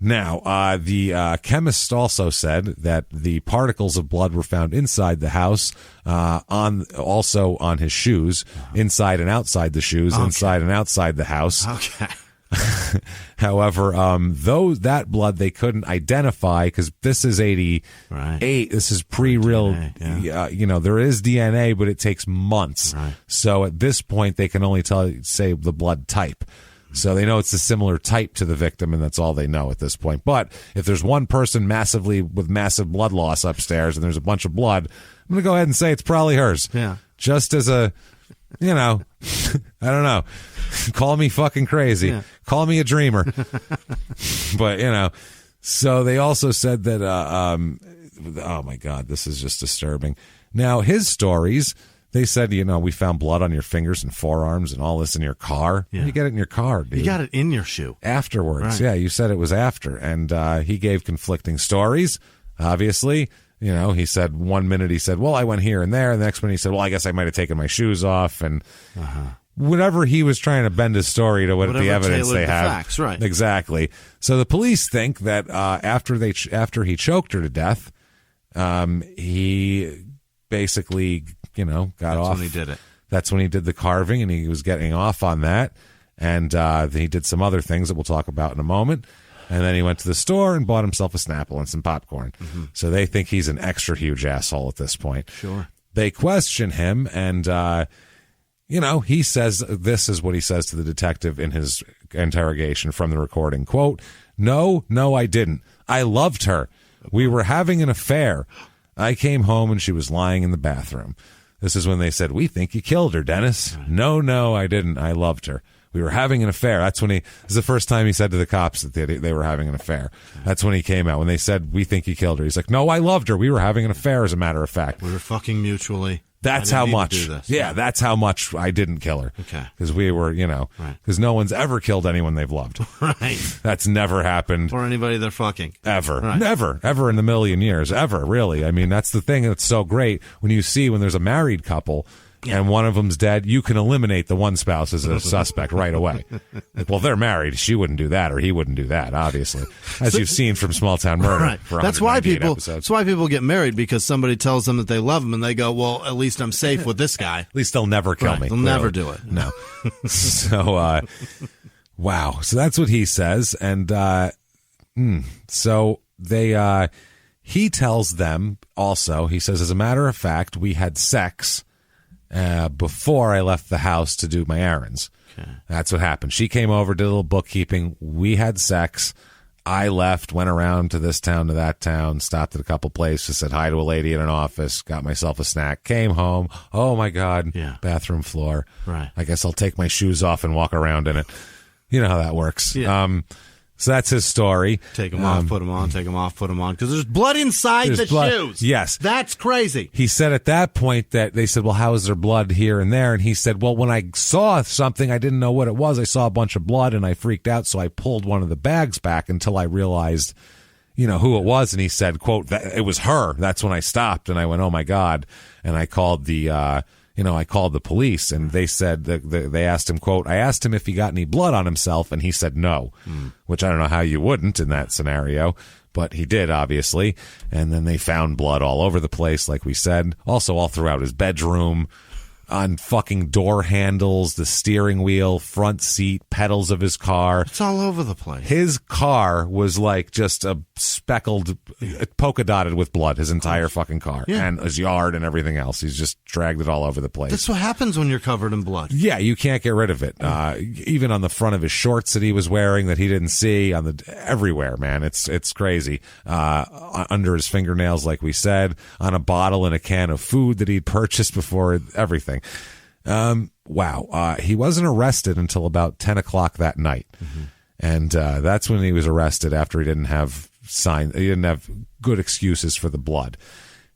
Now, the chemist also said that the particles of blood were found inside the house, also on his shoes, inside and outside the shoes, inside and outside the house. Okay. However, that blood they couldn't identify because this is 88. Right. This is pre-real. There is DNA, but it takes months. Right. So at this point, they can only say the blood type. So they know it's a similar type to the victim, and that's all they know at this point. But if there's one person with massive blood loss upstairs and there's a bunch of blood, I'm going to go ahead and say it's probably hers. Yeah. Just as a, I don't know. Call me fucking crazy. Yeah. Call me a dreamer. But, so they also said that, oh my God, this is just disturbing. Now, his stories, they said, we found blood on your fingers and forearms and all this in your car. Yeah. You get it in your car, dude. You got it in your shoe. Afterwards. Right. Yeah, you said it was after. And he gave conflicting stories, obviously. He said one minute he said, well, I went here and there. And the next minute he said, well, I guess I might have taken my shoes off. And whatever he was trying to bend his story to what the evidence they have. Facts, right. Exactly. So the police think that after he choked her to death, he basically, got off. That's when he did it. That's when he did the carving, and he was getting off on that. And he did some other things that we'll talk about in a moment. And then he went to the store and bought himself a Snapple and some popcorn. Mm-hmm. So they think he's an extra huge asshole at this point. Sure. They question him, and, he says, this is what he says to the detective in his interrogation from the recording. Quote, No, I didn't. I loved her. We were having an affair. I came home and she was lying in the bathroom. This is when they said, we think you killed her, Dennis. No, I didn't. I loved her. We were having an affair. That's when this is the first time he said to the cops that they were having an affair. That's when he came out. When they said, we think you killed her. He's like, no, I loved her. We were having an affair, as a matter of fact. We were fucking mutually. That's how much. Yeah, that's how much I didn't kill her. Okay. Because we were, because no one's ever killed anyone they've loved. Right. That's never happened. Or anybody they're fucking. Ever. Right. Never. Ever in a million years. Ever, really. I mean, that's the thing that's so great when there's a married couple and one of them's dead, you can eliminate the one spouse as a suspect right away. Well, they're married. She wouldn't do that, or he wouldn't do that, obviously, as you've seen from Small Town Murder. Right. For that's why people. episodes. That's why people get married, because somebody tells them that they love them, and they go, "Well, at least I'm safe with this guy. At least they'll never kill me. They'll never do it." No. So, wow. So that's what he says, and so they. He tells them also. He says, as a matter of fact, we had sex before I left the house to do my errands. Okay. That's what happened. She came over, did a little bookkeeping. We had sex. I left, went around to this town, to that town, stopped at a couple places, said hi to a lady in an office, got myself a snack, came home. Oh, my God. Yeah. Bathroom floor. Right. I guess I'll take my shoes off and walk around in it. You know how that works. Yeah. So that's his story. Take them off, put them on, take them off, put them on. Because there's blood inside the shoes. Yes. That's crazy. He said at that point that they said, well, how is there blood here and there? And he said, well, when I saw something, I didn't know what it was. I saw a bunch of blood and I freaked out. So I pulled one of the bags back until I realized, who it was. And he said, quote, it was her. That's when I stopped. And I went, oh, my God. And I called I called the police, and they said they asked him, quote, I asked him if he got any blood on himself, and he said no, which I don't know how you wouldn't in that scenario, but he did, obviously. And then they found blood all over the place, like we said, also all throughout his bedroom, on fucking door handles, the steering wheel, front seat, pedals of his car. It's all over the place. His car was like just a speckled, polka dotted with blood, his entire fucking car. Yeah. And his yard and everything else. He's just dragged it all over the place. That's what happens when you're covered in blood. Yeah, you can't get rid of it. Even on the front of his shorts that he was wearing that he didn't see, everywhere, man. It's crazy. Under his fingernails, like we said, on a bottle and a can of food that he'd purchased before, everything. Wow. He wasn't arrested until about 10 o'clock that night. Mm-hmm. And that's when he was arrested, after he didn't have good excuses for the blood.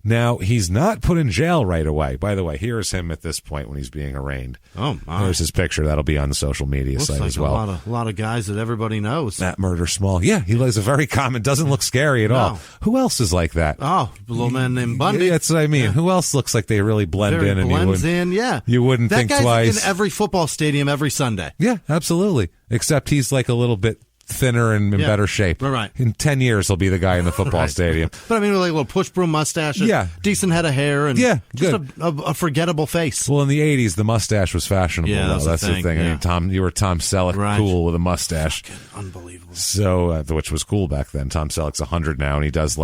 Now, he's not put in jail right away. By the way, here's him at this point when he's being arraigned. Oh, my. There's his picture. That'll be on the social media site as well. A lot of guys that everybody knows. Matt Murder Small. Yeah, he is a very common, doesn't look scary at all. Who else is like that? Oh, a little man named Bundy. Yeah, that's what I mean. Yeah. Who else looks like they really blend in? And blends in, yeah. You wouldn't think twice. That guy's in every football stadium every Sunday. Yeah, absolutely. Except he's like a little bit thinner and in better shape. Right. In 10 years, he'll be the guy in the football stadium. But I mean, with like a little push broom mustache, decent head of hair, and just a forgettable face. Well, in the 80s, the mustache was fashionable. Yeah, that's the thing. Yeah. I mean, you were Tom Selleck, cool with a mustache. Unbelievable. So, which was cool back then. Tom Selleck's 100 now, and he does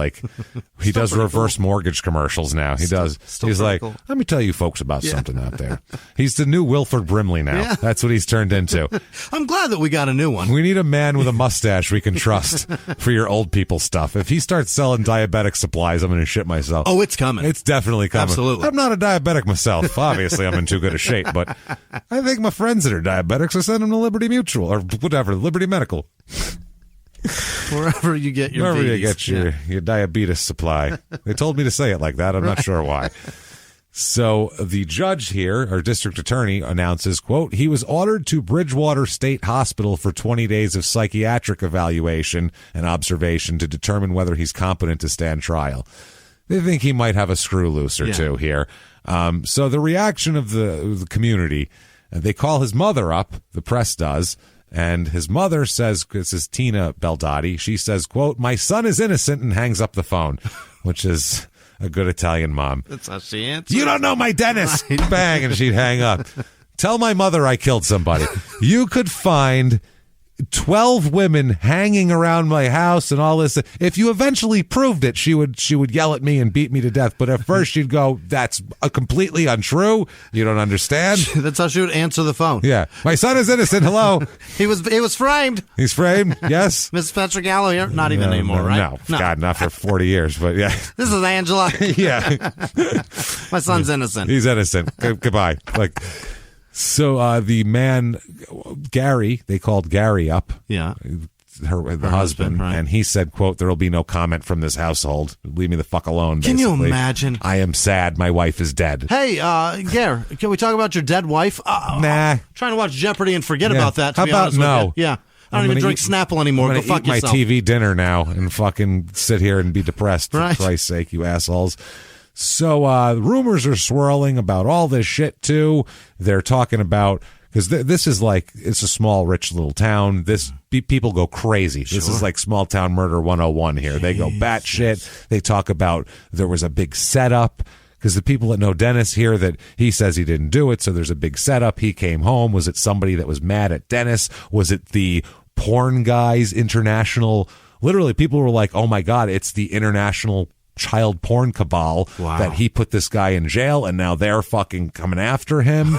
reverse mortgage commercials now. He's like, cool. Let me tell you folks about something out there. He's the new Wilford Brimley now. Yeah. That's what he's turned into. I'm glad that we got a new one. We need a man with a mustache we can trust for your old people stuff. If he starts selling diabetic supplies, I'm going to shit myself. Oh, it's coming. It's definitely coming. Absolutely. I'm not a diabetic myself. Obviously, I'm in too good a shape, but I think my friends that are diabetics, I send them to Liberty Mutual or whatever, Liberty Medical. Wherever you get your Wherever you get your diabetes supply. They told me to say it like that. I'm not sure why. So the judge here, or district attorney, announces, quote, he was ordered to Bridgewater State Hospital for 20 days of psychiatric evaluation and observation to determine whether he's competent to stand trial. They think he might have a screw loose or two here. So the reaction of the community, they call his mother up, the press does, and his mother says, this is Tina Beldotti, she says, quote, my son is innocent, and hangs up the phone, which is a good Italian mom. That's how she answers. You don't know my dentist. Bang, and she'd hang up. Tell my mother I killed somebody. You could find 12 women hanging around my house and all this. If you eventually proved it, she would yell at me and beat me to death. But at first she'd go, that's completely untrue. You don't understand. That's how she would answer the phone. Yeah. My son is innocent. Hello. He was framed. He's framed. Yes. Mrs. Pietragallo here? Not even anymore, right? No. God, not for 40 years, but yeah. This is Angela. Yeah. My son's innocent. He's innocent. Goodbye. So the man, Gary, they called Gary up. Yeah. The husband, right. And he said, quote, there will be no comment from this household. Leave me the fuck alone. Can you imagine? I am sad. My wife is dead. Hey, Gary, can we talk about your dead wife? Nah. I'm trying to watch Jeopardy and forget about that, to How be about honest no? With you. Yeah. I don't even drink Snapple anymore. Go fuck yourself. My TV dinner now and fucking sit here and be depressed, for Christ's sake, you assholes. So rumors are swirling about all this shit, too. They're talking about, because this is like, it's a small, rich little town. People go crazy. This is like small town murder 101 here. They go batshit. They talk about there was a big setup, because the people that know Dennis hear that he says he didn't do it, so there's a big setup. He came home. Was it somebody that was mad at Dennis? Was it the porn guys international? Literally, people were like, oh my God, it's the international child porn cabal that he put this guy in jail, and now they're fucking coming after him.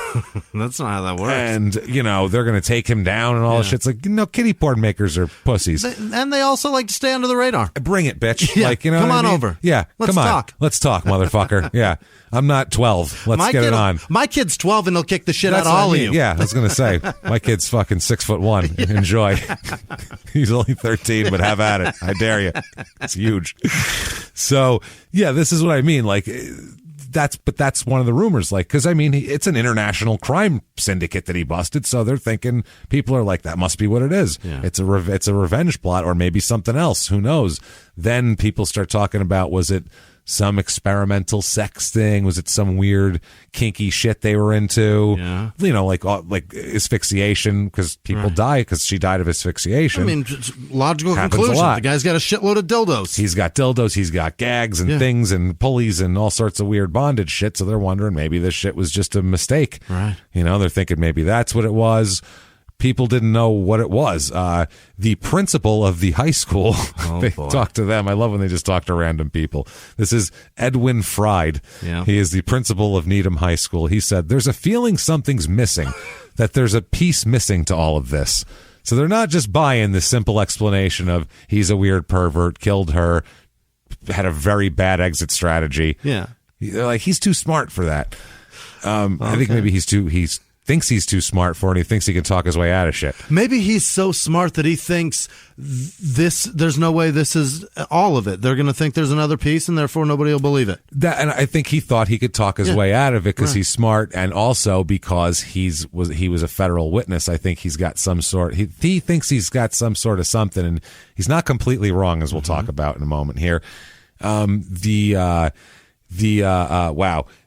That's not how that works. And, they're going to take him down and all this shit. It's like, kitty porn makers are pussies. And they also like to stay under the radar. Bring it, bitch. Yeah. Like, come on over. Yeah, Let's come on. talk. Let's talk, motherfucker. Yeah. I'm not 12. Let's get it on. My kid's 12 and he'll kick the shit out of all of you. Yeah, I was going to say, my kid's fucking 6'1". Enjoy. He's only 13, but have at it. I dare you. It's huge. So, yeah, this is what I mean. Like, that's one of the rumors. Like, because, I mean, it's an international crime syndicate that he busted. So they're thinking, people are like, that must be what it is. Yeah. It's a revenge plot, or maybe something else. Who knows? Then people start talking about, was it some experimental sex thing? Was it some weird kinky shit they were into? Yeah. Like asphyxiation, because people die because she died of asphyxiation. I mean, logical conclusion. The guy's got a shitload of dildos. He's got dildos. He's got gags and things and pulleys and all sorts of weird bondage shit. So they're wondering maybe this shit was just a mistake. Right. They're thinking maybe that's what it was. People didn't know what it was. The principal of the high school, they talked to them. I love when they just talk to random people. This is Edwin Fried. Yeah. He is the principal of Needham High School. He said, there's a feeling something's missing, that there's a piece missing to all of this. So they're not just buying the simple explanation of he's a weird pervert, killed her, had a very bad exit strategy. Yeah. They're like, he's too smart for that. I think maybe he thinks he's too smart for it, and he thinks he can talk his way out of shit. Maybe he's so smart that he thinks there's no way this is all of it. They're going to think there's another piece, and therefore nobody will believe it. And I think he thought he could talk his way out of it because he's smart, and also because he was a federal witness. I think he's got some sort. He thinks he's got some sort of something, and he's not completely wrong, as we'll talk about in a moment here. Wow.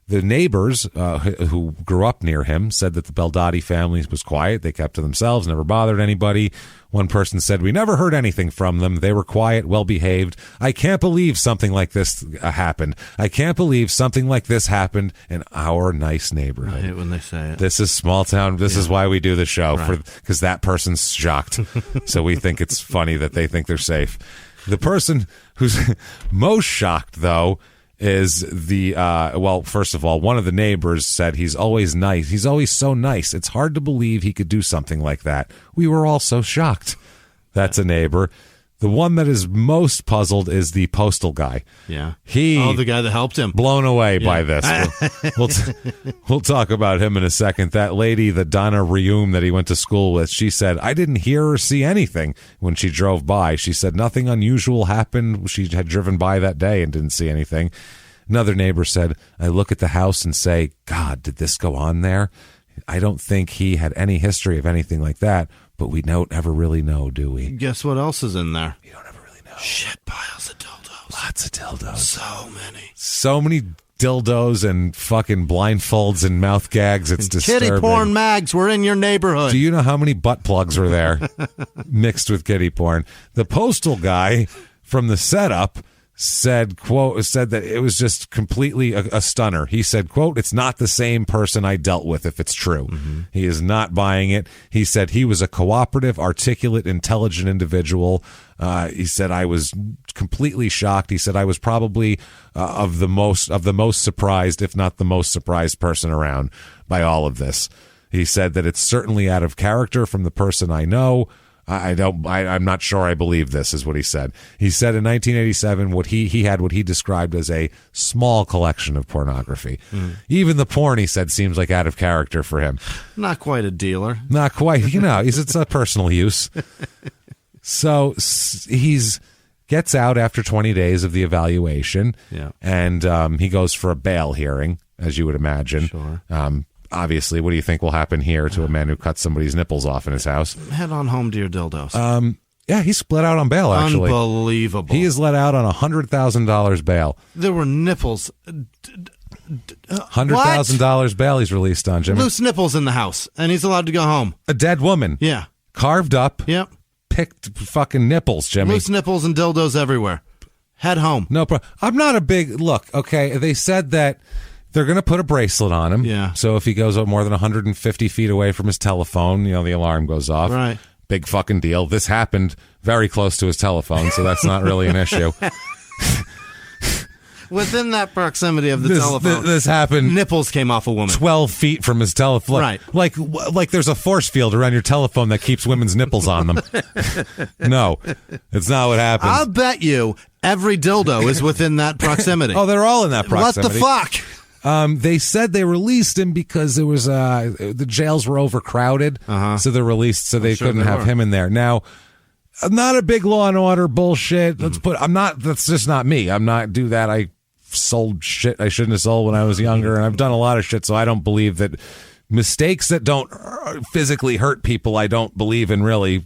The neighbors who grew up near him said that the Beldotti family was quiet. They kept to themselves, never bothered anybody. One person said, we never heard anything from them. They were quiet, well-behaved. I can't believe something like this happened. I can't believe something like this happened in our nice neighborhood. I hate when they say it. This is small town. This is why we do the show, because that person's shocked. So we think it's funny that they think they're safe. The person who's most shocked, though, is first of all, one of the neighbors said he's always nice. He's always so nice. It's hard to believe he could do something like that. We were all so shocked. That's a neighbor. The one that is most puzzled is the postal guy. Yeah. The guy that helped him. Blown away by this. We'll talk about him in a second. That lady, the Donna Reum that he went to school with, she said, I didn't hear or see anything when she drove by. She said nothing unusual happened. She had driven by that day and didn't see anything. Another neighbor said, I look at the house and say, God, did this go on there? I don't think he had any history of anything like that. But we don't ever really know, do we? Guess what else is in there? You don't ever really know. Shit piles of dildos. Lots of dildos. So many. So many dildos and fucking blindfolds and mouth gags. It's disturbing. Kitty porn mags were in your neighborhood. Do you know how many butt plugs were there mixed with kitty porn? The postal guy from the setup said that it was just completely a stunner. He said, quote, it's not the same person I dealt with if it's true. Mm-hmm. He is not buying it. He said he was a cooperative, articulate, intelligent individual. He said I was completely shocked. He said I was probably of the most surprised, if not the most surprised person around by all of this. He said that it's certainly out of character from the person I know. I'm not sure I believe this, is what he said. He said in 1987 he had what he described as a small collection of pornography. Even the porn, he said, seems like out of character for him. Not quite a dealer. Not quite. It's a personal use. So he's gets out after 20 days of the evaluation, and he goes for a bail hearing, as you would imagine. Sure. Obviously, what do you think will happen here to a man who cut somebody's nipples off in his house? Head on home to your dildos. Yeah, he split out on bail, actually. Unbelievable. He is let out on $100,000 bail. There were nipples. $100,000 bail he's released on, Jimmy. Loose nipples in the house, and he's allowed to go home. A dead woman. Yeah. Carved up. Yep. Picked fucking nipples, Jimmy. Loose nipples and dildos everywhere. Head home. No problem. I'm not a big... Look, okay, they said that they're going to put a bracelet on him. Yeah. So if he goes more than 150 feet away from his telephone, the alarm goes off. Right. Big fucking deal. This happened very close to his telephone, so that's not really an issue. Within that proximity of the telephone. This happened. Nipples came off a woman. 12 feet from his telephone. Right. Like there's a force field around your telephone that keeps women's nipples on them. No, it's not what happens. I'll bet you every dildo is within that proximity. Oh, they're all in that proximity. What the fuck? They said they released him because there was the jails were overcrowded, so they're released so they couldn't have him in there. Now, I'm not a big Law and Order bullshit. That's just not me. I'm not do that. I sold shit I shouldn't have sold when I was younger, and I've done a lot of shit, so I don't believe that mistakes that don't physically hurt people, I don't believe in really.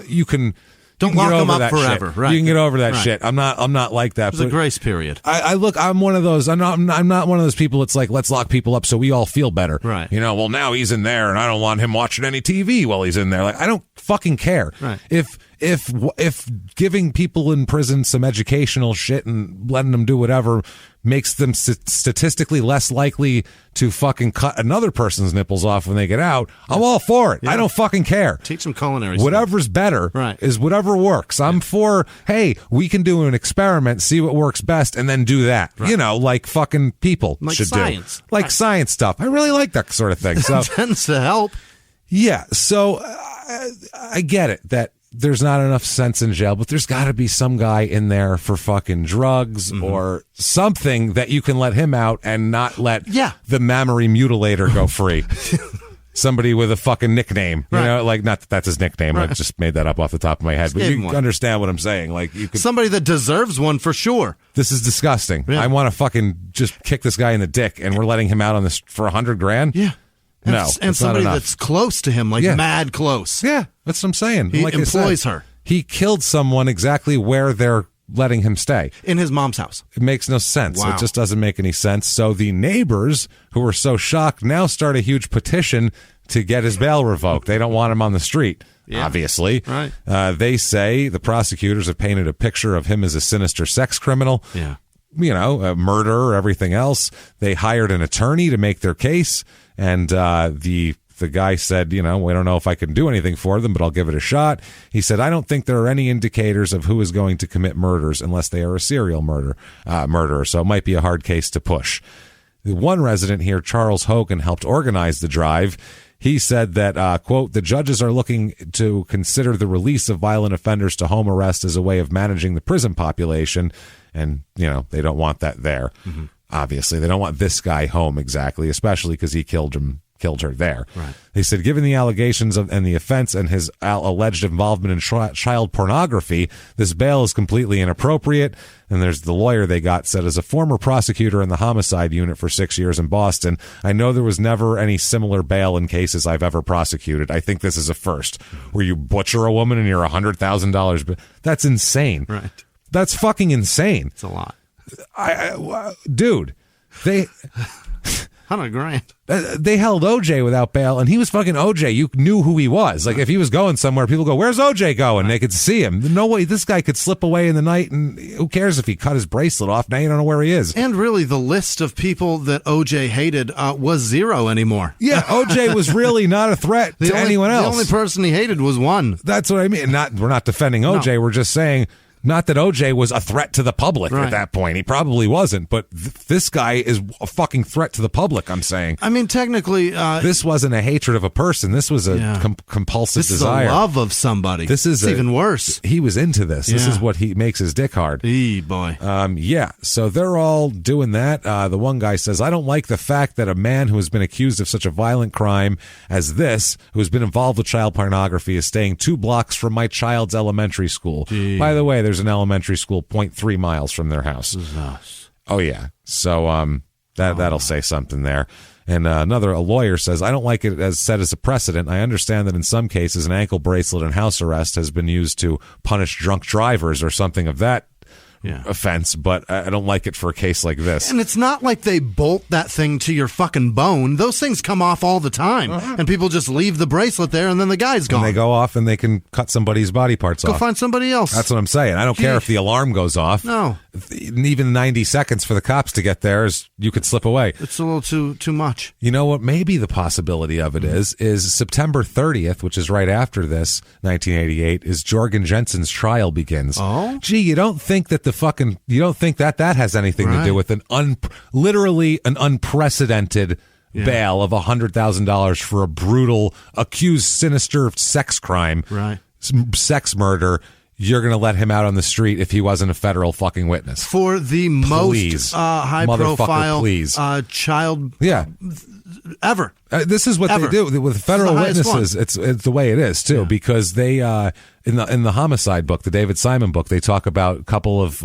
You can Don't lock them up forever. Shit. Right. You can get over that shit. I'm not like that. There's a grace period. I'm one of those. I'm not one of those people. It's like, let's lock people up so we all feel better. Right. Well, now he's in there, and I don't want him watching any TV while he's in there. Like, I don't fucking care. Right. If giving people in prison some educational shit and letting them do whatever makes them statistically less likely to fucking cut another person's nipples off when they get out, I'm all for it. Yeah. I don't fucking care. Teach them culinary Whatever's better is whatever works. I'm for, hey, we can do an experiment, see what works best, and then do that. Right. Like fucking people should science. Do. Like science stuff. I really like that sort of thing. So it tends to help. Yeah, so I get it that there's not enough sense in jail, but there's got to be some guy in there for fucking drugs or something that you can let him out and not let the mammary mutilator go free. Somebody with a fucking nickname, not that that's his nickname. Right. I just made that up off the top of my head, but you understand what I'm saying. Like, you could, somebody that deserves one for sure. This is disgusting. Yeah. I want to fucking just kick this guy in the dick, and we're letting him out on this for $100,000. Yeah. No, and somebody that's close to him, mad close. Yeah, that's what I'm saying. He employs her. He killed someone exactly where they're letting him stay. In his mom's house. It makes no sense. Wow. It just doesn't make any sense. So the neighbors, who were so shocked, now start a huge petition to get his bail revoked. They don't want him on the street, obviously. Right. They say the prosecutors have painted a picture of him as a sinister sex criminal. Yeah. A murderer, everything else. They hired an attorney to make their case, and the guy said, we don't know if I can do anything for them, but I'll give it a shot. He said, I don't think there are any indicators of who is going to commit murders unless they are a serial murderer, so it might be a hard case to push. The one resident here, Charles Hogan, helped organize the drive. He said that, quote, the judges are looking to consider the release of violent offenders to home arrest as a way of managing the prison population. And, they don't want that there. Mm-hmm. Obviously, they don't want this guy home exactly, especially because he killed her there. Right. They said, given the allegations and the offense and his alleged involvement in child pornography, this bail is completely inappropriate. And there's the lawyer they got said, as a former prosecutor in the homicide unit for 6 years in Boston, I know there was never any similar bail in cases I've ever prosecuted. I think this is a first, where you butcher a woman and you're $100,000. That's insane. Right. That's fucking insane. It's a lot. Dude, they... $100,000. They held OJ without bail, and he was fucking OJ. You knew who he was. Like, if he was going somewhere, people go, where's OJ going? They could see him. No way this guy could slip away in the night, and who cares if he cut his bracelet off? Now you don't know where he is. And really, the list of people that OJ hated was zero anymore. Yeah, OJ was really not a threat to anyone else. The only person he hated was one. That's what I mean. We're not defending OJ. No. We're just saying... Not that OJ was a threat to the public at that point. He probably wasn't, but this guy is a fucking threat to the public, I'm saying. I mean, technically... this wasn't a hatred of a person. This was a compulsive desire. This is a love of somebody. It's even worse. He was into this. This is what he makes his dick hard. Boy. So they're all doing that. The one guy says, I don't like the fact that a man who has been accused of such a violent crime as this, who has been involved with child pornography, is staying 2 blocks from my child's elementary school. By the way, there's an elementary school 0.3 miles from their house. Oh, yeah. So That'll say something there. And a lawyer says, I don't like it as set as a precedent. I understand that in some cases an ankle bracelet and house arrest has been used to punish drunk drivers or something of that offense, but I don't like it for a case like this. And it's not like they bolt that thing to your fucking bone. Those things come off all the time, and people just leave the bracelet there, and then the guy's gone. And they go off, and they can cut somebody's body parts off. Go find somebody else. That's what I'm saying. I don't care if the alarm goes off. No. Even 90 seconds for the cops to get there, you could slip away. It's a little too much. You know what? Maybe the possibility of it is September 30th, which is right after this, 1988, is Jorgen Jensen's trial begins. Oh? Gee, you don't think that that has anything to do with literally an unprecedented bail of $100,000 for a brutal, accused, sinister sex crime, sex murder. You're going to let him out on the street if he wasn't a federal fucking witness. For the most high-profile child ever. This is what they do with federal witnesses. It's the way it is, too, because they, in the homicide book, the David Simon book, they talk about a couple of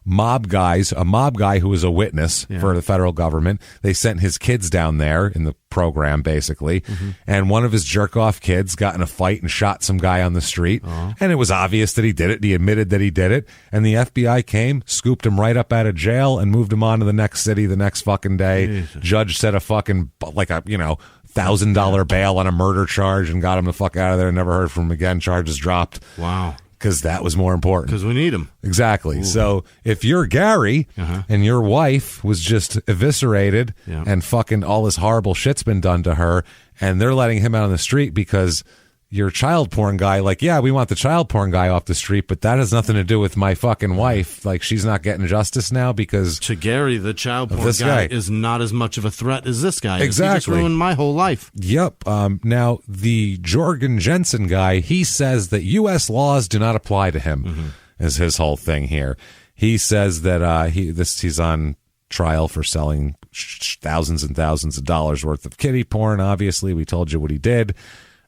mob guys, a mob guy who was a witness for the federal government. They sent his kids down there in the program, basically, and one of his jerk-off kids got in a fight and shot some guy on the street, and it was obvious that he did it. He admitted that he did it, and the FBI came, scooped him right up out of jail, and moved him on to the next city the next fucking day. Jesus. Judge set a fucking, $1,000 bail on a murder charge and got him the fuck out of there. Never heard from him again. Charges dropped. Wow. Because that was more important. Because we need him. Exactly. Ooh. So if you're Gary and your wife was just eviscerated and fucking all this horrible shit's been done to her, and they're letting him out on the street because your child porn guy, we want the child porn guy off the street, but that has nothing to do with my fucking wife. She's not getting justice now because... To Gary, the child porn guy is not as much of a threat as this guy. Exactly. He just ruined my whole life. Yep. Now, the Jorgen Jensen guy, he says that U.S. laws do not apply to him, is his whole thing here. He says that he's on trial for selling thousands and thousands of dollars worth of kiddie porn. Obviously, we told you what he did.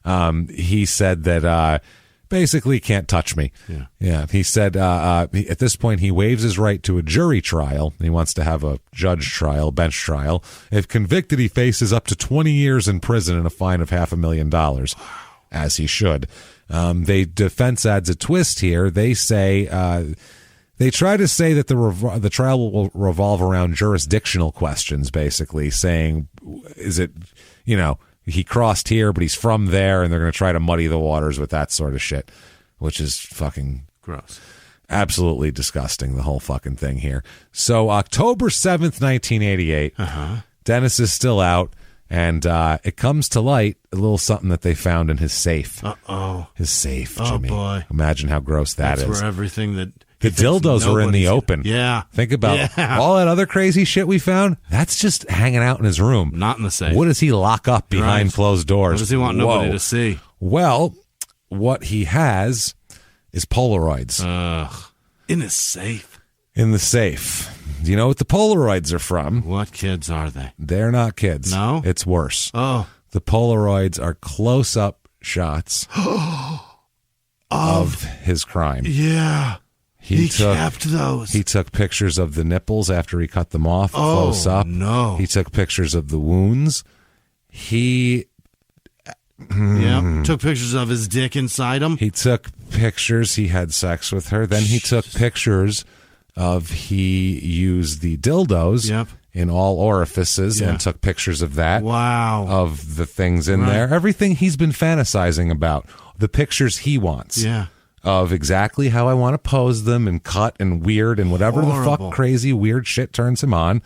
He said that basically can't touch me. Yeah. He said at this point he waives his right to a jury trial. He wants to have a bench trial. If convicted, he faces up to 20 years in prison and a fine of $500,000, as he should. Defense adds a twist here. They say they try to say that the trial will revolve around jurisdictional questions, basically saying, is it, he crossed here, but he's from there, and they're going to try to muddy the waters with that sort of shit, which is fucking gross. Absolutely disgusting, the whole fucking thing here. So October 7th, 1988, Dennis is still out, and it comes to light a little something that they found in his safe. Uh-oh. His safe, Jimmy. Oh, boy. Imagine how gross That's is. Where everything that... The dildos were in the open. Yeah. Think about all that other crazy shit we found. That's just hanging out in his room. Not in the safe. What does he lock up behind closed doors? What does he want nobody to see? Well, what he has is Polaroids. In his safe. In the safe. Do you know what the Polaroids are from? What kids are they? They're not kids. No? It's worse. Oh. The Polaroids are close-up shots of his crime. Yeah. He kept those. He took pictures of the nipples after he cut them off close up. No. He took pictures of the wounds. He took pictures of his dick inside him. He took pictures. He had sex with her. Then he took pictures of he used the dildos in all orifices and took pictures of that. Wow. Of the things in there. Everything he's been fantasizing about. The pictures he wants. Yeah. Of exactly how I want to pose them and cut and weird and whatever the fuck crazy weird shit turns him on.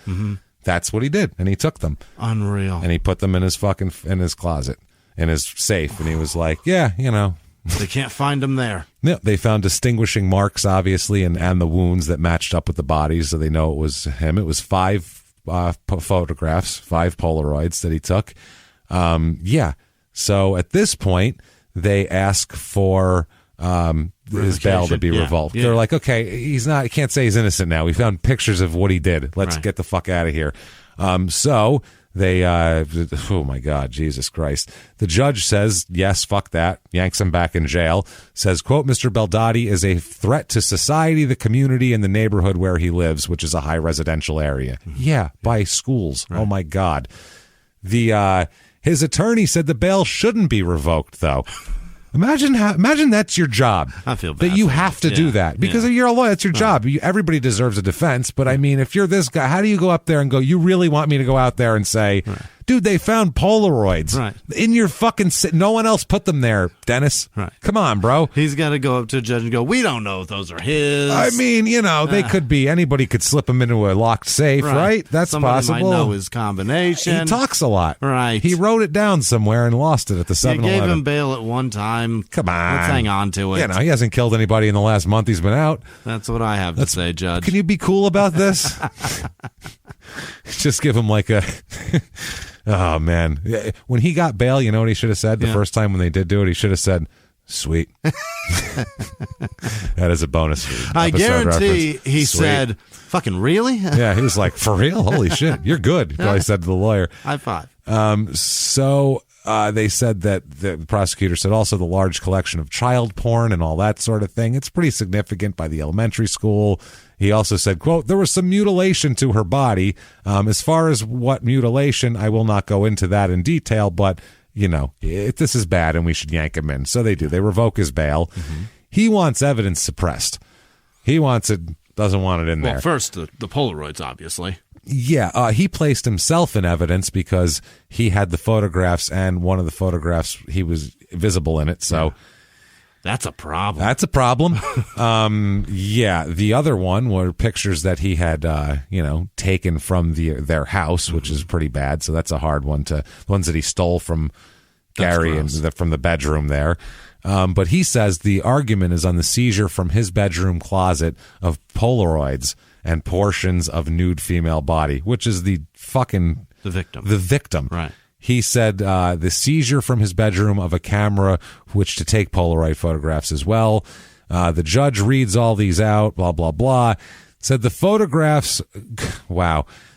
That's what he did, and he took them. Unreal. And he put them in his closet, in his safe, and he was like, they can't find him there. Yeah, they found distinguishing marks, obviously, and the wounds that matched up with the bodies, so they know it was him. It was 5 photographs, 5 Polaroids that he took. So at this point, they ask for his bail to be revoked. They're like, okay, he can't say he's innocent now. We found pictures of what he did. Let's get the fuck out of here. So oh my God, Jesus Christ. The judge says, yes, fuck that, yanks him back in jail, says, quote, Mr. Beldotti is a threat to society, the community, and the neighborhood where he lives, which is a high residential area. Yeah, by schools. Right. Oh my God. His attorney said the bail shouldn't be revoked, though. Imagine that's your job. I feel bad that you have to do that because you're a lawyer. It's your job. Everybody deserves a defense. But I mean, if you're this guy, how do you go up there and go, you really want me to go out there and say, dude, they found Polaroids in your fucking no one else put them there, Dennis. Right. Come on, bro. He's got to go up to a judge and go, we don't know if those are his. I mean, they could be, anybody could slip them into a locked safe, right? That's Somebody possible. Might know his combination. He talks a lot. Right. He wrote it down somewhere and lost it at the 7-Eleven. You gave him bail at one time. Come on. Let's hang on to it. He hasn't killed anybody in the last month he's been out. That's what I have to say, Judge. Can you be cool about this? Just give him like a... Oh, man. When he got bail, you know what he should have said the first time when they did do it? He should have said, sweet. That is a bonus. I guarantee he said, fucking really? Yeah, he was like, for real? Holy shit. You're good. He probably said to the lawyer. High five. So they said that the prosecutor said also the large collection of child porn and all that sort of thing. It's pretty significant by the elementary school. He also said, quote, there was some mutilation to her body. As far as what mutilation, I will not go into that in detail, but, this is bad and we should yank him in. So they do. They revoke his bail. Mm-hmm. He wants evidence suppressed. He wants it, doesn't want it in there. Well, first, the Polaroids, obviously. Yeah, he placed himself in evidence because he had the photographs, and one of the photographs, he was visible in it, so... That's a problem. That's a problem. The other one were pictures that he had, taken from their house, which is pretty bad. So that's a hard one the ones that he stole from Gary and from the bedroom there. But he says the argument is on the seizure from his bedroom closet of Polaroids and portions of nude female body, which is the victim. Right. He said the seizure from his bedroom of a camera, which to take Polaroid photographs as well. The judge reads all these out, blah, blah, blah. Said the photographs,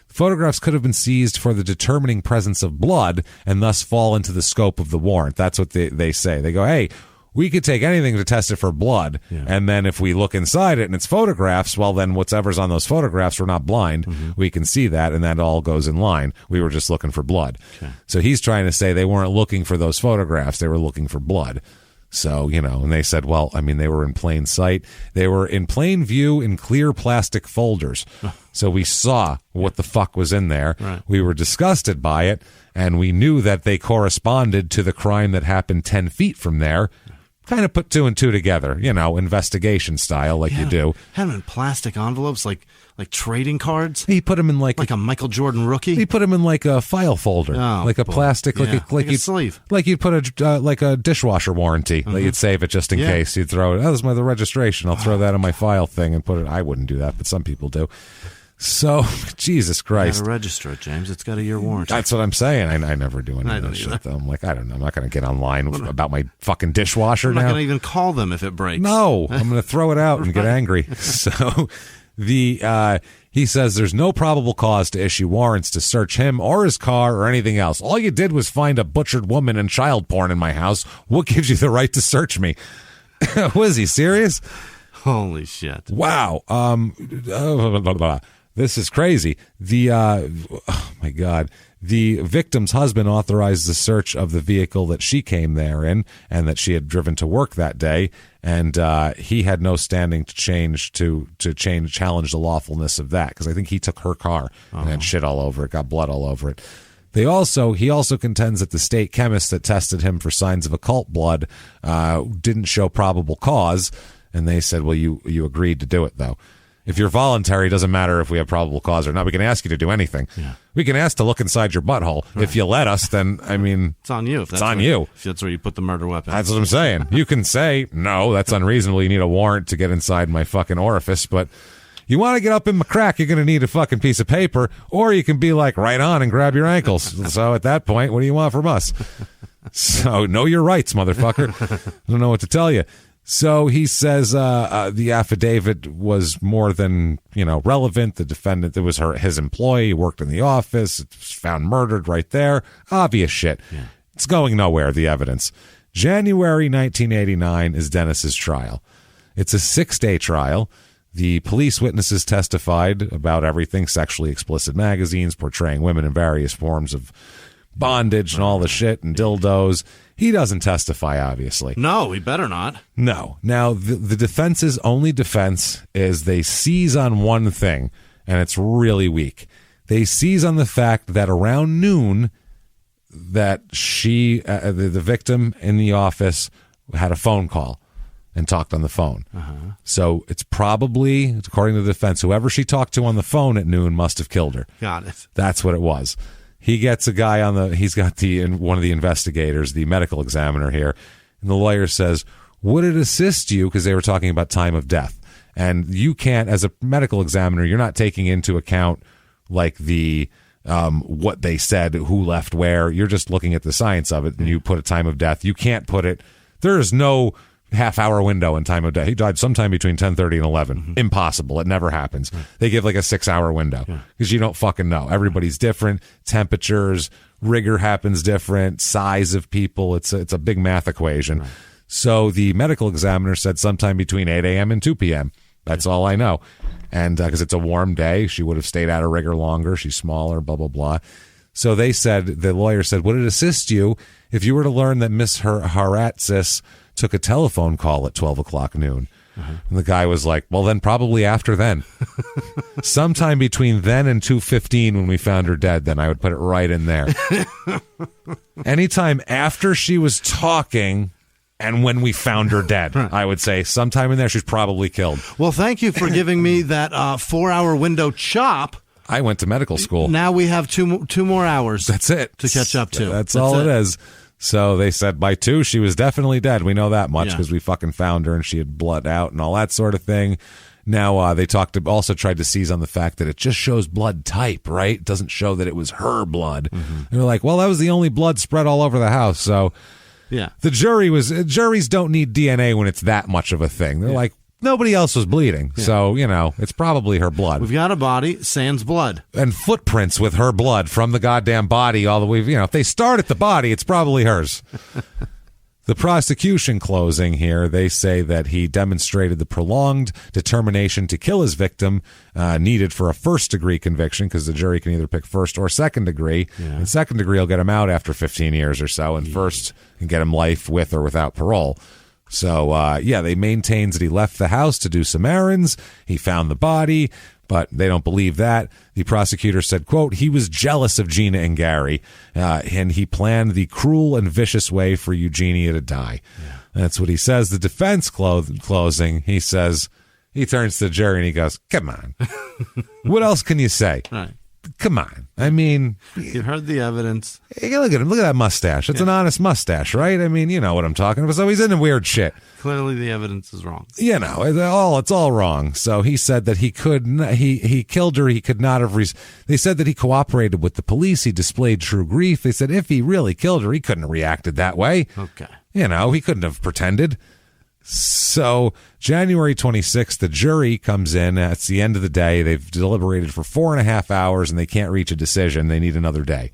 photographs could have been seized for the determining presence of blood and thus fall into the scope of the warrant. That's what they say. They go, hey, we could take anything to test it for blood, and then if we look inside it and it's photographs, well, then whatever's on those photographs, we're not blind. Mm-hmm. We can see that, and that all goes in line. We were just looking for blood. Okay. So he's trying to say they weren't looking for those photographs. They were looking for blood. So, and they said, well, I mean, they were in plain sight. They were in plain view in clear plastic folders. So we saw what the fuck was in there. Right. We were disgusted by it, and we knew that they corresponded to the crime that happened 10 feet from there. Kind of put two and two together, investigation style, you do. Had them in plastic envelopes, like trading cards. He put them in like a Michael Jordan rookie. He put them in like a file folder, a plastic, like a sleeve, like you'd put a dishwasher warranty. That you'd save it just in case. You'd throw it. Oh, this is the registration. I'll throw that in my file thing and put it. I wouldn't do that, but some people do. So, Jesus Christ. You gotta register it, James. It's got a year warranty. That's what I'm saying. I never do any of that shit, though. I'm like, I don't know. I'm not going to get online about my fucking dishwasher now. I'm not going to even call them if it breaks. No, I'm going to throw it out and get angry. So, he says there's no probable cause to issue warrants to search him or his car or anything else. All you did was find a butchered woman and child porn in my house. What gives you the right to search me? Was he serious? Holy shit. Wow. This is crazy. Oh my God. The victim's husband authorized the search of the vehicle that she came there in and that she had driven to work that day. And he had no standing to challenge the lawfulness of that, because I think he took her car and had shit all over it, got blood all over it. He also contends that the state chemist that tested him for signs of occult blood didn't show probable cause. And they said, well, you agreed to do it, though. If you're voluntary, it doesn't matter if we have probable cause or not. We can ask you to do anything. Yeah. We can ask to look inside your butthole. Right. If you let us, then, I mean... It's on you. It's on you. If that's where you put the murder weapon. That's what I'm saying. You can say, no, that's unreasonable. You need a warrant to get inside my fucking orifice. But you want to get up in my crack, you're going to need a fucking piece of paper. Or you can be like, right on and grab your ankles. So at that point, what do you want from us? So know your rights, motherfucker. I don't know what to tell you. So he says the affidavit was more than relevant. The defendant, it was his employee, he worked in the office, it was found murdered right there. Obvious shit. Yeah. It's going nowhere, the evidence. January 1989 is Dennis's trial. It's a 6-day trial. The police witnesses testified about everything, sexually explicit magazines portraying women in various forms of bondage and all the shit and dildos. He doesn't testify, obviously. No, he better not. No. Now, the defense's only defense is they seize on one thing, and it's really weak. They seize on the fact that around noon that she, the victim in the office, had a phone call and talked on the phone. So it's probably, according to the defense, whoever she talked to on the phone at noon must have killed her. Got it. That's what it was. He gets a guy he's got one of the investigators, the medical examiner here, and the lawyer says, would it assist you, because they were talking about time of death, and you can't, as a medical examiner, you're not taking into account like the what they said, who left where. You're just looking at the science of it, and you put a time of death. You can't put it, there is no half-hour window in time of death. He died sometime between 10:30 and 11. Impossible. It never happens. They give like a 6-hour window because you don't fucking know. Everybody's different. Temperatures, rigor happens different, size of people. It's a big math equation. Right. So the medical examiner said sometime between 8 a.m. and 2 p.m. That's all I know. And because it's a warm day, she would have stayed out of rigor longer. She's smaller, blah, blah, blah. So the lawyer said, would it assist you if you were to learn that Miss Haratzis took a telephone call at 12 o'clock noon? And the guy was like, well, then probably after then. Sometime between then and 2:15 when we found her dead, then I would put it right in there. Anytime after she was talking and when we found her dead, I would say sometime in there she's probably killed. Well, thank you for giving me that 4-hour window chop. I went to medical school. Now we have two more hours. That's it. To catch up to. That's all it is. So they said by 2, she was definitely dead. We know that much because we fucking found her and she had blood out and all that sort of thing. Now, they also tried to seize on the fact that it just shows blood type, right? It doesn't show that it was her blood. They were like, well, that was the only blood spread all over the house. So the juries don't need DNA when it's that much of a thing. They're like, nobody else was bleeding. So, it's probably her blood. We've got a body, sans blood. And footprints with her blood from the goddamn body all the way. If they start at the body, it's probably hers. The prosecution closing here, they say that he demonstrated the prolonged determination to kill his victim needed for a first-degree conviction, because the jury can either pick first or second degree. And second degree will get him out after 15 years or so, and first can get him life with or without parole. So, they maintains that he left the house to do some errands. He found the body, but they don't believe that. The prosecutor said, quote, he was jealous of Gina and Gary, and he planned the cruel and vicious way for Eugenia to die. That's what he says. The defense closing, he says, he turns to the jury and he goes, come on. What else can you say? Right. Come on. I mean, you've heard the evidence. Hey, look at him. Look at that mustache. It's an honest mustache, right? I mean, you know what I'm talking about. So he's into weird shit. Clearly the evidence is wrong. It's all wrong. So he said that he killed her. He could not have. They said that he cooperated with the police. He displayed true grief. They said if he really killed her, he couldn't have reacted that way. Okay. He couldn't have pretended. So January 26th, the jury comes in. It's the end of the day. They've deliberated for 4.5 hours and they can't reach a decision. They need another day.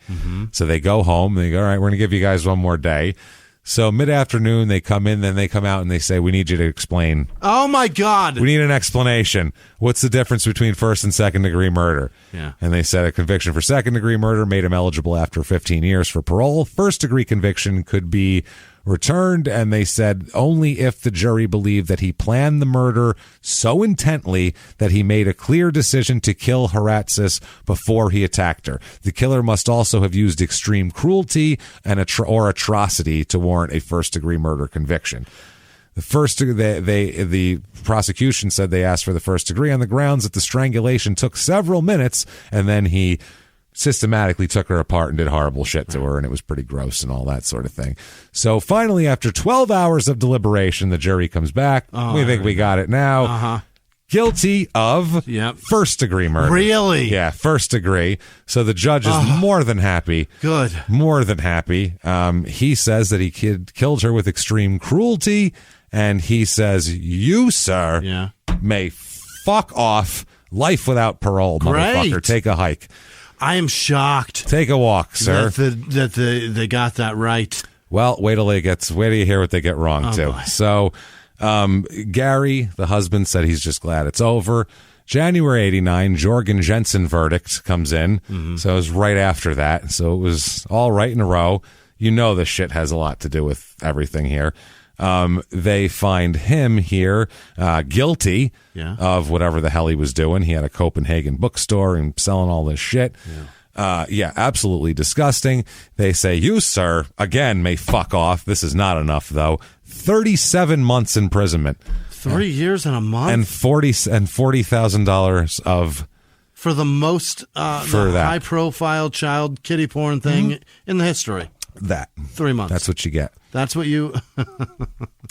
So they go home. They go, all right, we're going to give you guys one more day. So mid-afternoon, they come in, then they come out and they say, we need you to explain. Oh, my God. We need an explanation. What's the difference between first and second-degree murder? Yeah. And they said a conviction for second-degree murder made him eligible after 15 years for parole. First-degree conviction could be returned, and they said only if the jury believed that he planned the murder so intently that he made a clear decision to kill Haratzis before he attacked her. The killer must also have used extreme cruelty and or atrocity to warrant a first-degree murder conviction. The prosecution said they asked for the first degree on the grounds that the strangulation took several minutes, and then he systematically took her apart and did horrible shit to her, and it was pretty gross and all that sort of thing. So finally, after 12 hours of deliberation, the jury comes back. We think we got it now. Guilty of first-degree murder. Really? Yeah, first degree. So the judge is more than happy. Good. More than happy. He says that he killed her with extreme cruelty and he says, "You, sir, may fuck off. Life without parole, motherfucker. Take a hike." I am shocked. Take a walk, sir. That they got that right. Well, wait till you hear what they get wrong, too. Boy. So, Gary, the husband, said he's just glad it's over. January 89, Jorgen Jensen verdict comes in. So it was right after that. So it was all right in a row. You know this shit has a lot to do with everything here. They find him here guilty of whatever the hell he was doing. He had a Copenhagen bookstore and selling all this shit. Absolutely disgusting. They say, "You, sir, again, may fuck off." This is not enough, though. 37 months imprisonment. 3 years and a month? And $40,000 of... For the most high-profile child kiddie porn thing in the history. That. 3 months. That's what you get. That's what you...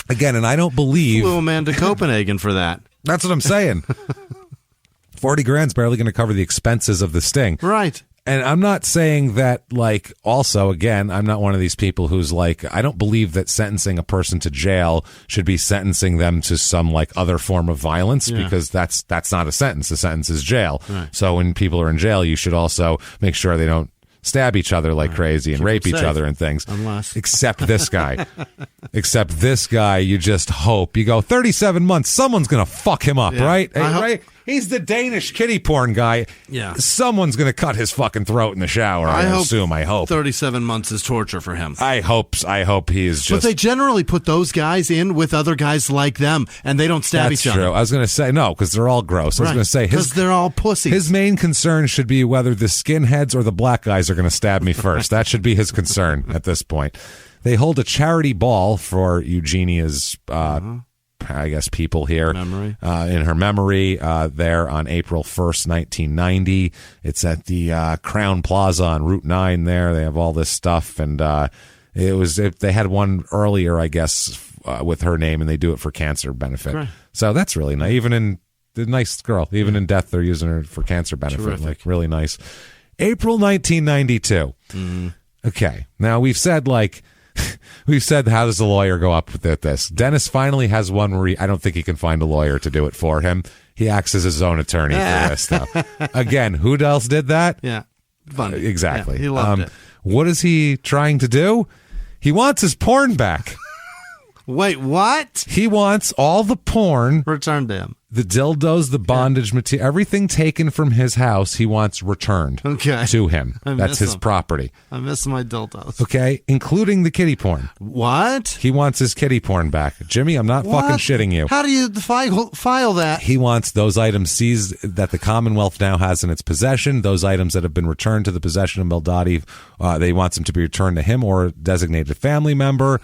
Again, and I don't believe... Flew a man to Copenhagen for that. That's what I'm saying. 40 grand's barely going to cover the expenses of the sting. Right. And I'm not saying that, like, also, again, I'm not one of these people who's like, I don't believe that sentencing a person to jail should be sentencing them to some, like, other form of violence, because that's not a sentence. The sentence is jail. Right. So when people are in jail, you should also make sure they don't stab each other like crazy and rape each other and things. Except this guy. Except this guy, you just hope. You go, 37 months, someone's going to fuck him up, right? Right? He's the Danish kiddie porn guy. Yeah. Someone's going to cut his fucking throat in the shower, I hope. 37 months is torture for him. I hope he is just... But they generally put those guys in with other guys like them, and they don't stab each other. That's true. I was going to say, no, because they're all gross. I was going to say... Because they're all pussies. His main concern should be whether the skinheads or the black guys are going to stab me first. That should be his concern at this point. They hold a charity ball for Eugenia's... I guess people here in her memory there on April 1st, 1990. It's at the Crown Plaza on Route 9 there. They have all this stuff. And they had one earlier, I guess, with her name, and they do it for cancer benefit. Right. So that's really nice. Even in the nice girl, even in death, they're using her for cancer benefit. Terrific. Like really nice. April 1992. Okay. Now we've said how does the lawyer go up with this? Dennis finally has one where I don't think he can find a lawyer to do it for him. He acts as his own attorney for this stuff. Again, who else did that? Yeah. Bundy. Exactly. Yeah, he loved it. What is he trying to do? He wants his porn back. Wait, what? He wants all the porn returned to him. The dildos, the bondage material, everything taken from his house, he wants returned to him. That's his property. I miss my dildos. Okay, including the kitty porn. What? He wants his kitty porn back. Jimmy, I'm not fucking shitting you. How do you file that? He wants those items seized that the Commonwealth now has in its possession, those items that have been returned to the possession of Meldati, they wants them to be returned to him or designated family member.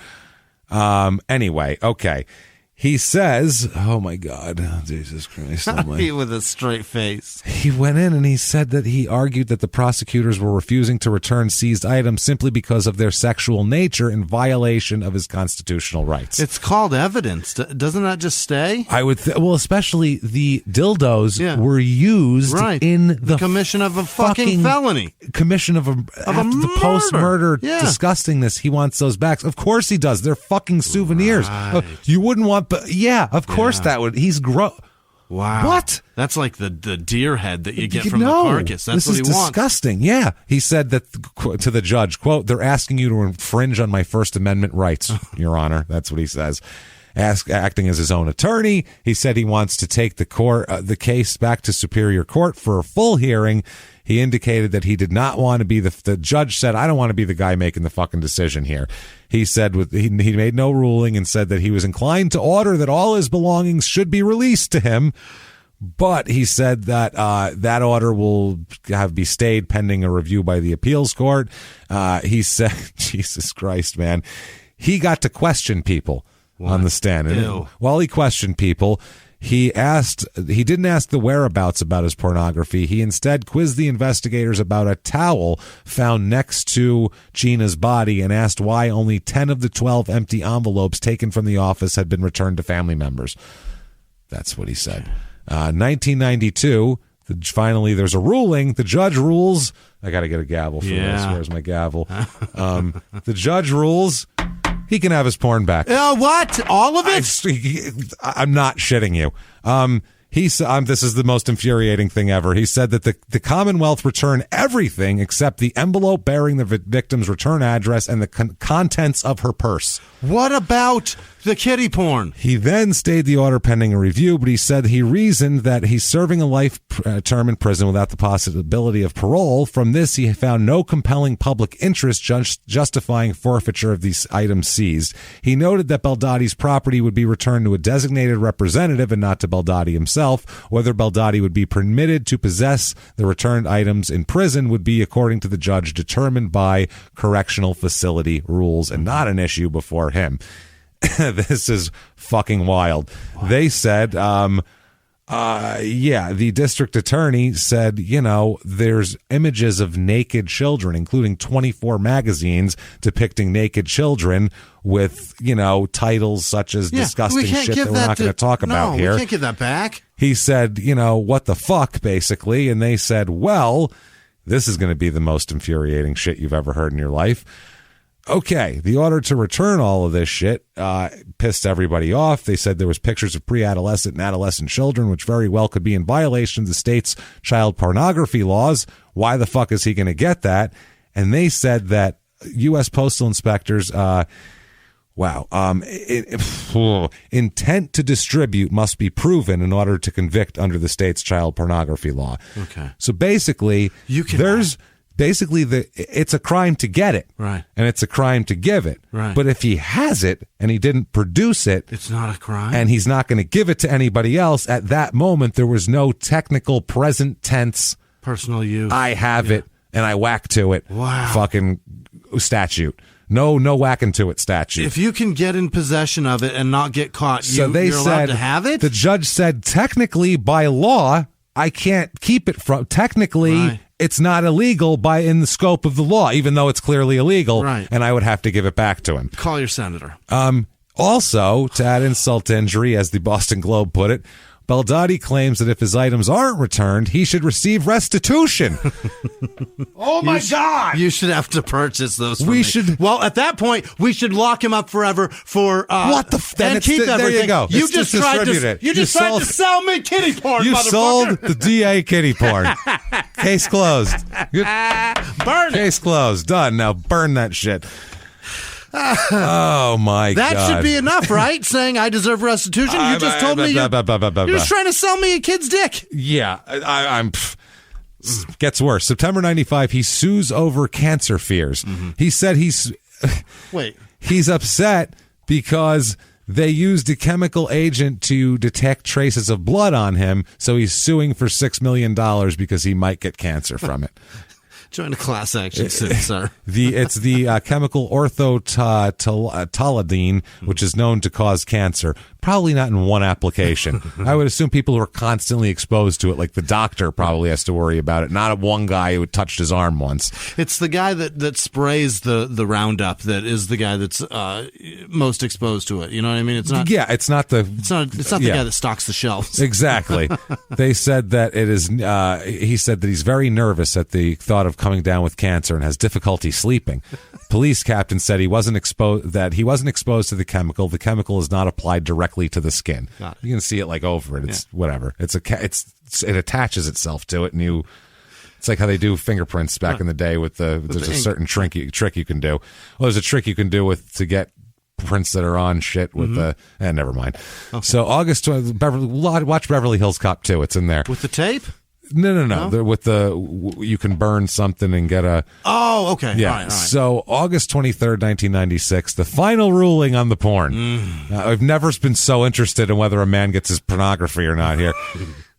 Anyway, okay. He says, oh my God, Jesus Christ. He with a straight face. He went in and he said that he argued that the prosecutors were refusing to return seized items simply because of their sexual nature in violation of his constitutional rights. It's called evidence. Doesn't that just stay? I would, well, especially the dildos were used in the commission of a fucking felony. Commission of the post-murder disgustingness. He wants those back. Of course he does. They're fucking souvenirs. Right. You wouldn't want... But yeah, of course that would. He's gross. Wow. What? That's like the deer head that you get from the carcass. That's what he wants. This is disgusting. Yeah. He said that to the judge, quote, "They're asking you to infringe on my First Amendment rights, Your Honor." That's what he says. Acting as his own attorney, he said he wants to take the case back to Superior Court for a full hearing. He indicated that he did not want to be the judge said, "I don't want to be the guy making the fucking decision here." He said he made no ruling and said that he was inclined to order that all his belongings should be released to him. But he said that that order will be stayed pending a review by the appeals court. He said, Jesus Christ, man, he got to question people on the stand. And while he questioned people, he didn't ask the whereabouts about his pornography. He instead quizzed the investigators about a towel found next to Gina's body and asked why only 10 of the 12 empty envelopes taken from the office had been returned to family members. That's what he said. 1992, finally there's a ruling. The judge rules. I got to get a gavel for this. Where's my gavel? The judge rules He can have his porn back. What? All of it? I'm not shitting you. This is the most infuriating thing ever. He said that the Commonwealth return everything except the envelope bearing the victim's return address and the contents of her purse. What about the kiddie porn? He then stayed the order pending a review, but he said he reasoned that he's serving a life term in prison without the possibility of parole. From this, he found no compelling public interest justifying forfeiture of these items seized. He noted that Baldotti's property would be returned to a designated representative and not to Baldotti himself. Whether Baldotti would be permitted to possess the returned items in prison would be, according to the judge, determined by correctional facility rules and not an issue before him. This is fucking wild. Wow. They said, the district attorney said, there's images of naked children, including 24 magazines depicting naked children with, titles such as disgusting shit that we're not going to talk about here. We can't give that back. He said, what the fuck, basically. And they said, well, this is going to be the most infuriating shit you've ever heard in your life. Okay, the order to return all of this shit pissed everybody off. They said there was pictures of pre-adolescent and adolescent children, which very well could be in violation of the state's child pornography laws. Why the fuck is he going to get that? And they said that U.S. postal inspectors, intent to distribute must be proven in order to convict under the state's child pornography law. Okay. So basically, it's a crime to get it. Right. And it's a crime to give it. Right. But if he has it and he didn't produce it, it's not a crime. And he's not going to give it to anybody else, at that moment, there was no technical present tense personal use. I have it and I whack to it. Wow. Fucking statute. No whacking to it statute. If you can get in possession of it and not get caught, you're allowed to have it? The judge said, technically, by law, I can't keep it from. Technically, right. It's not illegal in the scope of the law, even though it's clearly illegal. Right. And I would have to give it back to him. Call your senator. Also, to add insult to injury, as the Boston Globe put it, Baldotti claims that if his items aren't returned, he should receive restitution. Oh, my God. You should have to purchase those from me. Well, at that point, we should lock him up forever for... what the... and keep everything. There you go. You just tried to sell me kitty porn, you motherfucker. sold the DA kitty porn. Case closed. Burn it. Case closed. Done. Now burn that shit. Oh my God! That should be enough, right? Saying I deserve restitution. You just told me you're just trying to sell me a kid's dick. Yeah, I'm. Gets worse. September 95, he sues over cancer fears. Mm-hmm. He said he's upset because they used a chemical agent to detect traces of blood on him, so he's suing for $6 million because he might get cancer from it. Join a class action suit, sir. It's the chemical orthotolidine, which is known to cause cancer. Probably not in one application. I would assume people who are constantly exposed to it, like the doctor probably has to worry about it, not one guy who touched his arm once. It's the guy that sprays the Roundup that is the guy that's most exposed to it. You know what I mean? It's not. Yeah, it's not the guy that stocks the shelves. Exactly. They said that it is. He said that he's very nervous at the thought of coming down with cancer and has difficulty sleeping. Police captain said he wasn't exposed to the chemical. The chemical is not applied directly to the skin. You can see it like over it. It's whatever. It attaches itself to it, and it's like how they do fingerprints back in the day there's a certain trick you can do. Well, there's a trick you can do to get prints that are on shit with never mind. Okay. So August 20th, watch Beverly Hills Cop 2. It's in there. With the tape? No. They're with you can burn something and get a... Oh, okay. Yeah. All right. So August 23rd, 1996, the final ruling on the porn. I've never been so interested in whether a man gets his pornography or not here.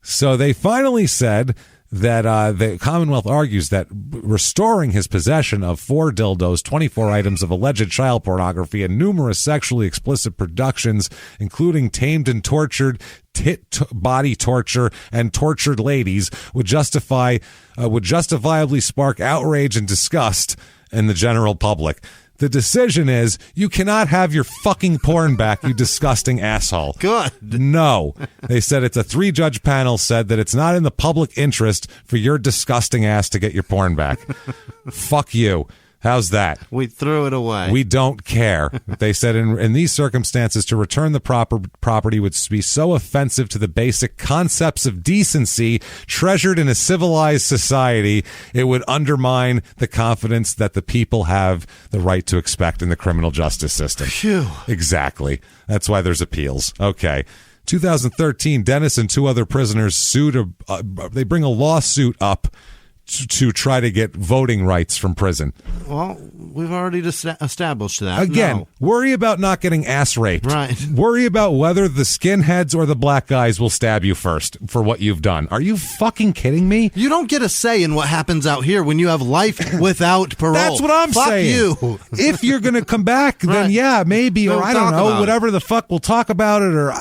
So they finally said that the Commonwealth argues that restoring his possession of 4 dildos, 24 items of alleged child pornography, and numerous sexually explicit productions, including tamed and tortured body torture and tortured ladies, would justifiably spark outrage and disgust in the general public. The decision is you cannot have your fucking porn back, you disgusting asshole. Good. No. They said it's a 3-judge panel said that it's not in the public interest for your disgusting ass to get your porn back. Fuck you. How's that? We threw it away. We don't care. They said in these circumstances, to return the property would be so offensive to the basic concepts of decency treasured in a civilized society, it would undermine the confidence that the people have the right to expect in the criminal justice system. Phew. Exactly. That's why there's appeals. Okay. 2013, Dennis and 2 other prisoners sued. They bring a lawsuit up to try to get voting rights from prison. Well, we've already established that. Again, worry about not getting ass raped. Right. Worry about whether the skinheads or the black guys will stab you first for what you've done. Are you fucking kidding me? You don't get a say in what happens out here when you have life without parole. That's what I'm saying. Fuck you. If you're going to come back, then yeah, maybe, or I don't know, whatever the fuck, we'll talk about it, or,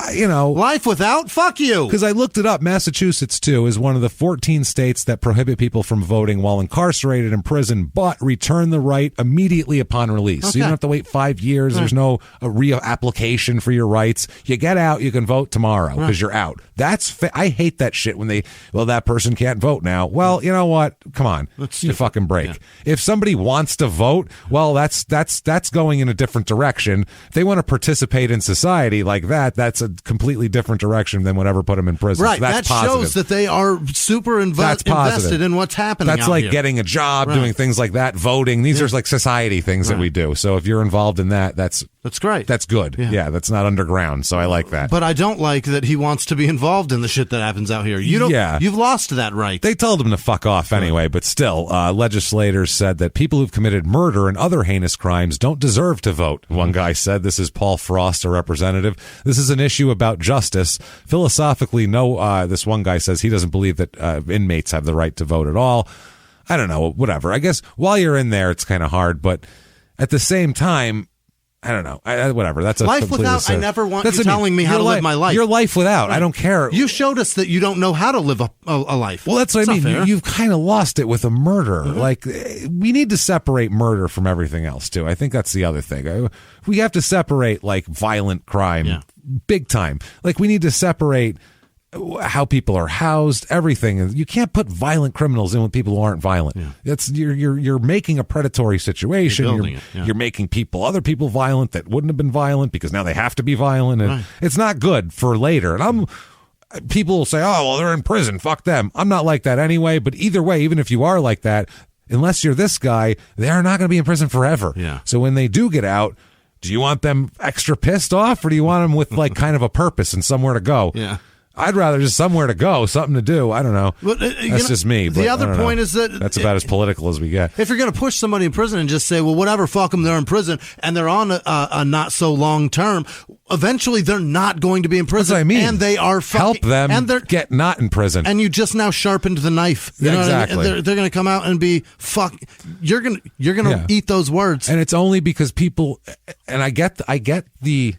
Life without? Fuck you. Because I looked it up. Massachusetts, too, is one of the 14 states that prohibit people from voting while incarcerated in prison, but return the right immediately upon release. So you don't have to wait 5 years. There's no re-application for your rights. You get out, you can vote tomorrow because you're out. I hate that shit when that person can't vote now. Well, you know what? Come on. You fucking break. Yeah. If somebody wants to vote, well, that's going in a different direction. If they want to participate in society like that, that's a completely different direction than whatever put them in prison. Right. So that's that positive. Shows that they are super invested in what's happening. That's like getting a job, doing things like that, voting. These are like society things that we do. So if you're involved in that, that's great. That's good. Yeah, that's not underground. So I like that. But I don't like that he wants to be involved in the shit that happens out here. You've lost that right. They told him to fuck off anyway, but still, legislators said that people who've committed murder and other heinous crimes don't deserve to vote. One guy said, this is Paul Frost, a representative. This is an issue about justice. Philosophically, no, this one guy says he doesn't believe that inmates have the right to vote at all. I don't know, whatever. I guess while you're in there, it's kind of hard, but at the same time, I don't know. Whatever. That's a life without. I never want you telling me how to live my life. Your life without. Right. I don't care. You showed us that you don't know how to live a life. Well, that's what I mean. You've kind of lost it with a murder. Mm-hmm. Like, we need to separate murder from everything else too. I think that's the other thing. We have to separate like violent crime, big time. Like, we need to separate how people are housed, everything. You can't put violent criminals in with people who aren't violent. Yeah. You're making a predatory situation. You're making other people violent that wouldn't have been violent because now they have to be violent, and it's not good for later. And people will say, "Oh, well, they're in prison. Fuck them." I'm not like that anyway. But either way, even if you are like that, unless you're this guy, they are not going to be in prison forever. Yeah. So when they do get out, do you want them extra pissed off, or do you want them with like kind of a purpose and somewhere to go? Yeah. I'd rather just somewhere to go, something to do. I don't know. That's just me. The other point is that that's about as political as we get. If you're going to push somebody in prison and just say, well, whatever, fuck them, they're in prison, and they're on a not so long term, eventually they're not going to be in prison. That's what I mean. And they are help them and get not in prison. And you just now sharpened the knife. You know exactly. What I mean? They're going to come out and be You're going to eat those words. And it's only because people. And I get the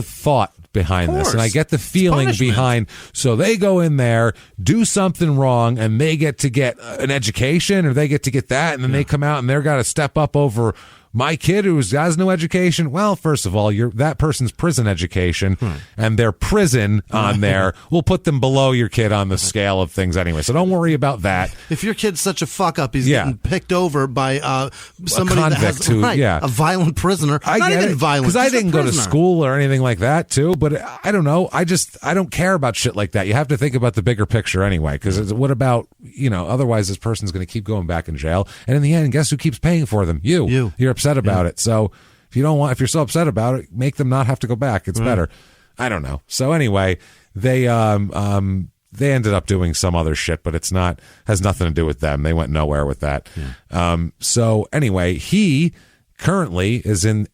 thought behind this, and I get the feeling behind. So they go in there, do something wrong, and they get to get an education, or they get to get that, and then they come out and they're got to step up over my kid who has no education. Well, first of all, that person's prison education and their prison on there will put them below your kid on the scale of things anyway. So don't worry about that. If your kid's such a fuck up, he's getting picked over by somebody that has a violent prisoner. I not get even it, violent, because I didn't go to school or anything like that too. But I don't know. I don't care about shit like that. You have to think about the bigger picture anyway. Because what about otherwise this person's going to keep going back in jail, and in the end, guess who keeps paying for them? You're upset about it. So if you're so upset about it, make them not have to go back. It's better. I don't know. So anyway, they ended up doing some other shit, but has nothing to do with them. They went nowhere with that. So anyway, he currently is at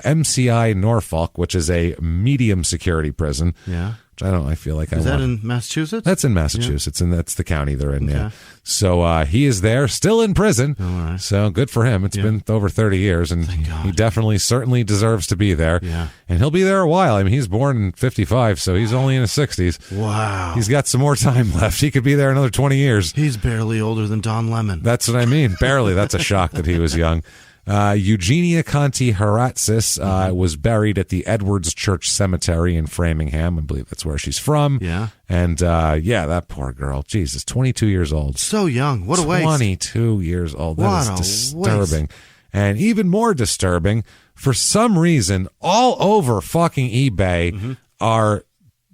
MCI Norfolk, which is a medium security prison. Yeah. I feel like is that in Massachusetts? That's in Massachusetts, and that's the county they're in. Okay. Yeah. So he is there, still in prison. All right. So good for him. It's been over 30 years, and he certainly deserves to be there. Yeah. And he'll be there a while. I mean, he's born in 55, so he's only in his 60s. Wow. He's got some more time left. He could be there another 20 years. He's barely older than Don Lemon. That's what I mean. Barely. That's a shock that he was young. Eugenia Conti Haratsis was buried at the Edwards Church Cemetery in Framingham. I believe that's where she's from. Yeah. And, that poor girl. Jesus, 22 years old. So young. What a waste. 22 years old. That is disturbing. Waste. And even more disturbing, for some reason, all over fucking eBay are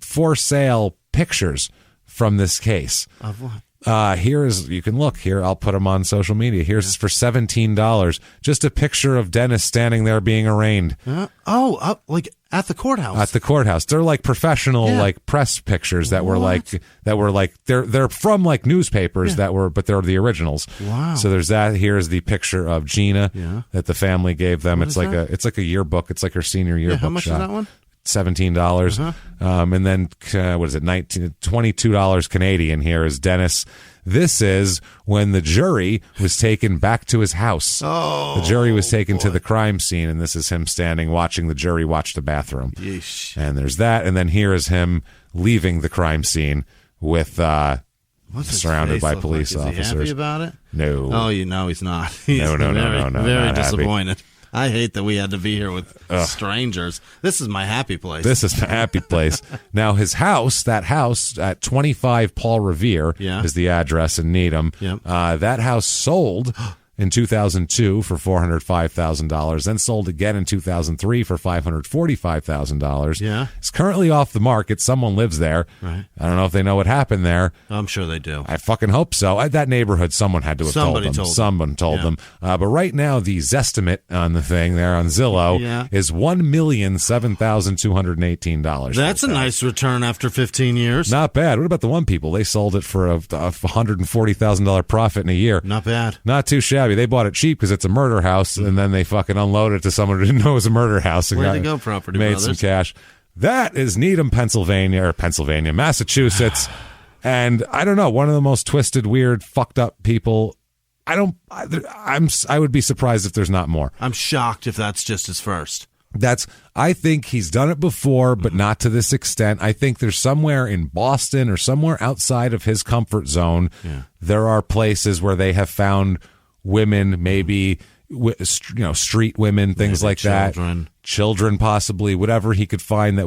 for sale pictures from this case. Of what? You can look here. I'll put them on social media. Here's for $17. Just a picture of Dennis standing there being arraigned. Like at the courthouse. At the courthouse. They're like professional, like press pictures that were like they're from like newspapers but they're the originals. Wow. So there's that. Here's the picture of Gina that the family gave them. It's like a yearbook. It's like her senior yearbook. How much shot. is that one? $17. And then what is it? $22 Canadian. Here is Dennis. This is when the jury was taken back to his house. The jury was taken to the crime scene, and this is him standing watching the jury watch the bathroom. Yeesh. And there's that, and then here is him leaving the crime scene with surrounded by police officers. Is he happy about it? No. Oh, he's not. He's no, very disappointed. Happy. I hate that we had to be here with strangers. This is my happy place. This is my happy place. Now, that house at 25 Paul Revere is the address in Needham. Yep. That house sold in 2002 for $405,000, then sold again in 2003 for $545,000. Yeah. It's currently off the market. Someone lives there. Right. I don't know if they know what happened there. I'm sure they do. I fucking hope so. That neighborhood, someone had to have told them. Someone told them. But right now, the Zestimate on the thing there on Zillow is $1,007,218. That's a nice return after 15 years. Not bad. What about the one people? They sold it for a $140,000 profit in a year. Not bad. Not too shabby. They bought it cheap because it's a murder house, and then they fucking unloaded it to someone who didn't know it was a murder house. Where'd they go, property made brothers? Some cash. That is Needham, Massachusetts. And I don't know, one of the most twisted, weird, fucked up people. I would be surprised if there's not more. I'm shocked if that's just his first. I think he's done it before, but not to this extent. I think there's somewhere in Boston or somewhere outside of his comfort zone. There are places where they have found women, maybe street women, things maybe like children possibly, whatever he could find they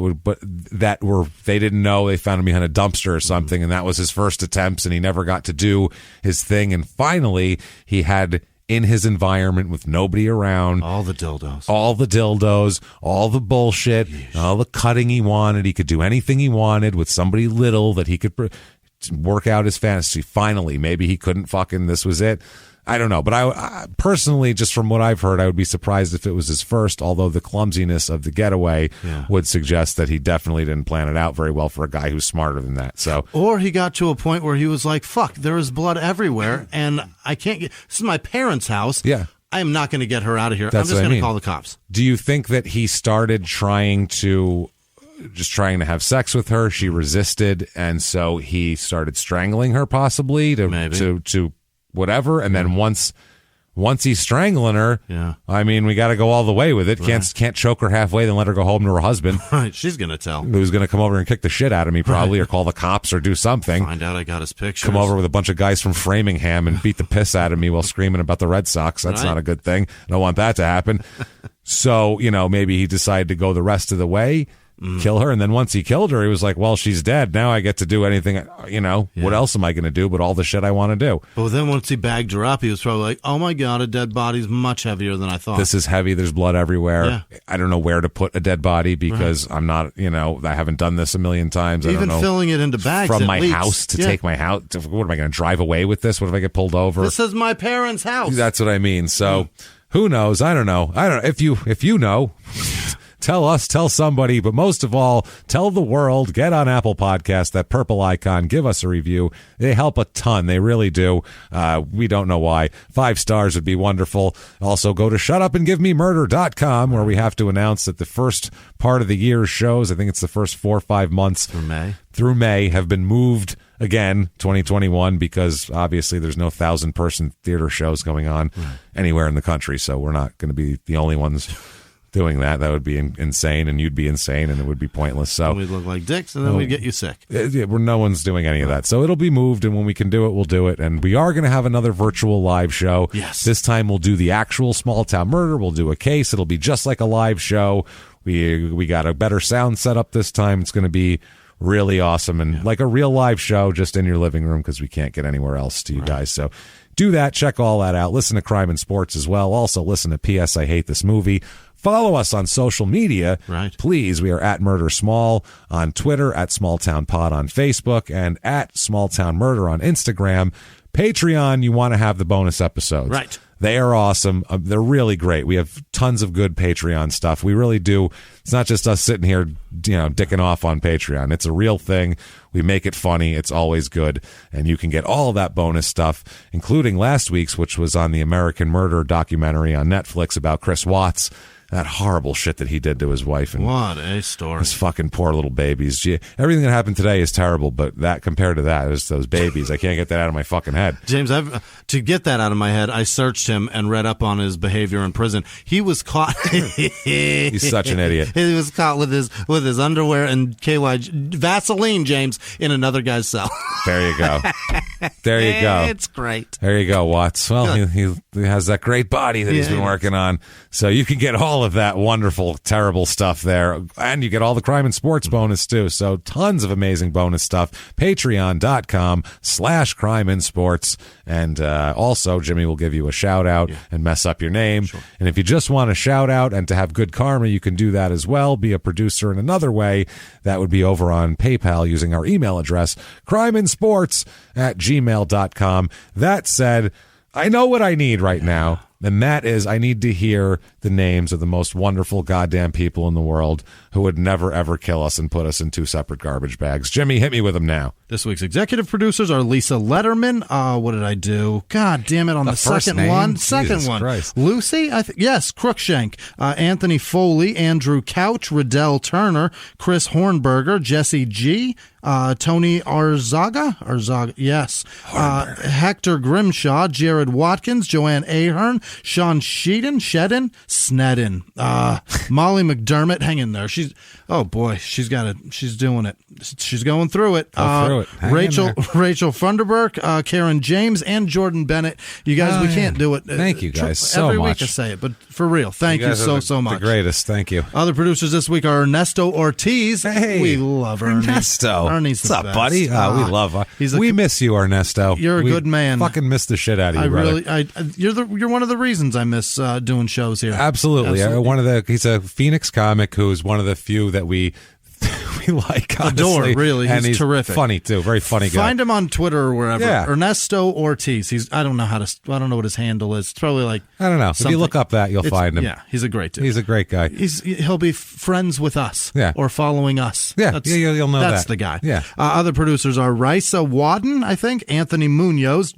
didn't know. They found him behind a dumpster or something, and that was his first attempts, and he never got to do his thing. And finally, he had in his environment with nobody around, all the dildos, all the bullshit, all the cutting he wanted. He could do anything he wanted with somebody little that he could work out his fantasy. Finally, maybe he couldn't this was it. I don't know, but I personally, just from what I've heard, I would be surprised if it was his first, although the clumsiness of the getaway would suggest that he definitely didn't plan it out very well for a guy who's smarter than that. Or he got to a point where he was like, fuck, there is blood everywhere, and I can't get, this is my parents' house. Yeah. I am not going to get her out of here. I'm just going to call the cops. Do you think that he started trying to have sex with her? She resisted, and so he started strangling her possibly to whatever, and then once he's strangling her, I mean, we got to go all the way with it. Right. Can't choke her halfway, then let her go home to her husband. Right, she's gonna tell. Who's gonna come over and kick the shit out of me, probably, or call the cops, or do something. Find out I got his pictures. Come over with a bunch of guys from Framingham and beat the piss out of me while screaming about the Red Sox. That's not a good thing. I don't want that to happen. So, maybe he decided to go the rest of the way. Kill her, and then once he killed her, he was like, well, she's dead. Now I get to do anything, what else am I going to do but all the shit I want to do? But then once he bagged her up, he was probably like, oh my God, a dead body's much heavier than I thought. This is heavy. There's blood everywhere. Yeah. I don't know where to put a dead body because I'm not, I haven't done this a million times. Even filling it into bags from my house to take my house. What am I going to drive away with this? What if I get pulled over? This is my parents' house. That's what I mean. So who knows? I don't know. If you know. Tell us, tell somebody, but most of all, tell the world. Get on Apple Podcasts, that purple icon. Give us a review. They help a ton. They really do. We don't know why. 5 stars would be wonderful. Also, go to shutupandgivememurder.com, where we have to announce that the first part of the year's shows, I think it's the first 4 or 5 months through May, have been moved again, 2021, because obviously there's no 1,000-person theater shows going on anywhere in the country, so we're not going to be the only ones doing that. That would be insane, and you'd be insane, and it would be pointless. So we'd look like dicks, and then we'd get you sick. No one's doing any of that. So it'll be moved, and when we can do it, we'll do it. And we are going to have another virtual live show. Yes. This time we'll do the actual small town murder. We'll do a case. It'll be just like a live show. We got a better sound set up this time. It's going to be really awesome and like a real live show just in your living room because we can't get anywhere else to you guys. So Do that. Check all that out. Listen to Crime and Sports as well. Also listen to P.S. I Hate This Movie. Follow us on social media. Right. Please. We are at Murder Small on Twitter, at Small Town Pod on Facebook, and at Small Town Murder on Instagram. Patreon, you want to have the bonus episodes. Right. They are awesome. They're really great. We have tons of good Patreon stuff. We really do. It's not just us sitting here, dicking off on Patreon. It's a real thing. We make it funny. It's always good. And you can get all of that bonus stuff, including last week's, which was on the American Murder documentary on Netflix about Chris Watts. That horrible shit that he did to his wife. And what a story. His fucking poor little babies. Gee, everything that happened today is terrible, but that compared to that is those babies. I can't get that out of my fucking head. James, to get that out of my head, I searched him and read up on his behavior in prison. He was caught. He's such an idiot. He was caught with his underwear and KY Vaseline, James, in another guy's cell. There you go. There you go. It's great. There you go, Watts. Well, he has that great body that he's been working on. So you can get all of that wonderful, terrible stuff there. And you get all the Crime and Sports bonus, too. So tons of amazing bonus stuff. Patreon.com/Crime and Sports. And also, Jimmy will give you a shout-out and mess up your name. Sure. And if you just want a shout-out and to have good karma, you can do that as well. Be a producer in another way. That would be over on PayPal using our email address, crimeandsports@gmail.com. That said, I know what I need right now. And that is, I need to hear the names of the most wonderful goddamn people in the world who would never, ever kill us and put us in two separate garbage bags. Jimmy, hit me with them now. This week's executive producers are Lisa Letterman. What did I do? God damn it, on the second name? one. Jesus Second one. Christ. Lucy? Yes, Crookshank. Anthony Foley, Andrew Couch, Riddell Turner, Chris Hornberger, Jesse G., Tony Arzaga, yes. Hector Grimshaw, Jared Watkins, Joanne Ahern, Sean Snedden, Molly McDermott, hang in there. She's doing it. She's going through it. Rachel Funderburk, Karen James, and Jordan Bennett. You guys, we can't do it. Thank you guys so every much. Week I say it, but for real, thank you so much. The greatest, thank you. Other producers this week are Ernesto Ortiz. Hey, we love Ernesto. What's up, buddy? We love. We miss you, Ernesto. You're a good man. Fucking miss the shit out of you, brother. You're one of the reasons I miss doing shows here. Absolutely. He's a Phoenix comic who's one of the few that we like, honestly. Adore, really. And he's terrific. Funny too. Very funny guy. Find him on Twitter or wherever. Yeah. Ernesto Ortiz. I don't know what his handle is. It's probably like, I don't know. If you look up that, you'll find him. Yeah, he's a great dude. He's a great guy. He'll be friends with us. Yeah. Or following us. Yeah, you'll know that's that. the guy. Yeah. Other producers are Risa Wadden, I think, Anthony Munoz,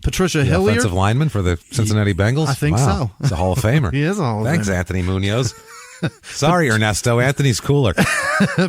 Patricia Hilliard. Offensive lineman for the Cincinnati Bengals? I think so. He's a Hall of Famer. He is a Hall of Famer. Thanks, Anthony Munoz. Sorry, Ernesto. Anthony's cooler.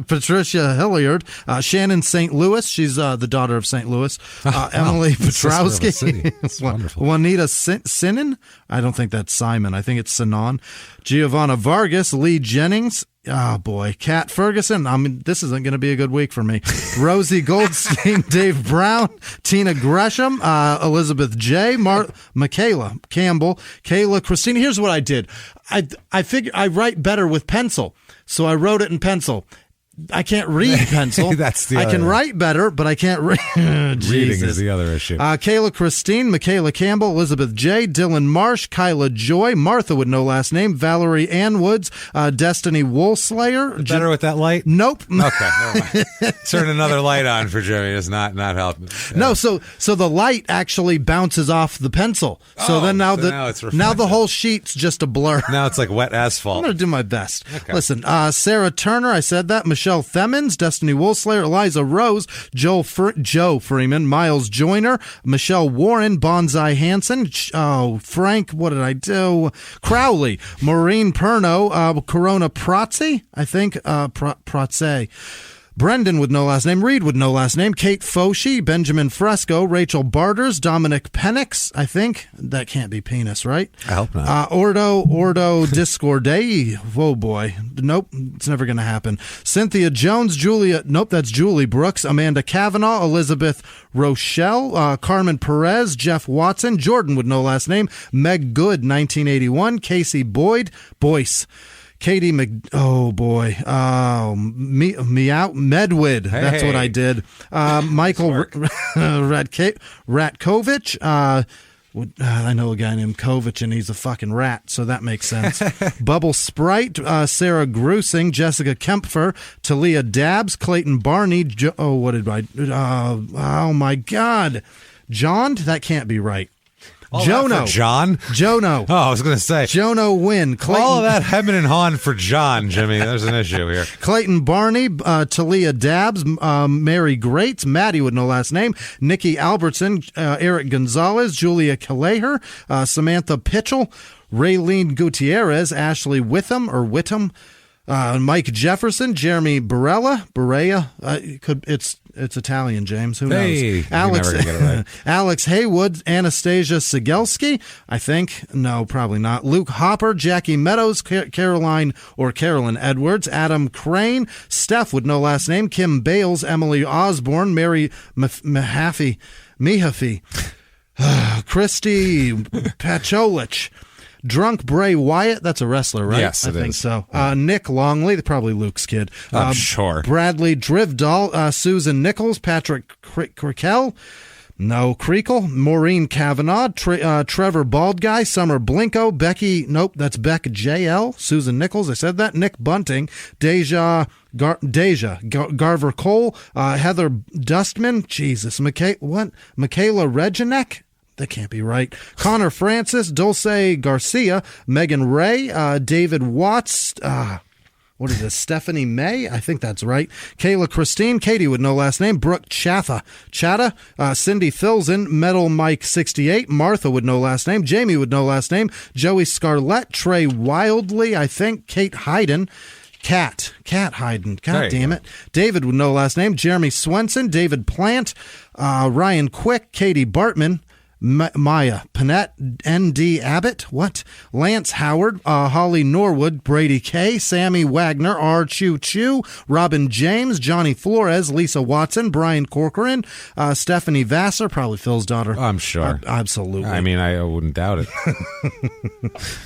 Patricia Hilliard, Shannon St. Louis. She's the daughter of St. Louis. Emily Petrowski. That's wonderful. Juanita Sinan. I don't think that's Simon. I think it's Sinan. Giovanna Vargas. Lee Jennings. Oh, boy. Kat Ferguson. I mean, this isn't going to be a good week for me. Rosie Goldstein, Dave Brown, Tina Gresham, Elizabeth J., Michaela Campbell, Kayla Christina. Here's what I did. I figured I write better with pencil, so I wrote it in pencil. I can't read pencil. I can write better, but I can't read. Reading is the other issue. Kayla Christine, Michaela Campbell, Elizabeth J., Dylan Marsh, Kyla Joy, Martha with no last name, Valerie Ann Woods, Destiny Woolslayer. Better with that light? Nope. Okay, never mind. Turn another light on for Jimmy. It's not helping. No, so the light actually bounces off the pencil. So now the whole sheet's just a blur. Now it's like wet asphalt. I'm going to do my best. Okay. Listen, Sarah Turner, I said that. Michelle Themmons, Destiny Woolslayer, Eliza Rose, Joe Freeman, Miles Joyner, Michelle Warren, Bonsai Hansen, Frank, what did I do? Crowley, Maureen Perno, Corona Protze, I think, Protze. Brendan with no last name, Reed with no last name, Kate Foshi, Benjamin Fresco, Rachel Barters, Dominic Penix, I think. That can't be penis, right? I hope not. Ordo Discordei. Whoa, boy. Nope, it's never going to happen. Cynthia Jones, that's Julie Brooks, Amanda Kavanaugh, Elizabeth Rochelle, Carmen Perez, Jeff Watson, Jordan with no last name, Meg Good, 1981, Casey Boyce. Katie Medwid. Hey. That's what I did. Michael Ratkovich. I know a guy named Kovic, and he's a fucking rat, so that makes sense. Bubble Sprite, Sarah Grusing, Jessica Kempfer, Talia Dabbs, Clayton Barney. Oh my God. John? That can't be right. Jono. John? Jono. Oh, I was going to say. Jono Wynn. Clayton. All of that hemming and hawing for John, Jimmy. There's an issue here. Clayton Barney, Talia Dabbs, Mary Greats, Maddie with no last name, Nikki Albertson, Eric Gonzalez, Julia Kaleher, Samantha Pitchell, Raylene Gutierrez, Ashley Whittam, Mike Jefferson, Jeremy Barea. It's Italian, James. Who knows? Alex, never get it right. Alex Haywood, Anastasia Sigelski, I think. No, probably not. Luke Hopper, Jackie Meadows, Carolyn Edwards, Adam Crane, Steph with no last name, Kim Bales, Emily Osborne, Mary Mihaffey, Christy Pacholich, Drunk Bray Wyatt, that's a wrestler, right? Yes, I think so. Nick Longley, probably Luke's kid. I'm sure. Bradley Drivdahl, Susan Nichols, Patrick Crickell, no, Creakle, Maureen Kavanaugh, Trevor Bald Guy, Summer Blinko, Becky, nope, that's Beck JL, Susan Nichols, I said that, Nick Bunting, Deja Garver Cole, Heather Dustman, Jesus, Michaela Reginek. That can't be right. Connor Francis, Dulce Garcia, Megan Ray, David Watts, what is this, Stephanie May? I think that's right. Kayla Christine, Katie with no last name, Brooke Chatta, Cindy Filzen, Metal Mike 68, Martha with no last name, Jamie with no last name, Joey Scarlett, Trey Wildley, I think, Kate Hayden, Cat Hayden, God damn it. David with no last name, Jeremy Swenson, David Plant, Ryan Quick, Katie Bartman, Maya Panette, N.D. Abbott, Lance Howard, Holly Norwood, Brady K, Sammy Wagner, R. Choo Choo, Robin James, Johnny Flores, Lisa Watson, Brian Corcoran, Stephanie Vassar, probably Phil's daughter. I'm sure. Absolutely. I mean, I wouldn't doubt it.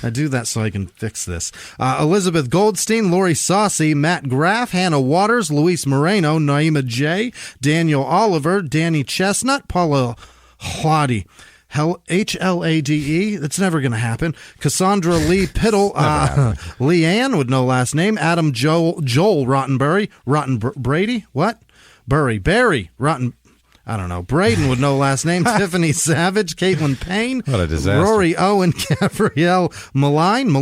I do that so I can fix this. Elizabeth Goldstein, Lori Saucy, Matt Graff, Hannah Waters, Luis Moreno, Naima J, Daniel Oliver, Danny Chestnut, Paula Hlade, Hlade. That's never going to happen. Cassandra Lee Piddle, Leanne with no last name. Adam Joel Rottenberry, Brady. Barry Rotten. I don't know. Braden with no last name. Tiffany Savage, Caitlin Payne. What a disaster. Rory Owen, Gabrielle Maline,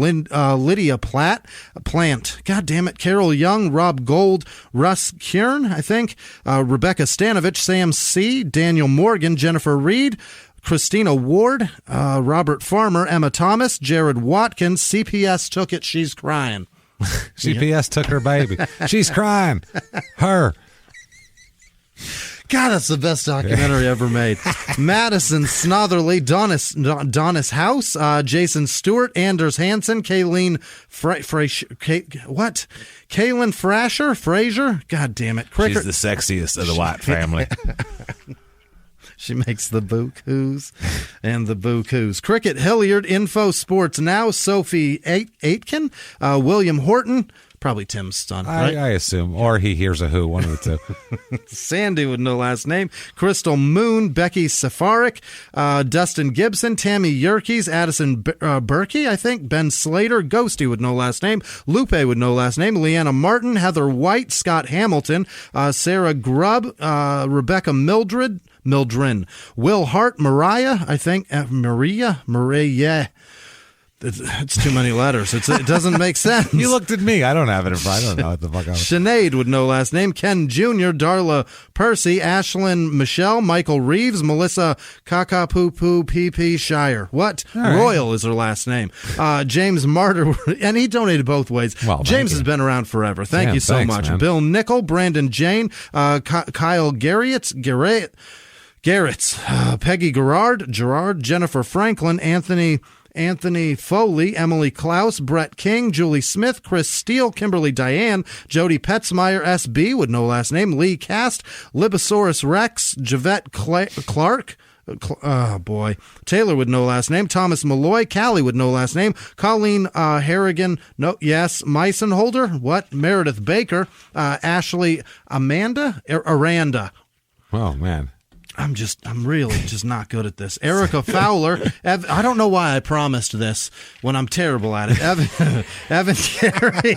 Lydia Plant. God damn it. Carol Young, Rob Gold, Russ Kieran, I think. Rebecca Stanovich, Sam C., Daniel Morgan, Jennifer Reed, Christina Ward, Robert Farmer, Emma Thomas, Jared Watkins. CPS took it. She's crying. CPS took her baby. She's crying. Her. God, that's the best documentary ever made. Madison Snotherly, Donis House, Jason Stewart, Anders Hansen, Kaylin Fraser. God damn it. She's the sexiest of the White family. She makes the boo-coos and the boo-coos. Cricket Hilliard, Info Sports Now, Sophie Aitken, William Horton, probably Tim's son, right? I assume. Or he hears a who, one of the two. Sandy with no last name. Crystal Moon, Becky Safarik, Dustin Gibson, Tammy Yerkes, Addison Berkey, I think, Ben Slater, Ghosty with no last name, Lupe with no last name, Leanna Martin, Heather White, Scott Hamilton, Sarah Grubb, Rebecca Mildren, Will Hart, Mariah, I think, Maria. It's too many letters. It doesn't make sense. You looked at me. I don't have it in front. I don't know what the fuck I was. Sinead with no last name. Ken Jr., Darla Percy, Ashlyn Michelle, Michael Reeves, Melissa Kakapoo P.P. Shire. What? Right. Royal is her last name. James Martyr, and he donated both ways. Well, James has been around forever. Thank you so much. Man. Bill Nickel, Brandon Jane, Kyle Garrett, Peggy Gerard, Jennifer Franklin, Anthony Foley, Emily Klaus, Brett King, Julie Smith, Chris Steele, Kimberly Diane, Jody Petzmeyer, SB with no last name, Lee Cast, Libosaurus Rex, Javette Clark, Taylor with no last name, Thomas Malloy, Callie with no last name, Colleen Harrigan, Meisenholder, Meredith Baker, Ashley Aranda. Oh, man. I'm really just not good at this. Erica Fowler. I don't know why I promised this when I'm terrible at it. Evan Carey,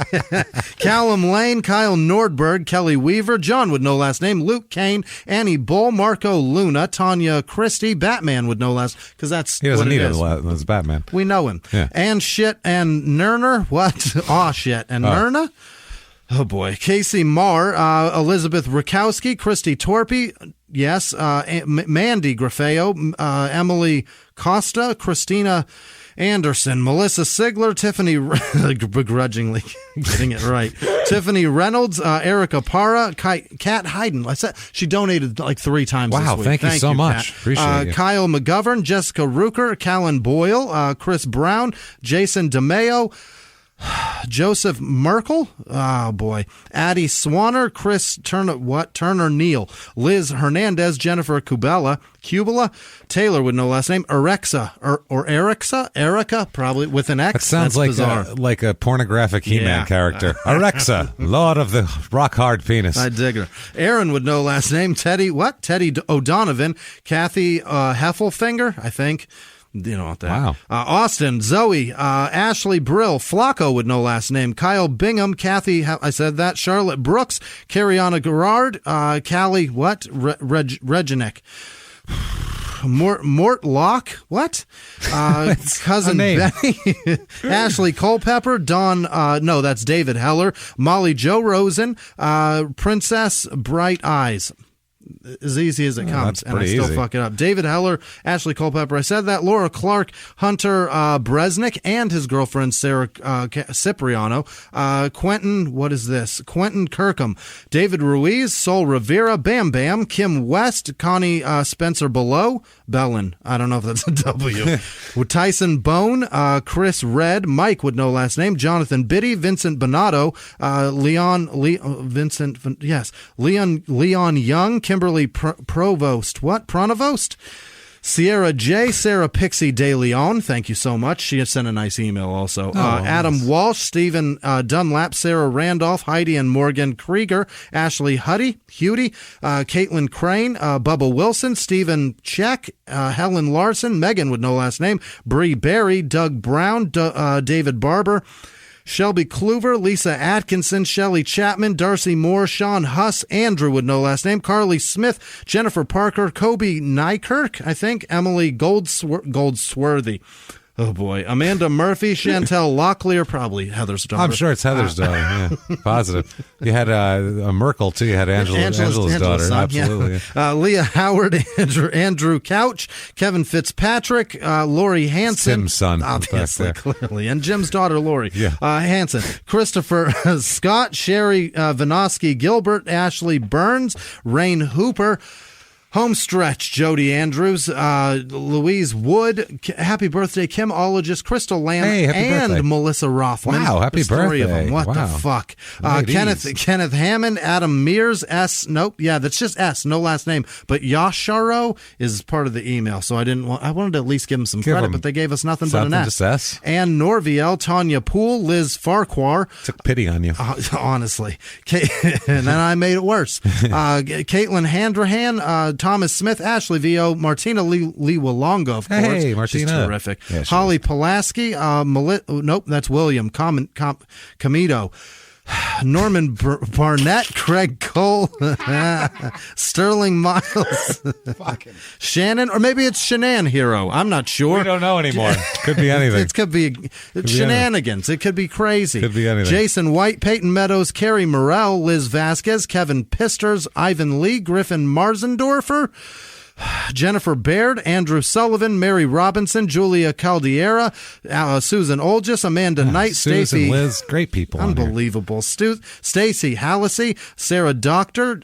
Callum Lane, Kyle Nordberg, Kelly Weaver, John with no last name, Luke Kane, Annie Bull, Marco Luna, Tanya Christie, Batman with no last, because that's he doesn't what need it is. That's Batman. We know him. Yeah. And shit and Nerner. What? Aw shit and Nerna. Oh boy. Casey Marr, Elizabeth Rakowski, Christy Torpy. Yes, Mandy Grafeo, Emily Costa, Christina Anderson, Melissa Sigler, Tiffany, begrudgingly getting it right, Tiffany Reynolds, Erica Parra, Kat Hayden. I said she donated like 3 times wow, this week. Thank you so much. Kat. Appreciate it. Kyle McGovern, Jessica Ruker, Callan Boyle, Chris Brown, Jason DeMeo, Joseph Merkel, oh boy, Addie Swanner, Chris Turner Neal, Liz Hernandez, Jennifer Kubala, Taylor with no last name, Erica, probably with an X. That sounds like a pornographic He-Man character. Erexa, Lord of the rock hard penis. I dig her. Aaron with no last name, Teddy O'Donovan, Kathy Heffelfinger, I think. You know what that? Wow. Austin, Zoe, Ashley Brill, Flacco with no last name, Kyle Bingham, Kathy, I said that, Charlotte Brooks, Carriana Gerard, Callie, Reginek. Mort Locke, what? Cousin Benny, Ashley Culpepper, Dawn, no, that's David Heller, Molly Jo Rosen, Princess Bright Eyes. As easy as it comes, and I still fuck it up. David Heller, Ashley Culpepper, I said that. Laura Clark, Hunter Bresnick, and his girlfriend Sarah Cipriano. Quentin, what is this? Quentin Kirkham, David Ruiz, Sol Rivera, Bam Bam, Kim West, Connie Spencer Bellin. I don't know if that's a W. With Tyson Bone, Chris Red, Mike with no last name, Jonathan Biddy, Vincent Bonato, Leon Young, Kimberly Provost. What? Pronovost? Sierra J. Sarah Pixie De Leon. Thank you so much. She has sent a nice email also. Adam Walsh, Stephen Dunlap, Sarah Randolph, Heidi and Morgan Krieger, Ashley Huddy, Caitlin Crane, Bubba Wilson, Stephen Check, Helen Larson, Megan with no last name, Bree Berry, Doug Brown, David Barber, Shelby Kluver, Lisa Atkinson, Shelley Chapman, Darcy Moore, Sean Huss, Andrew with no last name, Carly Smith, Jennifer Parker, Kobe Nykirk, I think, Emily Goldsworthy. Oh boy. Amanda Murphy, Chantel Locklear, probably Heather's daughter. I'm sure it's Heather's daughter, yeah. Positive. You had a Merkel, too. You had Angela's daughter. Son, absolutely. Yeah. Leah Howard, Andrew Couch, Kevin Fitzpatrick, Lori Hansen. Tim's son. Obviously, clearly. And Jim's daughter, Lori Hansen. Christopher Scott, Sherry Vinosky Gilbert, Ashley Burns, Rain Hooper, Homestretch, Jody Andrews, Louise Wood, happy birthday, Kim Ologist, Crystal Lamb, and birthday. Melissa Rothman. Wow, happy birthday. 3 of them. What the fuck? Kenneth Hammond, Adam Mears, S. Nope, yeah, that's just S, no last name. But Yasharo is part of the email, so I wanted to at least give them some credit, but they gave us nothing but an S. Just S. And Norviel, Tanya Poole, Liz Farquhar. Took pity on you. Honestly. And then I made it worse. Caitlin Handrahan, Thomas Smith, Ashley Vio, Martina Lee Walonga, of course. Hey, Martina. She's terrific. Yeah, Holly Pulaski, nope, that's William Comito. Norman Barnett, Craig Cole, Sterling Miles, Shannon, or maybe it's Shanann Hero. I'm not sure. We don't know anymore. Could be anything. It could be shenanigans. Anything. It could be crazy. Could be anything. Jason White, Peyton Meadows, Carrie Morrell, Liz Vasquez, Kevin Pisters, Ivan Lee, Griffin Marzendorfer, Jennifer Baird, Andrew Sullivan, Mary Robinson, Julia Caldiera, Susan Olgis, Amanda Knight, Stacey, Liz, great people. Unbelievable. Stacey Hallisey, Sarah Doctor,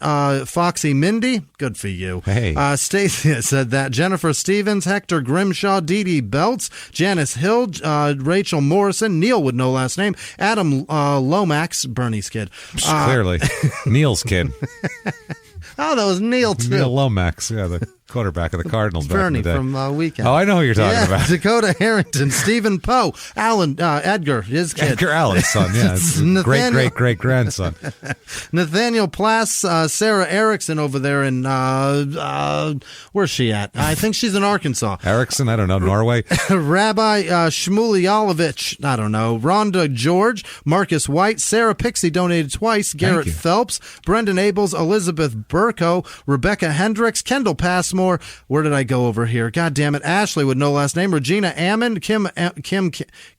Foxy Mindy, good for you. Hey. Stacey said that. Jennifer Stevens, Hector Grimshaw, Dee Dee Belts, Janice Hill, Rachel Morrison, Neil with no last name, Adam Lomax, Bernie's kid. Clearly. Neil's kid. Oh, that was Neil, too. Neil Lomax, yeah. Quarterback of the Cardinals. Bernie back in the day. from Weekend. Oh, I know who you're talking about. Dakota Harrington, Stephen Poe, Alan, Edgar, his kid. Edgar Allan's son, yeah. Great-great-great-grandson. Nathaniel Plass, Sarah Erickson over there in, where's she at? I think she's in Arkansas. Erickson, I don't know, Norway. Rabbi Shmuley Olovich, I don't know. Rhonda George, Marcus White, Sarah Pixie donated twice, Garrett Phelps, Brendan Abels, Elizabeth Burko, Rebecca Hendricks, Kendall Passmore. Where did I go over here? God damn it. Ashley with no last name. Regina Ammon, Kim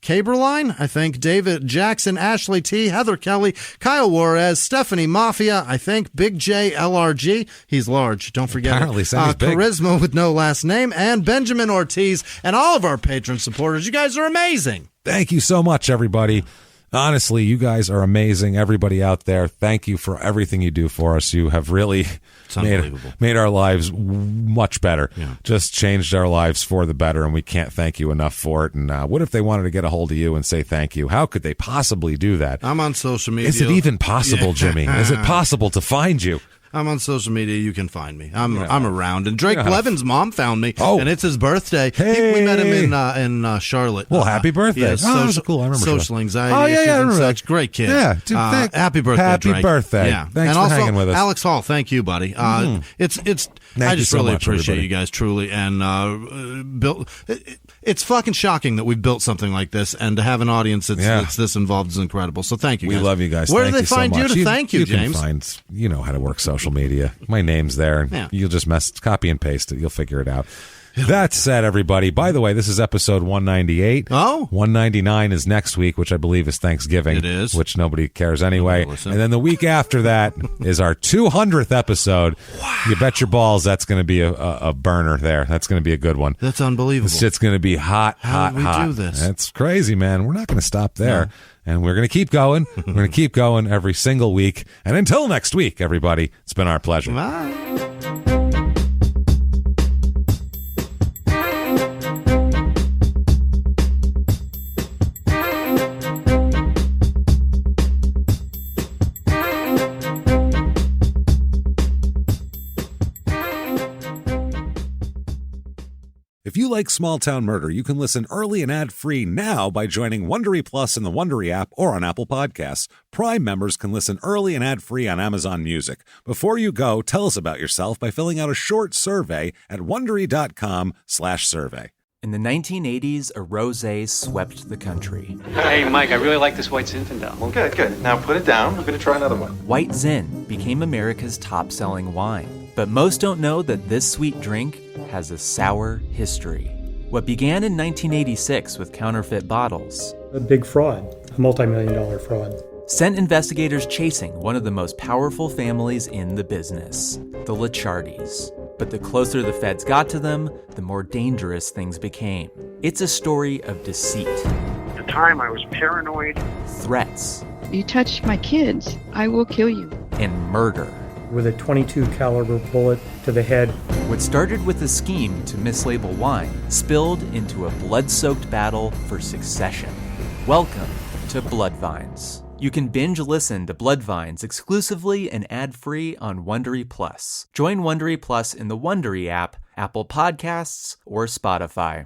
Caberline, I think. David Jackson, Ashley T, Heather Kelly, Kyle Juarez, Stephanie Mafia, I think. Big J LRG. He's large. Don't forget. Apparently, Sandy's big. Charisma with no last name. And Benjamin Ortiz and all of our patron supporters. You guys are amazing. Thank you so much, everybody. Honestly, you guys are amazing. Everybody out there, thank you for everything you do for us. You have really made our lives much better. Yeah. Just changed our lives for the better, and we can't thank you enough for it. And what if they wanted to get a hold of you and say thank you? How could they possibly do that? I'm on social media. Is it even possible, Jimmy? Is it possible to find you? I'm on social media. You can find me. I'm around. And Drake Levin's mom found me, and it's his birthday. Hey. We met him in Charlotte. Well, happy birthday. Yes, that's cool. I remember social anxiety. Oh, yeah, I remember such. Great kid. Yeah. Dude, happy birthday, Happy Drake. birthday. Yeah. Thanks and for hanging with us. Alex Hall, thank you, buddy. I just really appreciate you guys, truly. And it's fucking shocking that we've built something like this, and to have an audience that's this involved is incredible. So thank you guys. We love you guys. Where thank do they find you to thank you, James? You know how to work social media. My name's there. Yeah. You'll just copy and paste it. You'll figure it out. That said, everybody, by the way, this is episode 198. Oh. 199 is next week, which I believe is Thanksgiving. It is. Which nobody cares anyway. And then the week after that is our 200th episode. Wow. You bet your balls that's going to be a burner there. That's going to be a good one. That's unbelievable. This shit's going to be hot. How do we do this? That's crazy, man. We're not going to stop there. No. And we're going to keep going. We're going to keep going every single week. And until next week, everybody, it's been our pleasure. Bye. If you like Small Town Murder, you can listen early and ad-free now by joining Wondery Plus in the Wondery app or on Apple Podcasts. Prime members can listen early and ad-free on Amazon Music. Before you go, tell us about yourself by filling out a short survey at Wondery.com/survey. In the 1980s, a rosé swept the country. Hey, Mike, I really like this White Zinfandel. Well, good. Now put it down. I'm going to try another one. White Zin became America's top-selling wine. But most don't know that this sweet drink has a sour history. What began in 1986 with counterfeit bottles. A big fraud, a multi-million-dollar fraud. Sent investigators chasing one of the most powerful families in the business, the Licciardis. But the closer the feds got to them, the more dangerous things became. It's a story of deceit. At the time, I was paranoid. Threats. You touch my kids, I will kill you. And murder. With a .22 caliber bullet to the head. What started with a scheme to mislabel wine spilled into a blood-soaked battle for succession. Welcome to Bloodvines. You can binge listen to Bloodvines exclusively and ad-free on Wondery Plus. Join Wondery Plus in the Wondery app, Apple Podcasts, or Spotify.